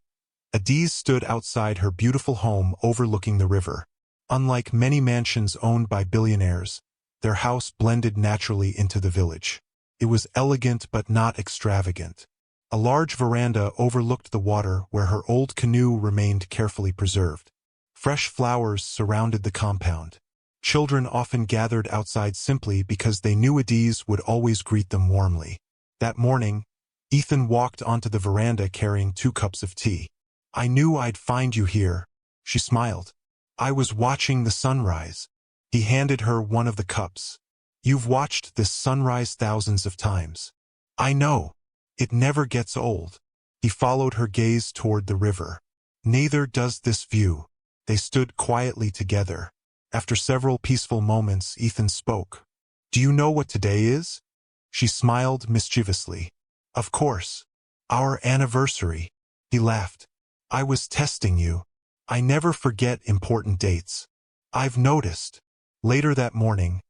Adiz stood outside her beautiful home overlooking the river. Unlike many mansions owned by billionaires, their house blended naturally into the village. It was elegant but not extravagant. A large veranda overlooked the water where her old canoe remained carefully preserved. Fresh flowers surrounded the compound. Children often gathered outside simply because they knew Adiz would always greet them warmly. That morning, Ethan walked onto the veranda carrying 2 cups of tea. I knew I'd find you here, she smiled. I was watching the sunrise. He handed her one of the cups. You've watched this sunrise thousands of times. I know. It never gets old. He followed her gaze toward the river. Neither does this view. They stood quietly together. After several peaceful moments, Ethan spoke. Do you know what today is? She smiled mischievously. Of course. Our anniversary. He laughed. I was testing you. I never forget important dates. I've noticed. Later that morning,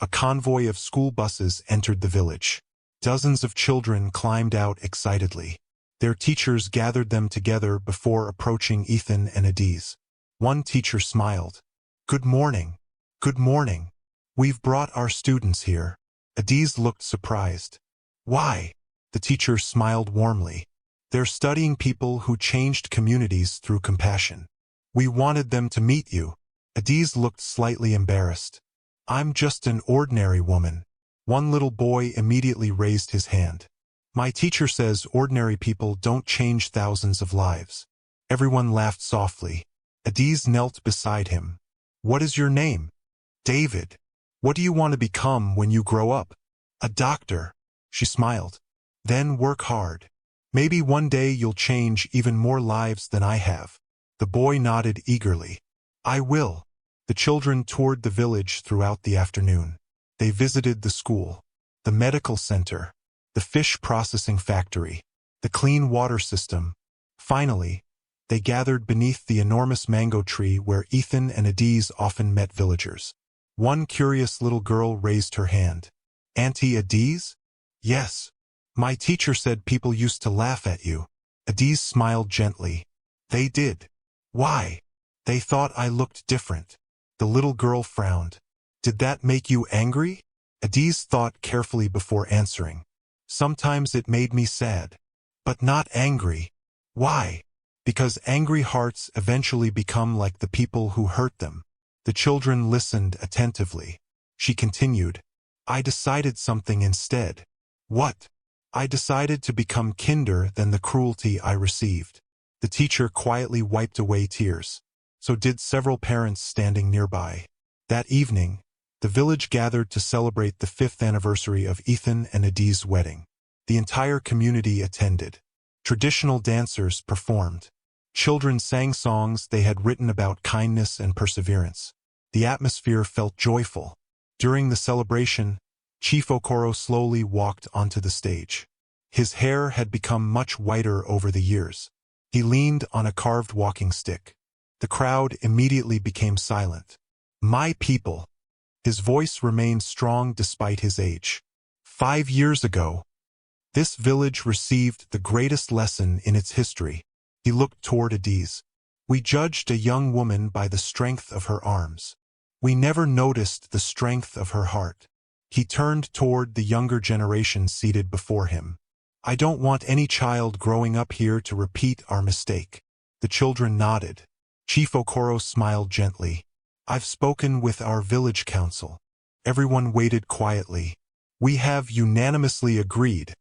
a convoy of school buses entered the village. Dozens of children climbed out excitedly. Their teachers gathered them together before approaching Ethan and Adiz. One teacher smiled. Good morning. Good morning. We've brought our students here. Adiz looked surprised. Why? The teacher smiled warmly. They're studying people who changed communities through compassion. We wanted them to meet you. Adiz looked slightly embarrassed. I'm just an ordinary woman. One little boy immediately raised his hand. My teacher says ordinary people don't change thousands of lives. Everyone laughed softly. Adiz knelt beside him. What is your name? David. What do you want to become when you grow up? A doctor. She smiled. Then work hard. Maybe one day you'll change even more lives than I have. The boy nodded eagerly. I will. The children toured the village throughout the afternoon. They visited the school, the medical center, the fish processing factory, the clean water system. Finally, they gathered beneath the enormous mango tree where Ethan and Adiz often met villagers. One curious little girl raised her hand. Auntie Adiz? Yes. My teacher said people used to laugh at you. Adiz smiled gently. They did. Why? They thought I looked different. The little girl frowned. Did that make you angry? Adiz thought carefully before answering. Sometimes it made me sad. But not angry. Why? Because angry hearts eventually become like the people who hurt them. The children listened attentively. She continued. I decided something instead. What? I decided to become kinder than the cruelty I received. The teacher quietly wiped away tears. So did several parents standing nearby. That evening, the village gathered to celebrate the 5th anniversary of Ethan and Adiz's wedding. The entire community attended. Traditional dancers performed. Children sang songs they had written about kindness and perseverance. The atmosphere felt joyful. During the celebration, Chief Okoro slowly walked onto the stage. His hair had become much whiter over the years. He leaned on a carved walking stick. The crowd immediately became silent. My people. His voice remained strong despite his age. 5 years ago, this village received the greatest lesson in its history. He looked toward Adiz. We judged a young woman by the strength of her arms. We never noticed the strength of her heart. He turned toward the younger generation seated before him. I don't want any child growing up here to repeat our mistake. The children nodded. Chief Okoro smiled gently. I've spoken with our village council. Everyone waited quietly. We have unanimously agreed.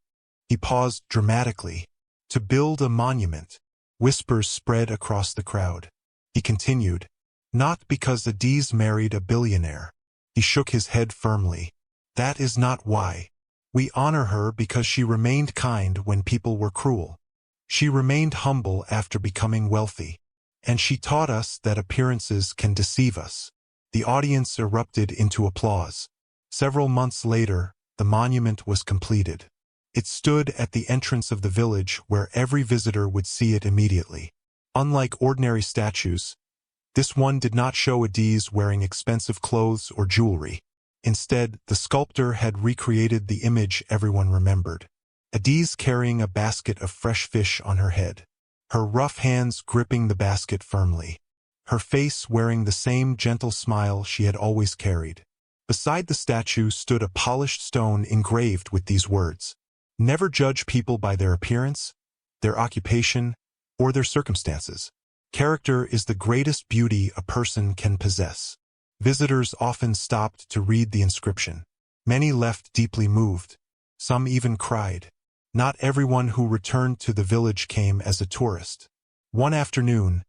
He paused dramatically. To build a monument. Whispers spread across the crowd. He continued, "Not because Adiz married a billionaire." He shook his head firmly. "That is not why. We honor her because she remained kind when people were cruel. She remained humble after becoming wealthy. And she taught us that appearances can deceive us." The audience erupted into applause. Several months later, the monument was completed. It stood at the entrance of the village where every visitor would see it immediately. Unlike ordinary statues, this one did not show Adiz wearing expensive clothes or jewelry. Instead, the sculptor had recreated the image everyone remembered. Adiz carrying a basket of fresh fish on her head, her rough hands gripping the basket firmly, her face wearing the same gentle smile she had always carried. Beside the statue stood a polished stone engraved with these words: "Never judge people by their appearance, their occupation, or their circumstances. Character is the greatest beauty a person can possess." Visitors often stopped to read the inscription. Many left deeply moved. Some even cried. Not everyone who returned to the village came as a tourist. One afternoon,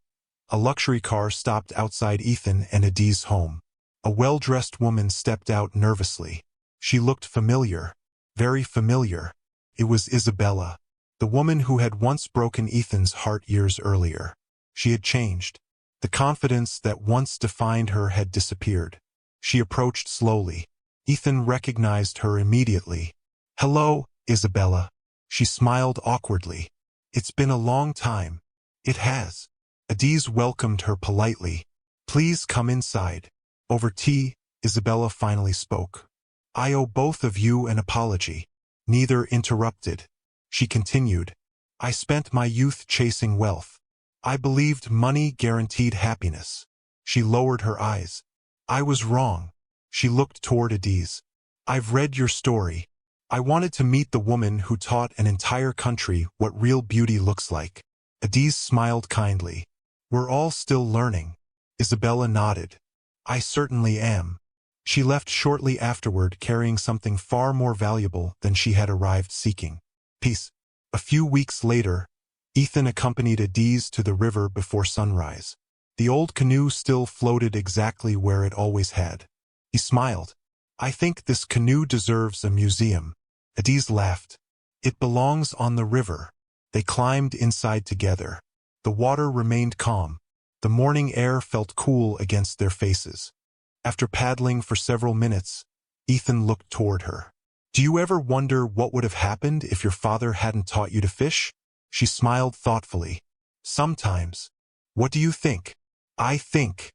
a luxury car stopped outside Ethan and Adiz's home. A well-dressed woman stepped out nervously. She looked familiar, very familiar. It was Isabella, the woman who had once broken Ethan's heart years earlier. She had changed. The confidence that once defined her had disappeared. She approached slowly. Ethan recognized her immediately. "Hello, Isabella." She smiled awkwardly. "It's been a long time." "It has." Adiz welcomed her politely. "Please come inside." Over tea, Isabella finally spoke. "I owe both of you an apology." Neither interrupted. She continued, "I spent my youth chasing wealth. I believed money guaranteed happiness." She lowered her eyes. "I was wrong." She looked toward Adiz. "I've read your story. I wanted to meet the woman who taught an entire country what real beauty looks like." Adiz smiled kindly. "We're all still learning." Isabella nodded. "I certainly am." She left shortly afterward carrying something far more valuable than she had arrived seeking: peace. A few weeks later, Ethan accompanied Adiz to the river before sunrise. The old canoe still floated exactly where it always had. He smiled. "I think this canoe deserves a museum." Adiz laughed. "It belongs on the river." They climbed inside together. The water remained calm. The morning air felt cool against their faces. After paddling for several minutes, Ethan looked toward her. "Do you ever wonder what would have happened if your father hadn't taught you to fish?" She smiled thoughtfully. "Sometimes." "What do you think?" "I think."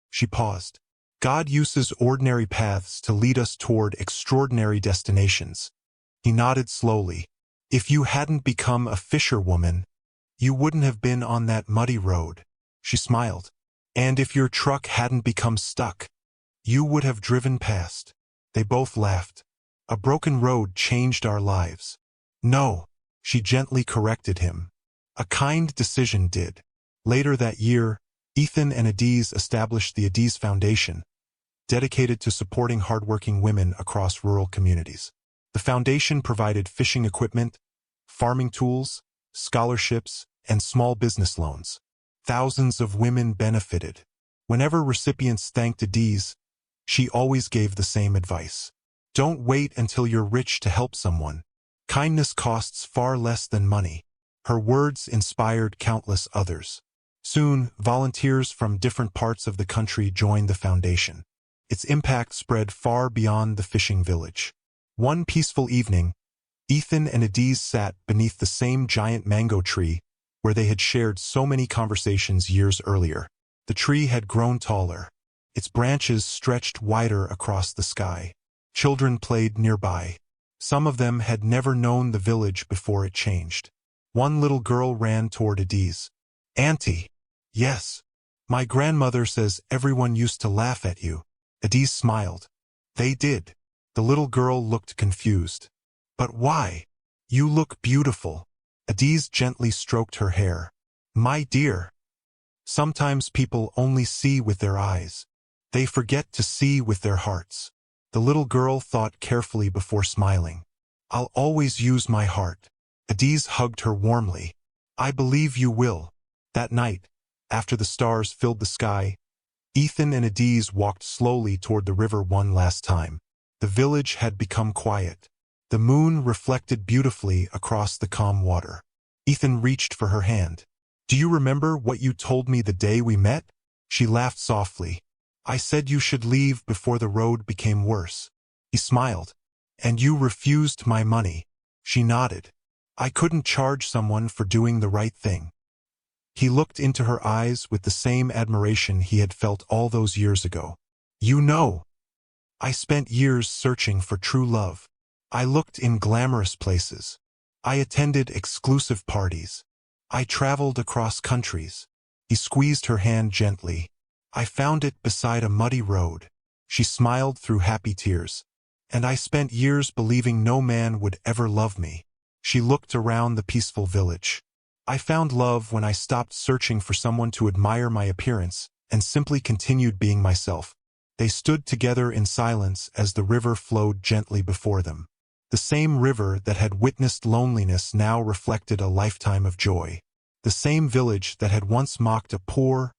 She paused. "God uses ordinary paths to lead us toward extraordinary destinations." He nodded slowly. "If you hadn't become a fisherwoman, you wouldn't have been on that muddy road." She smiled. "And if your truck hadn't become stuck, you would have driven past." They both laughed. "A broken road changed our lives." "No," she gently corrected him. "A kind decision did." Later that year, Ethan and Adiz established the Adiz Foundation, dedicated to supporting hardworking women across rural communities. The foundation provided fishing equipment, farming tools, scholarships, and small business loans. Thousands of women benefited. Whenever recipients thanked Adiz, she always gave the same advice: "Don't wait until you're rich to help someone. Kindness costs far less than money." Her words inspired countless others. Soon, volunteers from different parts of the country joined the foundation. Its impact spread far beyond the fishing village. One peaceful evening, Ethan and Adiz sat beneath the same giant mango tree where they had shared so many conversations years earlier. The tree had grown taller. Its branches stretched wider across the sky. Children played nearby. Some of them had never known the village before it changed. One little girl ran toward Adiz. "Auntie." "Yes. My grandmother says everyone used to laugh at you." Adiz smiled. "They did." The little girl looked confused. "But why? You look beautiful." Adiz gently stroked her hair. "My dear, sometimes people only see with their eyes. They forget to see with their hearts." The little girl thought carefully before smiling. "I'll always use my heart." Adiz hugged her warmly. "I believe you will." That night, after the stars filled the sky, Ethan and Adiz walked slowly toward the river one last time. The village had become quiet. The moon reflected beautifully across the calm water. Ethan reached for her hand. "Do you remember what you told me the day we met?" She laughed softly. "I said you should leave before the road became worse." He smiled. "And you refused my money." She nodded. "I couldn't charge someone for doing the right thing." He looked into her eyes with the same admiration he had felt all those years ago. "You know, I spent years searching for true love. I looked in glamorous places. I attended exclusive parties. I traveled across countries." He squeezed her hand gently. "I found it beside a muddy road." She smiled through happy tears. "And I spent years believing no man would ever love me." She looked around the peaceful village. "I found love when I stopped searching for someone to admire my appearance and simply continued being myself." They stood together in silence as the river flowed gently before them. The same river that had witnessed loneliness now reflected a lifetime of joy. The same village that had once mocked a poor,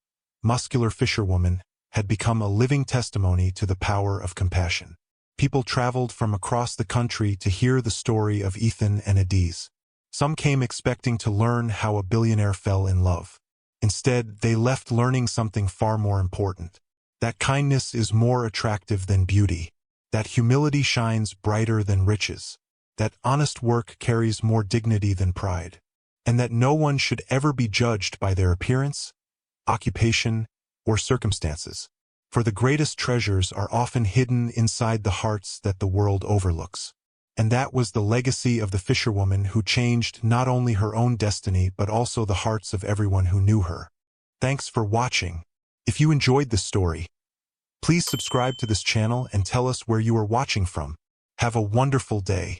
muscular fisherwoman had become a living testimony to the power of compassion. People traveled from across the country to hear the story of Ethan and Adiz. Some came expecting to learn how a billionaire fell in love. Instead, they left learning something far more important: that kindness is more attractive than beauty, that humility shines brighter than riches, that honest work carries more dignity than pride, and that no one should ever be judged by their appearance, occupation, or circumstances. For the greatest treasures are often hidden inside the hearts that the world overlooks. And that was the legacy of the fisherwoman who changed not only her own destiny but also the hearts of everyone who knew her. Thanks for watching. If you enjoyed this story, please subscribe to this channel and tell us where you are watching from. Have a wonderful day.